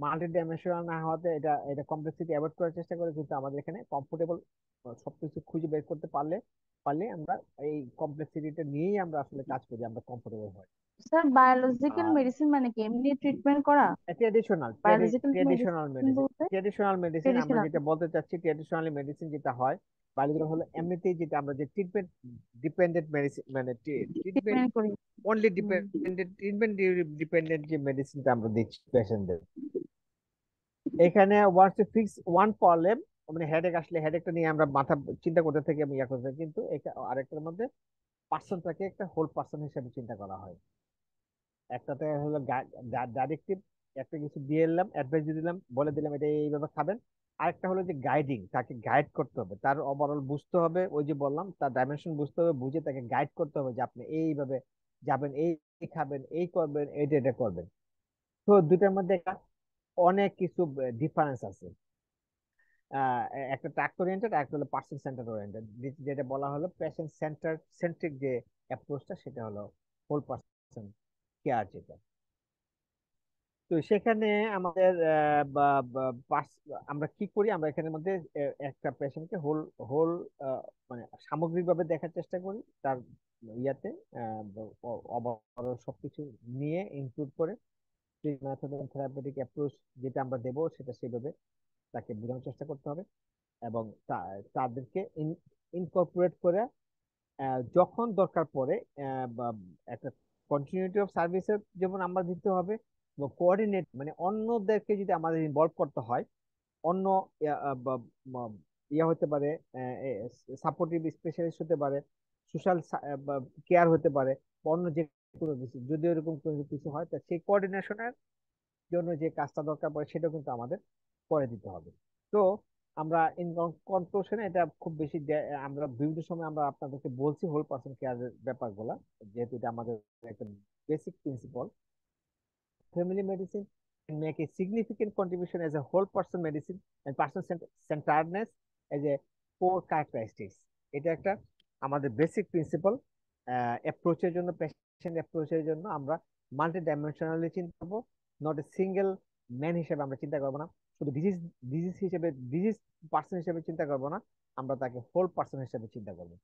Speaker 2: মাল্টি ডাইমেনশনাল না হওয়াতে এটা এটা কমপ্লেক্সিটি অ্যাভয়েড করার চেষ্টা করে, কিন্তু আমাদের এখানে কমফোর্টেবল সবকিছু খুঁজে বের করতে পারলে পারলে আমরা এই কমপ্লেক্সিটিটা নিয়েই আমরা আসলে কাজ করি, আমরা কমফোর্টেবল হয়।
Speaker 6: স্যার বায়োলজিক্যাল
Speaker 2: আর
Speaker 6: মেডিসিন মানে কি, এমনি ট্রিটমেন্ট করা?
Speaker 2: Traditional
Speaker 6: biological
Speaker 2: traditional
Speaker 6: medicine
Speaker 2: medicine
Speaker 6: বলতে
Speaker 2: ট্রেডিশনাল মেডিসিন আমরা
Speaker 6: ট্রেডিশনাল
Speaker 2: যেটা বলতে চাচ্ছি, ট্রেডিশনাল মেডিসিন যেটা হয় বায়োলজিক্যাল হলো এমনিতেই যেটা আমরা যে ট্রিটমেন্ট ডিপেন্ডেন্ট মেডিসিন মানে ট্রিটমেন্ট
Speaker 6: ট্রিটমেন্ট করি।
Speaker 2: Only
Speaker 6: hmm.
Speaker 2: ট্রিটমেন্ট ডিপেন্ডেন্ট যে মেডিসিনটা আমরা দিচ্ছি পেশেন্টদের। এখানে once to fix one problem, মানে হেডেক আসলে হেডেকটা নিয়ে আমরা মাথা চিন্তা করতে থাকি, আমি ইয়া করতে থাকি, কিন্তু আরেকটার মধ্যে পার্সনটাকে একটা হোল পার্সন হিসেবে চিন্তা করা হয়। একটাতে হলো ডাইরেক্টিভ, একটা কিছু দিয়ে এলাম, অ্যাডভাইস দিয়ে দিলাম, বলে দিলাম এটা এইভাবে খাবেন। আরেকটা হলো যে গাইডিং, তাকে গাইড করতে হবে, তার ওভারঅল বুঝতে হবে, ওই যে বললাম তার ডাইমেনশন বুঝতে হবে, বুঝে তাকে গাইড করতে হবে যে আপনি এইভাবে যাবেন, এই খাবেন, এই করবেন, এইটা এটা করবেন। তো দুটার মধ্যে একটা অনেক কিছু ডিফারেন্স আছে। একটা ট্রাক্ট ওরিয়েন্টেড, একটা হলো পার্সন সেন্টার ওরিয়েন্টেড। যেটা বলা হলো পেশেন্ট সেন্ট্রিক যে অ্যাপ্রোচটা, সেটা হলো হোল পার্সন কেয়ার যেটা। তো সেখানে আমাদের আমরা কি করি, আমরা এখানের মধ্যে একটা পেশেন্টকে হোল হোল মানে সামগ্রিকভাবে দেখার চেষ্টা করি, তার ইয়াতে ওভারঅল সবকিছু নিয়ে ইনক্লুড করে মেথড এবং থেরাপিউটিক অ্যাপ্রোচ যেটা আমরা দেবো সেটা সেভাবে তাকে বোঝানোর চেষ্টা করতে হবে, এবং তাদেরকে ইনকর্পোরেট করে যখন দরকার পড়ে বা একটা কন্টিনিউটি অফ সার্ভিসের যেমন আমরা দিতে হবে, কোঅর্ডিনেট মানে অন্যদেরকে যদি আমাদের ইনভলভ করতে হয়, অন্য ইয়া, বা, বা, ইয়া হতে পারে, সাপোর্টিভ স্পেশালিস্ট হতে পারে, সোশ্যাল কেয়ার হতে পারে, বা অন্য যে কোনো কিছু যদি এরকম কোনো কিছু হয়, তা সেই কোঅর্ডিনেশনের জন্য যে কাজটা দরকার পড়ে সেটা কিন্তু আমাদের করে দিতে হবে। তো আমরা ইন কনক্লুশনে এটা খুব বেশি আমরা বিভিন্ন সময় আমরা আপনাদেরকে বলছি হোল পার্সন কেয়ারের ব্যাপারগুলা, যেহেতু এটা আমাদের একটা basic principal. Family medicine can make a significant contribution as a whole person medicine and person centeredness as a core characteristics. এটা একটা আমাদের বেসিক প্রিন্সিপাল। অ্যাপ্রোচের জন্য, পেশেন্ট অ্যাপ্রোচের জন্য আমরা মাল্টি ডাইমেনশনালি চিন্তা করবো, নট এ সিঙ্গেল ম্যান হিসেবে আমরা চিন্তা করবো না, শুধু ডিজিজ ডিজিজ হিসেবে ডিজিজ পার্সন হিসেবে চিন্তা করবো না, আমরা তাকে হোল পার্সন হিসেবে চিন্তা করবো।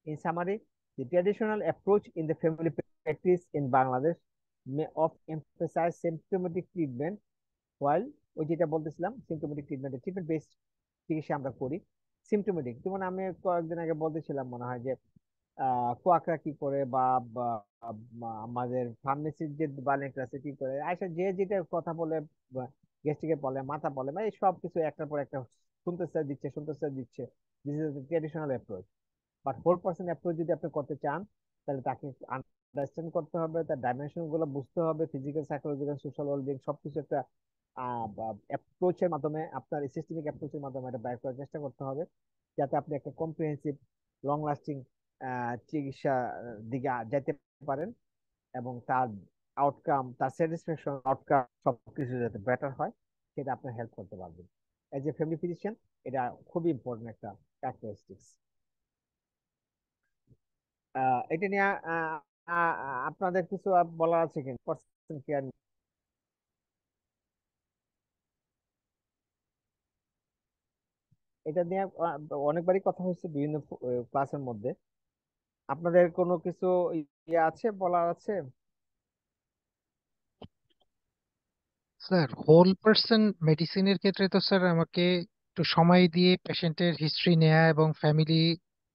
Speaker 2: In summary, the traditional approach in the family practice in Bangladesh may of emphasize symptomatic treatment, while ওই যেটা বলতেছিলাম সিমটোমেটিক ট্রিটমেন্ট বেসড চিকিৎসা আমরা করি। সিমটোমেটিক যেমন আমি কয়েকদিন আগে বলতেছিলাম মনে হয় যে কোয়াকরা কি করে, বা আমাদের ফার্মেসির যে বানেক আছে কি করে, আয়সা যে যেটা কথা বলে, গ্যাস্ট্রিকের বলে, মাথা বলে, বা এই সব কিছু একটার পর একটা শুনতে দিচ্ছে। This is traditional approach. But whole person approach যদি আপনি করতে চান, তাহলে তাকে আন্ডারস্ট্যান্ড করতে হবে, তার ডাইমেনশন গুলো বুঝতে হবে, ফিজিক্যাল, সাইকোলজিক্যাল, সোশ্যাল ওয়েলবিং সবকিছু একটা অ্যাপ্রোচের মাধ্যমে, আপনার সিস্টেমিক অ্যাপ্রোচের মাধ্যমে এটা বের করার চেষ্টা করতে হবে, যাতে আপনি একটা কম্প্রিহেন্সিভ লং লাস্টিং চিকিৎসা দিকে যেতে পারেন, এবং তার আউটকাম, তার স্যাটিসফ্যাকশন আউটকাম সবকিছু যাতে বেটার হয়, সেটা আপনার হেল্প করতে পারবেন। এজ এ ফ্যামিলি ফিজিশিয়ান এটা খুবই ইম্পর্টেন্ট একটা ক্যারেক্টারিস্টিক্স। এটা নিয়ে আপনাদের কিছু বলার আছে কি পার্সন কেয়ার? এটা নিয়ে অনেকবারই কথা হয়েছে বিভিন্ন ক্লাসের মধ্যে। আপনাদের কোনো কিছু ইয়ে আছে, বলার আছে?
Speaker 4: স্যার হোল পার্সন মেডিসিনের ক্ষেত্রে তো স্যার আমাকে একটু সময় দিয়ে পেশেন্টের হিস্ট্রি নেওয়া এবং ফ্যামিলি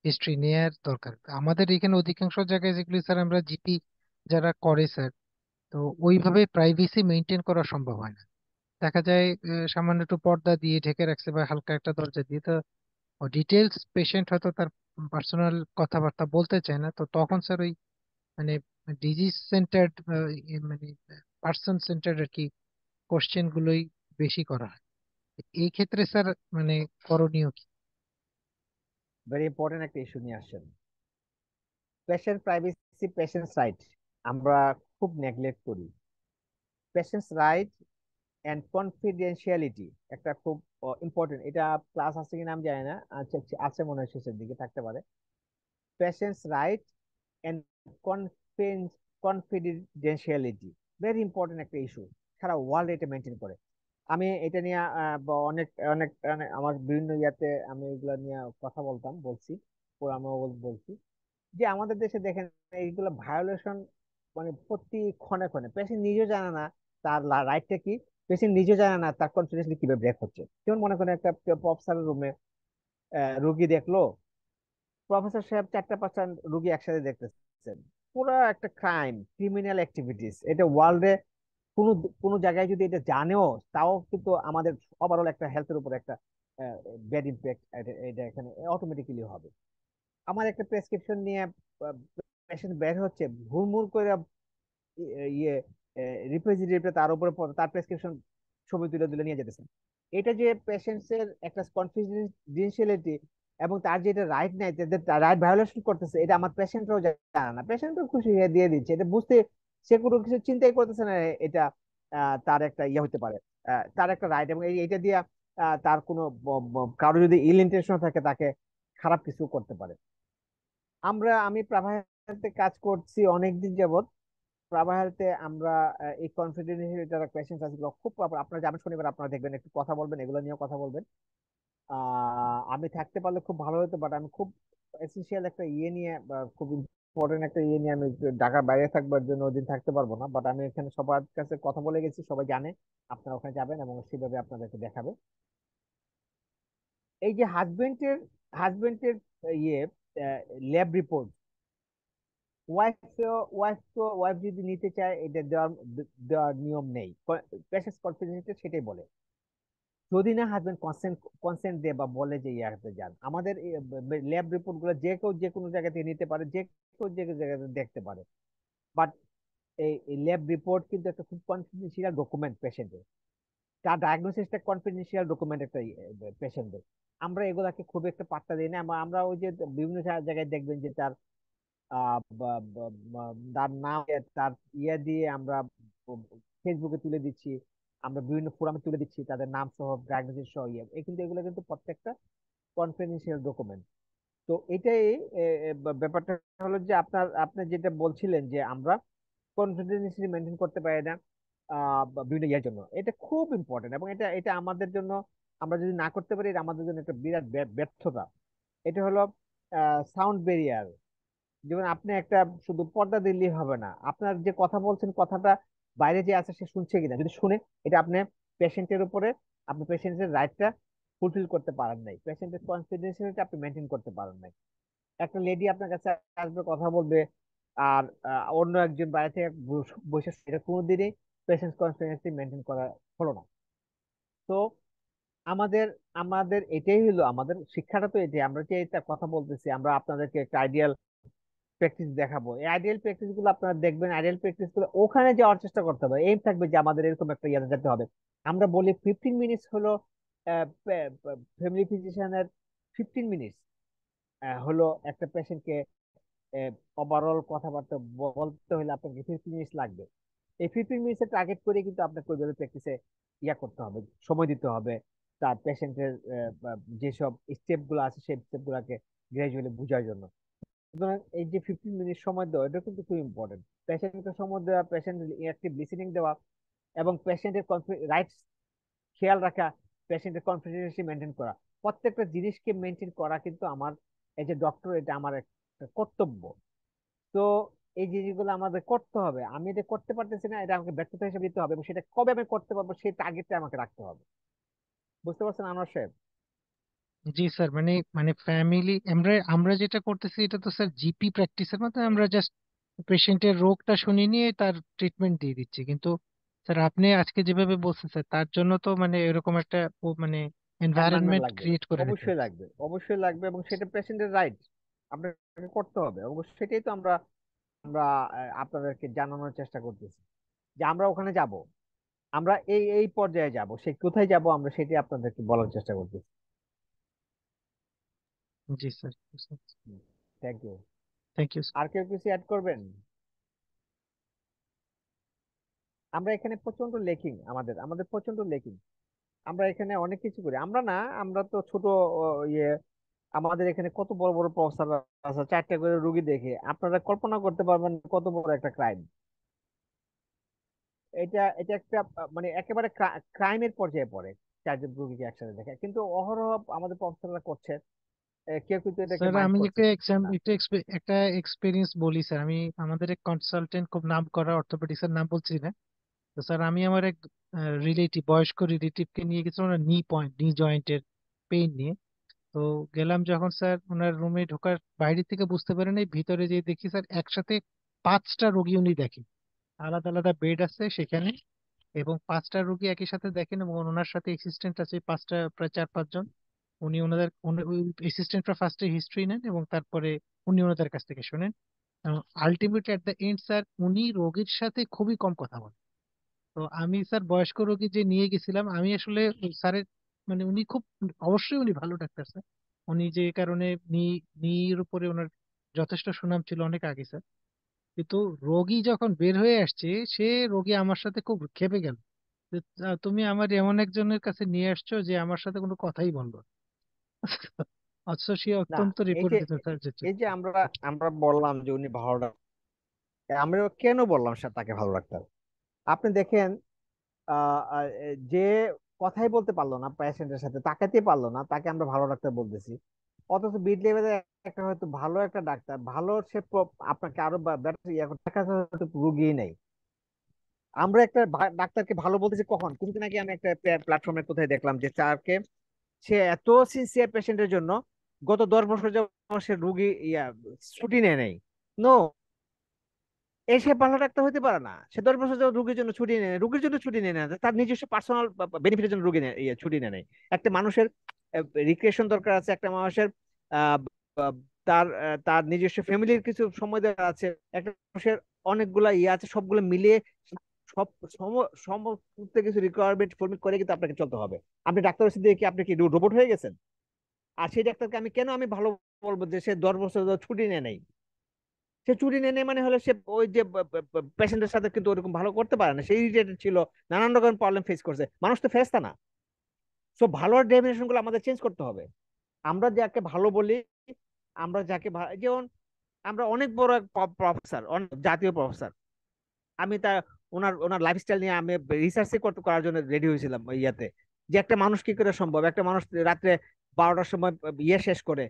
Speaker 4: হিস্ট্রি নেওয়ার দরকার। আমাদের এখানে অধিকাংশ জায়গায় যেগুলি স্যার আমরা জিপি যারা করে স্যার, তো ওইভাবে প্রাইভেসি মেনটেন করা সম্ভব হয় না। দেখা যায় সামান্য একটু পর্দা দিয়ে ঢেকে রাখছে বা হালকা একটা দরজা দিয়ে, তো ডিটেলস পেশেন্ট হয়তো তার পার্সোনাল কথাবার্তা বলতে চায় না, তো তখন স্যার ওই মানে ডিজিজ সেন্টার্ড মানে পার্সন সেন্টার্ড আর কি কোশ্চেন গুলোই বেশি করা হয়। এই ক্ষেত্রে স্যার মানে করণীয় কি?
Speaker 2: ভেরি ইম্পর্টেন্ট একটা ইস্যু নিয়ে আসছেন। পেশেন্ট প্রাইভেসি, পেশেন্টস রাইট আমরা খুব নেগলেক্ট করি। পেশেন্টস রাইট অ্যান্ড কনফিডেন্সিয়ালিটি একটা খুব ইম্পর্টেন্ট। এটা ক্লাস আছে কিনা আমি জানি না, আচ্ছা আচ্ছা, আছে মনে হয়, শেষের দিকে থাকতে পারে। Patients right and confidentiality very important একটা ইস্যু, সারা ওয়ার্ল্ড এটা মেনটেন করে। আমি এটা নিয়ে অনেক অনেক অনেক আমার বিভিন্ন ইয়াতে আমি এগুলা নিয়ে কথা বলছি, আমিও বলছি যে আমাদের দেশে দেখেন এইগুলো ভায়োলেশন মানে প্রতি ক্ষণে ক্ষণে পেশেন্ট নিজেও জানে না তার রাইটটা কি, পেশেন্ট নিজেও জানে না তার কনফিডেন্সলি কিভাবে ব্রেক হচ্ছে। যেমন মনে করেন একটা প্রফেসর রুমে রুগী দেখলো, প্রফেসর সাহেব 4টা 5টা রুগী একসাথে দেখতেছেন, পুরো একটা ক্রাইম, ক্রিমিনাল অ্যাক্টিভিটিস। এটা ওয়ার্ল্ডে কোনো কোনো জায়গায় যদি এটা জানেও, তাও কিন্তু আমাদের ওভারঅল একটা হেলথের উপর একটা ব্যাড ইম্প্যাক্ট এটা এখানে অটোমেটিক্যালি হবে। আমার একটা প্রেসক্রিপশন নিয়ে পেশেন্ট বের হচ্ছে, হুড়মুড় করে ইয়ে রিপ্রেজেন্টেটিভটা তার উপরে তার প্রেসক্রিপশন ছবি তুলে তুলে নিয়ে যেতেছেন। এটা যে পেশেন্টস এর একটা কনফিডেন্সিয়ালিটি এবং তার যে এটা রাইট নাই, রাইট ভায়োলেশন করতেছে, এটা আমার পেশেন্টরাও জানে না, পেশেন্টও খুশি হয়ে দিয়ে দিচ্ছে, এটা বুঝতে সে কোনো কিছু চিন্তাই করতেছে না। এটা তার একটা ইয়ে হতে পারে, তার একটা রাইট, এবং এইটা দিয়ে তার কোনো কারো যদি ইল ইন্টেনশন থাকে তাকে খারাপ কিছু করতে পারে। আমি প্রাভা হেলথে কাজ করছি অনেকদিন যাবত। প্রাভা হেলথে আমরা এই কনফিডেন্সিয়াল যারা কোয়েশ্চেন আছে এগুলো খুব আপনারা যাবেন শনিবার, আপনারা দেখবেন, একটু কথা বলবেন, এগুলো নিয়ে কথা বলবেন। আমি থাকতে পারলে খুব ভালো হতো, বাট আমি খুব এসেনশিয়াল একটা ইয়ে নিয়ে খুব ইম্পর্টেন্ট একটা ইয়ে নিয়ে আমি একটু ঢাকার বাইরে থাকবার জন্য ওদিন থাকতে পারবো না, বাট আমি এখানে সবার কাছে কথা বলে গেছি, সবাই জানে। আপনারা ওখানে যাবেন এবং সেভাবে আপনাদেরকে দেখাবে। এই যে হাজবেন্ডের ইয়ে ল্যাব রিপোর্ট, ওয়াইফ ওয়াইফ যদি নিতে চায় এটা দেওয়ার নিয়ম নেই, পেশেন্টস কনফিডেন্সিয়ালিটি সেটাই বলে। যদি না হাজবেন্ড কনসেন্ট দেয় বা বলে যে ইয়াতে যান, আমাদের ল্যাব রিপোর্ট গুলো যে কেউ যে কোনো জায়গা থেকে নিতে পারে, যে কেউ যে কোনো জায়গাতে দেখতে পারে। বাট এই ল্যাব রিপোর্ট কিন্তু একটা খুব কনফিডেন্সিয়াল ডকুমেন্ট পেশেন্টের, তার ডায়াগনোসিসটা কনফিডেন্সিয়াল ডকুমেন্ট একটা পেশেন্টের। আমরা এগুলাকে খুব একটা পাত্তা দিই না। আমরা ওই যে বিভিন্ন জায়গায় দেখবেন যে তার তার নাম তার ইয়ে দিয়ে আমরা ফেসবুকে তুলে দিচ্ছি, আমরা বিভিন্ন ফোরামে তুলে দিচ্ছি তাদের নাম সহ ডায়াগনোসিস সহ ইয়ে, কিন্তু এগুলো কিন্তু প্রত্যেকটা কনফিডেন্সিয়াল ডকুমেন্ট। তো এটাই ব্যাপারটা হলো যে আপনি যেটা বলছিলেন যে আমরা কনফিডেন্সিয়ালি মেনটেন করতে পারি না বিভিন্ন ইয়ের জন্য, এটা খুব ইম্পর্টেন্ট, এবং এটা এটা আমাদের জন্য, আমরা যদি না করতে পারি এটা আমাদের জন্য একটা বিরাট ব্যর্থতা। এটা হলো সাউন্ড ব্যারিয়ার। যেমন আপনি একটা শুধু পর্দা দিলেই হবে না, আপনার যে কথা বলছেন কথাটা বাইরে যে আছে সে শুনছে কিনা, যদি শুনে, এটা আপনি পেশেন্টের উপরে, আপনি পেশেন্টের রাইটটা ফুলফিল করতে পারেন নাই, পেশেন্টের কনফিডেন্সিয়ালিটি আপনি মেনটেন করতে পারেন নাই। একটা লেডি আপনার কাছে আসবে, কথা বলবে, আর অন্য একজন বাইরে থেকে বসে, এটা কোনোদিনই পেশেন্ট কনফিডেন্সিয়ালিটি মেনটেন করা হলো না। তো আমাদের আমাদের এটাই হলো আমাদের শিক্ষাটা, তো এটাই, আমরা যে এটা কথা বলতেছি, আমরা আপনাদেরকে একটা আইডিয়াল প্র্যাকটিস দেখাবো, এই আইডিয়াল প্র্যাকটিস গুলো আপনারা দেখবেন, আইডিয়াল প্র্যাকটিস গুলো ওখানে যাওয়ার চেষ্টা করতে হবে, এইম থাকবে যে আমাদের এরকম একটা ইয়াতে যেতে হবে। আমরা বলি 15 মিনিটস হলো ফ্যামিলি ফিজিশিয়ানের, 15 মিনিটস হলো একটা পেশেন্টকে ওভারঅল কথাবার্তা বলতে হলে আপনাকে 15 মিনিটস লাগবে। এই 15 মিনিটসের টার্গেট করে কিন্তু আপনাকে ওইভাবে প্র্যাকটিসে ইয়া করতে হবে, সময় দিতে হবে, তার পেশেন্টের যেসব স্টেপ গুলো আছে সেই স্টেপ গুলাকে গ্রাজুয়ালি বোঝার জন্য। সুতরাং এই যে 15 মিনিট সময় দেওয়া, এটা কিন্তু খুব ইম্পর্টেন্ট। পেশেন্টকে সময় দেওয়া, পেশেন্ট অ্যাক্টিভ লিসেনিং দেওয়া, এবং পেশেন্টের রাইটস খেয়াল রাখা, পেশেন্টের কনফিডেন্সি মেনটেন করা, প্রত্যেকটা জিনিসকে মেনটেন করা কিন্তু আমার এই যে ডক্টর, এটা আমার একটা কর্তব্য। তো এই জিনিসগুলো আমাদের করতে হবে, আমি এটা করতে পারতেছি না, এটা আমাকে ব্যর্থতা হিসেবে দিতে হবে, এবং সেটা কবে আমি করতে পারবো সেই টার্গেটটা আমাকে রাখতে হবে। বুঝতে পারছেন আনোয়ার সাহেব?
Speaker 4: জি স্যার, মানে মানে ফ্যামিলি আমরা আমরা যেটা করতেছি এটা তো স্যার জিপি প্র্যাকটিসের মতো, আমরা জাস্ট পেশেন্টের রোগটা শুনে নিয়ে তার ট্রিটমেন্ট দিয়ে দিচ্ছি। কিন্তু স্যার আপনি আজকে যেভাবে বলছেন স্যার, তার জন্য তো মানে এরকম একটা মানে
Speaker 2: এনভায়রনমেন্ট
Speaker 4: এনভায়রনমেন্ট
Speaker 2: লাগবে,
Speaker 4: ক্রিয়েট করে নিতে
Speaker 2: অবশ্যই
Speaker 4: হচ্ছে।
Speaker 2: লাগবে, অবশ্যই লাগবে, এবং সেটা পেশেন্টের রাইট, আপনাকে করতে হবে অবশ্যই। সেটাই তো আমরা আমরা আপনাদেরকে জানানোর চেষ্টা করতেছি যে আমরা ওখানে যাব, আমরা এই এই পর্যায়ে যাব, সে কোথায় যাব আমরা সেটি আপনাদেরকে বলার চেষ্টা করতেছি।
Speaker 4: জি sir.
Speaker 2: Thank you.
Speaker 4: Thank you.
Speaker 2: আর কেউ কিছু অ্যাড করবেন? আমরা এখানে প্রচন্ড লেকিং, আমাদের আমাদের প্রচন্ড লেকিং। আমরা এখানে অনেক কিছু করি, আমরা না, আমরা তো ছোট ইয়ে, আমাদের এখানে কত বড় বড় প্রফেসর আছে, 4টা করে রুগী দেখে, আপনারা কল্পনা করতে পারবেন কত বড় একটা ক্রাইম। এটা এটা একটা মানে একেবারে ক্রাইমের পর্যায়ে পড়ে 4জন রুগীকে একসাথে দেখে, কিন্তু অহরহ আমাদের প্রফেসররা করছে। কেউ কিন্তু এটাকে
Speaker 4: স্যার
Speaker 2: মাইন্ড
Speaker 4: আমি
Speaker 2: করছে
Speaker 4: একটা
Speaker 2: না।
Speaker 4: একটা এক্সপিরিয়েন্স বলি স্যার। আমি আমাদের এক কনসালটেন্ট, খুব নাম করা অর্থোপেডিক্স এর নাম বলছি না, তো স্যার আমি আমার এক রিলেটিভ, বয়স্ক রিলেটিভকে নিয়ে গেছিলাম ওনার নি জয়েন্টের পেইন নিয়ে। তো গেলাম যখন স্যার ওনার রুমে ঢোকার বাইরে থেকে বুঝতে পারেন, এই ভিতরে যে দেখি স্যার একসাথে 5টা রোগী উনি দেখেন, আলাদা আলাদা বেড আছে সেখানে, এবং 5টা রোগী একই সাথে দেখেন, এবং ওনার সাথে অ্যাসিস্ট্যান্ট আছে 5টা, প্রায় 4-5 জন। উনি ওনাদের ওই অ্যাসিস্ট্যান্টরা ফার্স্টে হিস্ট্রি নেন এবং তারপরে উনি ওনাদের কাছ থেকে শোনেন। Ultimately at the end sir উনি রোগীর সাথে খুবই কম কথা বলেন। তো আমি স্যার বয়স্ক রোগী যে নিয়ে গেছিলাম, আমি আসলে ওই স্যারের মানে উনি খুব, অবশ্যই উনি ভালো ডাক্তার স্যার, উনি যে কারণে নির উপরে ওনার যথেষ্ট সুনাম ছিল অনেক আগে স্যার। কিন্তু রোগী যখন বের হয়ে আসছে, সে রোগী আমার সাথে খুব ক্ষেপে গেল যে, তুমি আমার এমন একজনের কাছে নিয়ে আসছো যে আমার সাথে কোনো কথাই বললো না।" অথচ সে
Speaker 2: না,
Speaker 4: অত্যন্ত
Speaker 2: এই যে
Speaker 4: রেপুটেড স্যার।
Speaker 2: এই যে আমরা আমরা বললাম যে উনি ভালো ডাক্তার, আমরা কেন বললাম সে তাকে ভালো ডাক্তার? আপনি দেখেন, যে কথাই বলতে পারলো না, পেশেন্টের সাথে তাকাতে পারলো না, তাকে আমরা ভালো ডাক্তার বলতেছি। অথচ বিড লেভেলে একটা হয়তো ভালো একটা ডাক্তার, ভালো সে আপনাকে আরো বেটার ইয়ে করতে, তার কাছে হয়তো রুগী নেই। আমরা একটা ডাক্তারকে ভালো বলতেছি কখন? কিছুদিন আগে আমি একটা প্ল্যাটফর্মে কোথায় দেখলাম যে তাকে, সে এত সিনসিয়ার পেশেন্টের জন্য গত 10 বছর যাবত সে রুগী ছুটি নেয় নাই। নো, সে ভালো ডাক্তার হতে পারে না। সে 10 বছর যাবত রুগীর জন্য ছুটি নেয়, রুগীর জন্য ছুটি নেয় না, তার নিজস্ব পার্সোনাল বেনিফিটের জন্য রুগী ছুটি নেয় নাই। একটা মানুষের রিক্রিয়েশন দরকার আছে, একটা মানুষের আহ, আহ, তার তার নিজস্ব ফ্যামিলির কিছু সময় দেওয়া আছে, একটা মানুষের অনেকগুলা আছে, সবগুলো মিলিয়ে সব সমস্ত কিছু রিকোয়ারমেন্ট ফুলফিল করে কিন্তু আপনাকে চলতে হবে। আপনি ডাক্তার হচ্ছে দিয়ে কি আপনি কি রোবট হয়ে গেছেন? আর সেই ডাক্তারকে আমি কেন আমি ভালো বলবো যে সে 10 বছর ধরে ছুটি নেয় নাই? সে ছুটি নেয় নাই মানে হলো সে ওই যে পেশেন্টের সাথে কিন্তু ওরকম ভালো করতে পারে না, সে ইরিটেটেড ছিল, নানান রকম প্রবলেম ফেস করছে। মানুষ তো ফেরেশতা না। সো ভালোর ডেফিনেশন গুলো আমাদের চেঞ্জ করতে হবে। আমরা যাকে ভালো বলি, আমরা যাকে যেমন আমরা অনেক বড় এক প্রফেসর, অনেক জাতীয় প্রফেসর, আমি তা ওনার ওনার লাইফস্টাইল নিয়ে আমি রিসার্চ করার জন্য রেডি হয়েছিলাম ওই ইয়াতে, যে একটা মানুষ কি করে সম্ভব, একটা মানুষ রাত্রে 12টার সময় শেষ করে,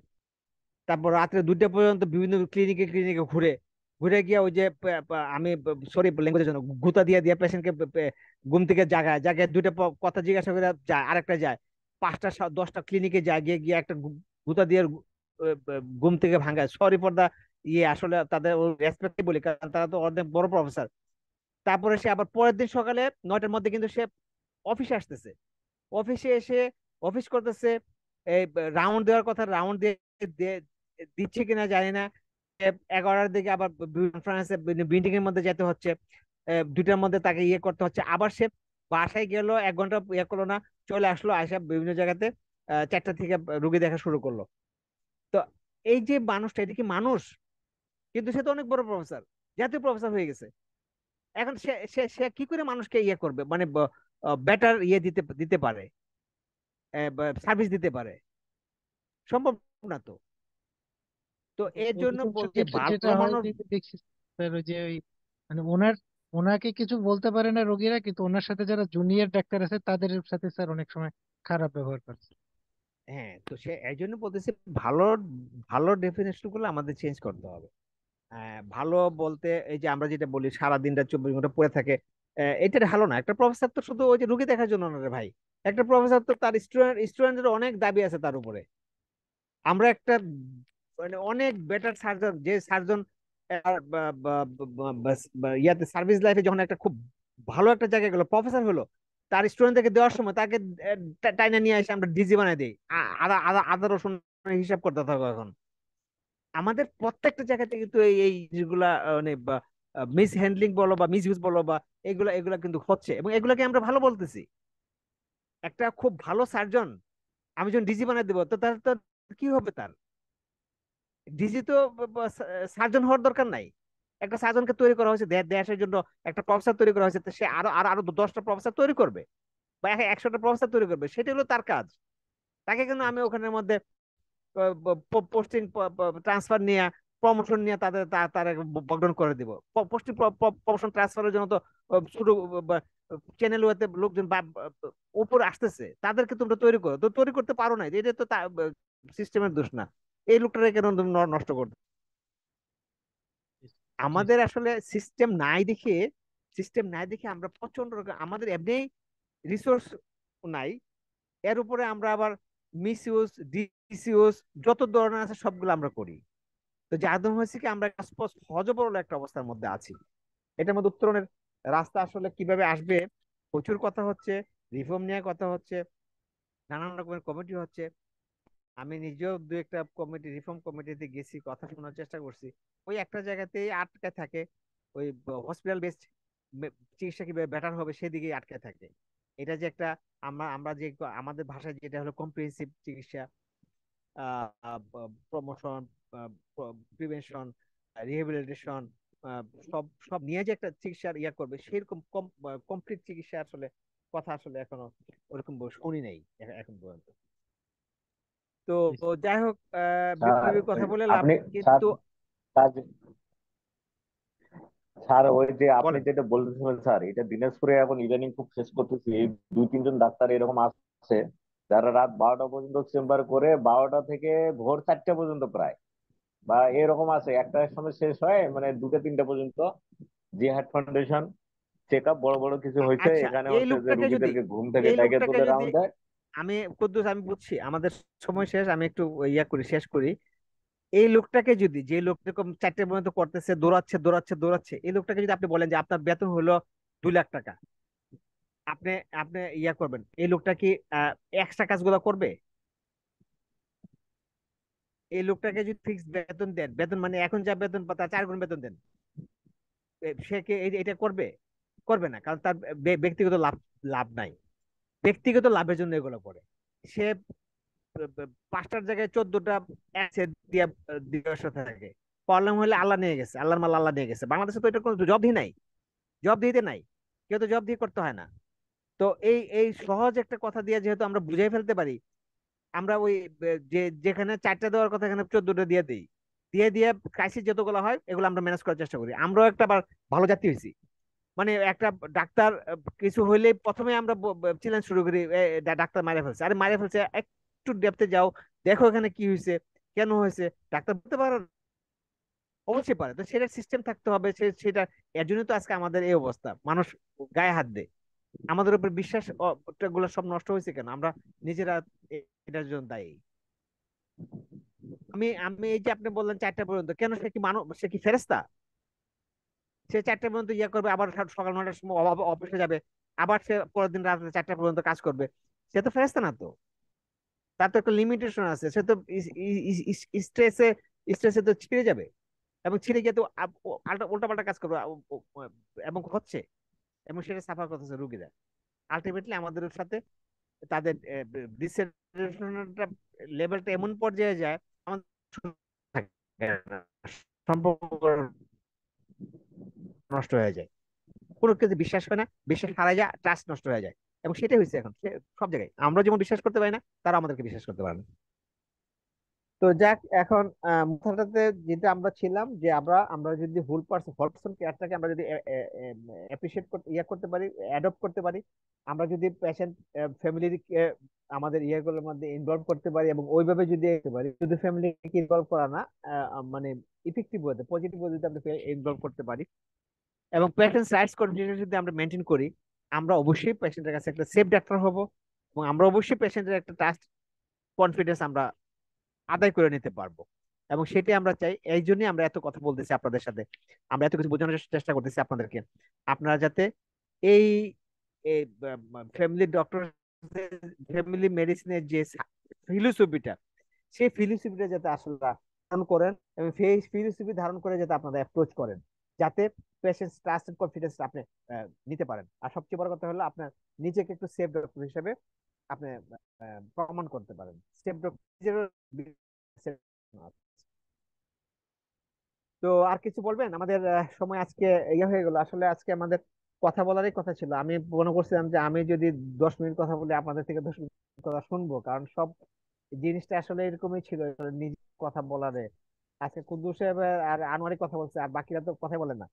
Speaker 2: তারপর রাত্রে 2টা পর্যন্ত বিভিন্ন ক্লিনিকে ক্লিনিকে ঘুরে ঘুরে গিয়ে ওই যে আমি সরি ল্যাঙ্গুয়েজের জন্য গুতা দিয়ে দিয়ে পেশেন্টকে ঘুম থেকে জাগায় জাগায়, 2টা কথা জিজ্ঞাসা করে যায়, আরেকটা যায় 5টা 10টা ক্লিনিকে যায়, গিয়ে গিয়ে একটা গুতা দিয়ে ঘুম থেকে ভাঙায়। সরি ফর দা আসলে তাদের রেসপেক্টই বলি, কারণ তারা তো অনেক বড় প্রফেসর। তারপরে সে আবার পরের দিন সকালে 9টার মধ্যে কিন্তু সে অফিসে আসতেছে, অফিসে এসে অফিস করতেছে। এই রাউন্ড দেওয়ার কথা রাউন্ড দিয়ে দিচ্ছে কিনা জানি না। 11টার দিকে আবার কনফারেন্সে মিটিং এর মধ্যে যেতে হচ্ছে, 2টার মধ্যে তাকে করতে হচ্ছে। আবার সে বাসায় গেল, 1 ঘন্টা করলো না, চলে আসলো, আসা বিভিন্ন জায়গাতে 4টা থেকে রুগী দেখা শুরু করলো। তো এই যে মানুষটা, এটা কি মানুষ? কিন্তু সে তো অনেক বড় প্রফেসর, জাতীয় প্রফেসর হয়ে গেছে। এখন সে সে সে কি করে মানুষকে করবে, মানে বেটার দিতে দিতে পারে, সার্ভিস দিতে পারে? সম্ভব না তো। তো এর জন্য
Speaker 4: অধিকাংশ
Speaker 2: বলতে
Speaker 4: ক্ষেত্রে যেটা
Speaker 2: ভালো
Speaker 4: হয়
Speaker 2: মানুষ।
Speaker 4: দেখছি স্যার, ওই যে ওই মানে ওনাকে কিছু বলতে পারে না রোগীরা, কিন্তু ওনার সাথে যারা জুনিয়র ডাক্তার আছে তাদের সাথে স্যার অনেক সময় খারাপ ব্যবহার করছে।
Speaker 2: হ্যাঁ, তো সে এই জন্য বলতেছি ভালো ভালো ডেফিনেশন গুলো আমাদের চেঞ্জ করতে হবে। ভালো বলতে এই যে আমরা যেটা বলি সারা দিনটা 24 ঘন্টা পড়ে থাকে, এটা ভালো না। একটা প্রফেসর তো শুধু ওই যে রুগী দেখার জন্য না রে ভাই, একটা প্রফেসর তো তার স্টুডেন্টের অনেক দাবি আছে তার উপরে। আমরা একটা মানে অনেক বেটার সার্জন, যে সার্জন ইয়াতে সার্ভিস লাইফে যখন একটা খুব ভালো একটা জায়গায় গেল, প্রফেসর হলো, তার স্টুডেন্টদেরকে দেওয়ার সময় তাকে টাইনা নিয়ে এসে আমরা ডিজি বানাই দিই, আদা আদা আদা রসুন হিসাব করতে থাকো এখন। আমাদের প্রত্যেকটা জায়গাতে কিন্তু এই এই যেগুলা মানে মিস হ্যান্ডলিং বলো বা মিস ইউজ বলো বা এগুলা এগুলা কিন্তু হচ্ছে, এবং এগুলাকে আমরা ভালো বলতেছি। একটা খুব ভালো সার্জন আমি যখন ডিজি বানাই দেবো, তো তার তার কি হবে? তার ডিজি তো সার্জন হওয়ার দরকার নাই। একটা সার্জনকে তৈরি করা হয়েছে দেশের জন্য, একটা প্রফেসর তৈরি করা হয়েছে, তো সে আরো আরো আরো 10টা প্রফেসর তৈরি করবে বা 100টা প্রফেসর তৈরি করবে, সেটা হলো তার কাজ। তাকে কিন্তু আমি ওখানের মধ্যে পোস্টিং ট্রান্সফার নিয়ে প্রমোশন নিয়ে তাদের তার বকডাউন করে দিব। পোস্টিং প্রমোশন ট্রান্সফারের জন্য তো ছোট চ্যানেল ওয়েতে লোকজন উপরে আসতেছে, তাদেরকে তোমরা তৈরি করো, তো তৈরি করতে পারো না, এটা তো সিস্টেমের দোষ না। এই লোকটাকে কেন তুমি নষ্ট করতে?
Speaker 4: জি
Speaker 2: আমাদের আসলে সিস্টেম নাই দেখে আমরা প্রচন্ড আমাদের এমনি রিসোর্স নাই, এর উপরে আমরা আবার মিস ইউজ ডিসইউজ যত ধরনের আছে সবগুলো আমরা করি। তো যার ধরুন হয়েছে কি, আমরা একটা হজবরল একটা অবস্থার মধ্যে আছি। এটার মধ্যে উত্তরণের রাস্তা আসলে কিভাবে আসবে, প্রচুর কথা হচ্ছে, রিফর্ম নিয়ে কথা হচ্ছে, নানান রকমের কমিটি হচ্ছে। আমি নিজেও দু একটা রিফর্ম কমিটিতে গেছি, কথা শোনার চেষ্টা করছি। ওই একটা জায়গাতেই আটকে থাকে, ওই হসপিটাল বেসড চিকিৎসা কিভাবে বেটার হবে সেদিকেই আটকে থাকে। এটা যে একটা আমরা আমরা যে আমাদের ভাষায় যেটা হলো কম্প্রিহেন্সিভ চিকিৎসা, প্রমোশন, প্রিভেনশন, রিহেবিলিটেশন, সব সব নিয়ে যে একটা চিকিৎসার ইয়া করবে, সেরকম কমপ্লিট চিকিৎসা আসলে কথা আসলে এখনো ওরকম শুনি নাই এখন পর্যন্ত। তো
Speaker 4: জি
Speaker 2: যাই হোক,
Speaker 1: স্যার
Speaker 2: বিপ্লবীর কথা বলে লাভ
Speaker 1: আপনি স্যার
Speaker 2: কিন্তু।
Speaker 1: স্যার স্যার ওই যে আপনি
Speaker 2: বলেন।
Speaker 1: যেটা বলতেছিলেন স্যার, এটা দিনাজপুরে এখন ইদানিং খুব ফেস করতেছি। এই 2-3 জন ডাক্তার এরকম আছে যারা রাত 12টা পর্যন্ত চেম্বার করে, 12টা থেকে ভোর 4টা পর্যন্ত প্রায়, বা এরকম আছে একটার সময় শেষ হয় মানে 2টা-3টা পর্যন্ত। জিহাদ ফাউন্ডেশন চেক আপ বড় বড় কিছু হয়েছে
Speaker 2: আচ্ছা,
Speaker 1: এখানে,
Speaker 2: এই
Speaker 1: হচ্ছে যে
Speaker 2: লোকটাকে যদি
Speaker 1: রুগীদেরকে ঘুম থেকে
Speaker 2: এই
Speaker 1: ডেকে
Speaker 2: লোকটাকে
Speaker 1: তুলে
Speaker 2: যদি
Speaker 1: রাউন্ড দেয়।
Speaker 2: আমি কুদ্দুস, আমি বুঝছি আমাদের সময় শেষ, আমি একটু ইয়া করি, শেষ করি। এই লোকটাকে যদি, যে লোক এরকম 4টে পর্যন্ত করতেছে, দৌড়াচ্ছে দৌড়াচ্ছে দৌড়াচ্ছে, এই লোকটাকে যদি আপনি বলেন যে আপনার বেতন হলো 2 লাখ টাকা, আপনি আপনি ইয়া করবেন, এই লোকটা কি এক্সট্রা কাজগুলো করবে? এই লোকটাকে যদি ফিক্সড বেতন দেন, বেতন মানে এখন যা বেতন বা তার 4 গুণ বেতন দেন, সে কি এটা করবে? করবে না, কারণ তার ব্যক্তিগত লাভ লাভ নাই। ব্যক্তিগত লাভের জন্য এগুলো করে। সে 5টার জায়গায় 14টা দিয়ে দিবস থাকে। প্রবলেম হলে আল্লাহ নিয়ে গেছে, আল্লাহর মাল আল্লাহ নিয়ে গেছে। বাংলাদেশে তো এটা কোনো জবই নাই, জব দিতে নাই, কেউ তো জব দিয়ে করতে হয় না। তো এই এই সহজ একটা কথা দিয়ে যেহেতু আমরা বুঝাই ফেলতে পারি, আমরা ওই যে যেখানে 4টা দেওয়ার কথা এখানে 14টা দিয়ে দিই, দিয়ে দিয়ে ক্রাইসিস যতগুলো হয় এগুলো আমরা ম্যানেজ করার চেষ্টা করি। আমরাও একটা আবার ভালো জাতি হয়েছি, মানে একটা ডাক্তার কিছু হইলে প্রথমে আমরা চ্যালেঞ্জ শুরু করি, ডাক্তার মারে ফেলছে, আরে মারে ফেলছে, একটু ডেপথে যাও, দেখো এখানে কি হয়েছে, কেন হয়েছে। ডাক্তার বলতে পারো না? অবশ্যই পারে। তো সেটার সিস্টেম থাকতে হবে, সেটা এর জন্য তো আজকে আমাদের এই অবস্থা, মানুষ গায়ে হাত দেয়। আমাদের উপর বিশ্বাস গুলো সব নষ্ট হয়েছে কেন? আমরা নিজেরা এটার জন্য দায়ী। আমি আমি এই যে আপনি বললেন 4টা পর্যন্ত, কেন? সে কি মানব? সে কি ফেরেশতা? সে 4টা পর্যন্ত ইয়া করবে, আবার সকাল 9টার সময় অফিসে যাবে, আবার সে পরের দিন রাত 4টা পর্যন্ত কাজ করবে? সে তো ফেরেশতা না তো। তার তো একটা লিমিটেশন আছে। সে তো স্ট্রেসে স্ট্রেসে তো ছিঁড়ে যাবে, এবং ছিঁড়ে গিয়ে তো উল্টা পাল্টা কাজ করবে, এবং হচ্ছে, এবং সেটা সাফার করতেছে রুগীরা। আলটিমেটলি আমাদের সাথে তাদের ডিসেন্ট্রিবিউশনটা লেভেলটা এমন পর্যায়ে যায়, আমাদের থাকে না, সম্পর্ক নষ্ট হয়ে যায়, কোনো কিছু বিশ্বাস হয় না, বিশ্বাস হারায় যায়, ট্রাস্ট নষ্ট হয়ে যায়। এবং সেটাই হয়েছে এখন সব জায়গায়। আমরা যেমন বিশ্বাস করতে পারি না, তারা আমাদেরকে বিশ্বাস করতে পারে না। তো যাক, এখন মাথাটাতে যেটা আমরা ছিলাম, যে আমরা আমরা যদি হোল পার্সন কেয়ারটাকে আমরা যদি অ্যাপ্রিসিয়েট করতে ইয়ে করতে পারি, অ্যাডপ্ট করতে পারি, আমরা যদি পেশেন্ট ফ্যামিলির আমাদের ইয়েগুলোর মধ্যে ইনভলভ করতে পারি, এবং ওইভাবে যদি এগোতে পারি, শুধু ফ্যামিলিকে ইনভলভ করা না, মানে ইফেক্টিভ ওয়েতে, পজিটিভ ওয়েতে যদি আমরা ইনভলভ করতে পারি, এবং পেশেন্টস রাইটস কন্টিনিউ যদি আমরা মেনটেন করি, আমরা অবশ্যই পেশেন্টের কাছে একটা সেফ ডাক্তার হব, এবং আমরা অবশ্যই পেশেন্টের একটা ট্রাস্ট, কনফিডেন্স আমরা আদায় করে নিতে পারবো। এবং সেটাই আমরা চাই, এই জন্যই আমরা এত কথা বলতেছি আপনাদের সাথে, আমরা এত কিছু বোঝানোর চেষ্টা করতেছি আপনাদেরকে, আপনারা যাতে এই ফ্যামিলি ডক্টর, ফ্যামিলি মেডিসিনের যে ফিলোসফিটা, সেই ফিলোসফিটা যাতে আসলে ধারণ করেন এবং ফিলোসফি ধারণ করে যাতে আপনারা অ্যাপ্রোচ করেন, যাতে পেশেন্ট ট্রাস্ট এন্ড কনফিডেন্স আপনি নিতে পারেন। আর সবচেয়ে বড় কথা হলো আপনার নিজেকে একটু সেফ ডক্টর হিসেবে আপনি প্রমাণ করতে পারেন। Safe doctor. তো আর কিছু বলবেন? আমাদের সময় আজকে ইয়ে হয়ে গেল। আসলে আজকে আমাদের কথা বলারই কথা ছিল। আমি মনে করছিলাম যে আমি যদি 10 মিনিট কথা বলি আপনাদের থেকে 10 মিনিট কথা শুনবো, কারণ সব জিনিসটা আসলে এরকমই ছিল, নিজে কথা বলারে। আজকে কুদ্দুস সাহেব আর আনোয়ারি কথা বলছে, আর বাকিরা তো কথা বলে না।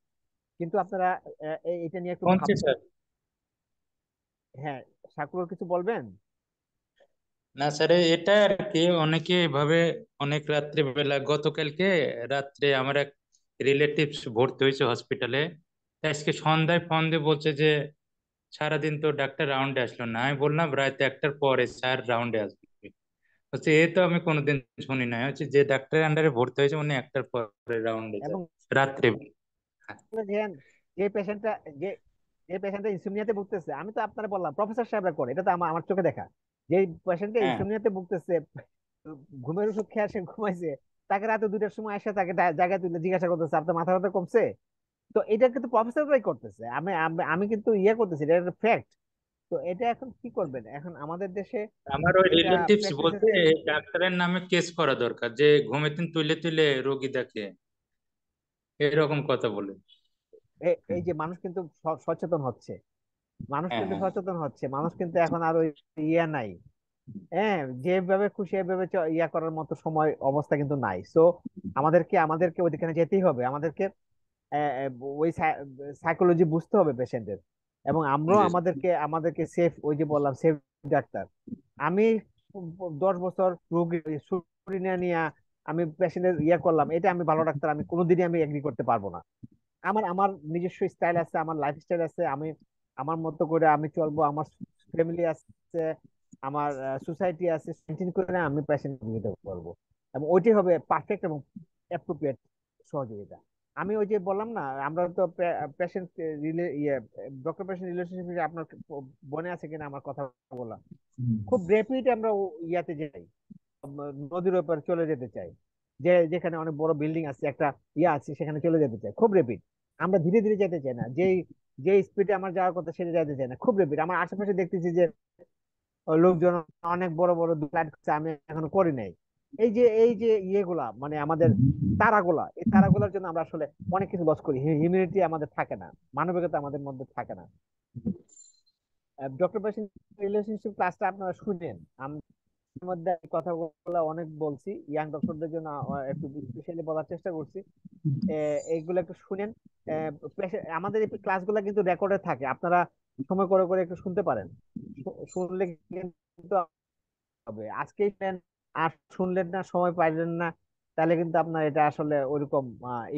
Speaker 2: কিন্তু আপনারা এটা নিয়ে একটু
Speaker 5: শুনছি
Speaker 2: ভাববেন।
Speaker 5: স্যার।
Speaker 2: হ্যাঁ, সাকুর কিছু বলবেন?
Speaker 5: না স্যার, এটা আর কি অনেকে এভাবে অনেক রাত্রে বেলা, গতকালকে রাত্রে আমার এক রিলেটিভস ভর্তি হয়েছে হসপিটালে। আজকে সন্ধ্যায় ফোন দিয়ে বলছে যে সারাদিন তো ডাক্তার রাউন্ডে আসলো না। আমি বললাম রাত 1টার পরে স্যার রাউন্ডে আসবে। হচ্ছে এ তো আমি কোনোদিন শুনি না, হচ্ছে যে ডাক্তারের আন্ডারে ভর্তি হয়েছে উনি 1টার পরে রাউন্ডে যায়
Speaker 2: এবং
Speaker 5: রাত্রে।
Speaker 2: দেখেন, যে পেশেন্টটা যে যে পেশেন্টটা ইনসুমিনিয়াতে ভুগতেছে, আমি তো আপনারা বললাম প্রফেসর সাহেবরা করে, এটা তো আমার আমার চোখে দেখা। যে পেশেন্টটা
Speaker 5: হ্যাঁ,
Speaker 2: ইনসুমিনিয়াতে ভুগতেছে, ঘুমের ওষুধ খেয়ে সে ঘুমাইছে, তাকে রাতে 2টার সময় এসে তাকে জায়গায় তুলে জিজ্ঞাসা করতেছে আপনার মাথা ব্যথা কমছে? তো এটা কিন্তু প্রফেসররাই করতেছে, আমি আমি আমি কিন্তু ইয়ে করতেছি, এটা ফ্যাক্ট। তো এটা এখন কি করবেন? এখন আমাদের দেশে
Speaker 5: আমার ওই
Speaker 2: এটা
Speaker 5: রিলেটিভস
Speaker 2: প্র্যাকটিস
Speaker 5: বলছে
Speaker 2: হচ্ছে।
Speaker 5: এই ডাক্তারের নামে কেস করা দরকার, যে ঘুমের তুলে তুলে রোগী দেখে, এরকম কথা বলে।
Speaker 2: এই যে মানুষ কিন্তু সচেতন হচ্ছে, মানুষ
Speaker 5: হ্যাঁ,
Speaker 2: কিন্তু
Speaker 5: হ্যাঁ।
Speaker 2: সচেতন হচ্ছে, মানুষ কিন্তু এখন আর ওই ইয়া নাই। হ্যাঁ, যেভাবে খুশি এভাবে ইয়া করার মতো সময় অবস্থা কিন্তু নাই। সো আমাদেরকে ওইখানে যেতেই হবে, আমাদেরকে ওই সাইকোলজি বুঝতে হবে পেশেন্টের। এবং আমরাও
Speaker 5: জি
Speaker 2: আমাদেরকে আমাদেরকে সেফ, ওই যে বললাম সেফ ডাক্তার। আমি 10 বছর রোগী ছুটি নিয়ে নিয়ে আমি পেশেন্টের ইয়া করলাম, এটা আমি ভালো ডাক্তার আমি কোনোদিনই আমি এগ্রি করতে পারবো না। আমার আমার নিজস্ব স্টাইল আছে, আমার লাইফ স্টাইল আছে, আমি আমার মতো করে আমি চলবো, আমার ফ্যামিলি আছে, আমার সোসাইটি আছে, মেনটেন করে আমি পেশেন্ট সহযোগিতা করবো। এবং ওইটাই হবে পারফেক্ট এবং অ্যাপ্রোপ্রিয়েট সহযোগিতা। আমি ওই যে বললাম না, আমরা তো পেশেন্ট ইয়ে ডক্টর পেশেন্ট রিলেশনশিপ, আপনার মনে আছে কিনা আমার কথা বলা, খুব র্যাপিড আমরা ইয়াতে যাই, নদীর ওপর চলে যেতে চাই, যেখানে অনেক বড় বিল্ডিং আছে, একটা ইয়ে আছে, সেখানে চলে যেতে চাই খুব রেপিড। আমরা ধীরে ধীরে যেতে চাই না, যেই যে স্পিডে আমার যাওয়ার কথা সেটা যেতে চাই না, খুব রেপিড। আমার আশেপাশে দেখতেছি যে লোকজন অনেক বড় বড় ফ্লাইট করছে, আমি এখনো করি নাই। এই যে ইয়েগুলা মানে আমাদের তারাগুলা, এই তারাগুলার জন্য আমরা আসলে অনেক কিছু লস করি, হিউম্যানিটি আমাদের থাকে না, মানবিকতা আমাদের মধ্যে থাকে না। ডক্টর পেশেন্ট রিলেশনশিপ ক্লাসটা আপনারা শুনেন, মধ্যে এই কথাগুলো অনেক বলছি, ইয়াং ডক্টরদের জন্য একটু স্পেশালি বলার চেষ্টা করছি। এইগুলো একটু শুনেন। আমাদের এই ক্লাসগুলো কিন্তু রেকর্ডে থাকে, আপনারা সময় করে করে একটু শুনতে পারেন। শুনলে কিন্তু হবে, আজকেই নেন আর শুনলেন না, সময় পাইলেন না, তাহলে কিন্তু আপনার এটা আসলে ওইরকম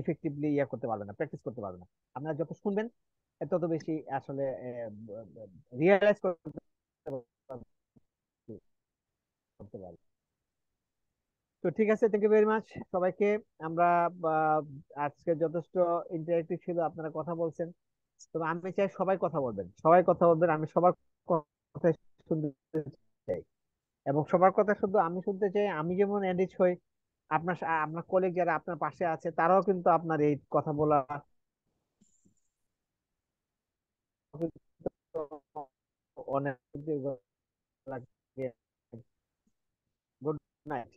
Speaker 2: ইফেক্টিভলি ইয়ে করতে পারবেন না, প্র্যাকটিস করতে পারবেন না। আপনারা যত শুনবেন তত বেশি আসলে রিয়েলাইজ করতে পারবেন। তো ঠিক আছে, থ্যাংক ইউ ভেরি মাচ সবাইকে। আমরা আজকে যথেষ্ট ইন্টারেক্টিভ ছিল, আপনারা কথা বলছেন। তবে আমি চাই সবাই কথা বলবেন, সবাই কথা বলবেন, আমি সবার কথা শুনতে চাই। এবং সবার কথা শুধু আমি শুনতে চাই, আমি যেমন এনরিচ হই, আপনার কলিগ যারা আপনার পাশে আছে তারাও কিন্তু আপনার এই কথা বলা অনেক গুড নাইট।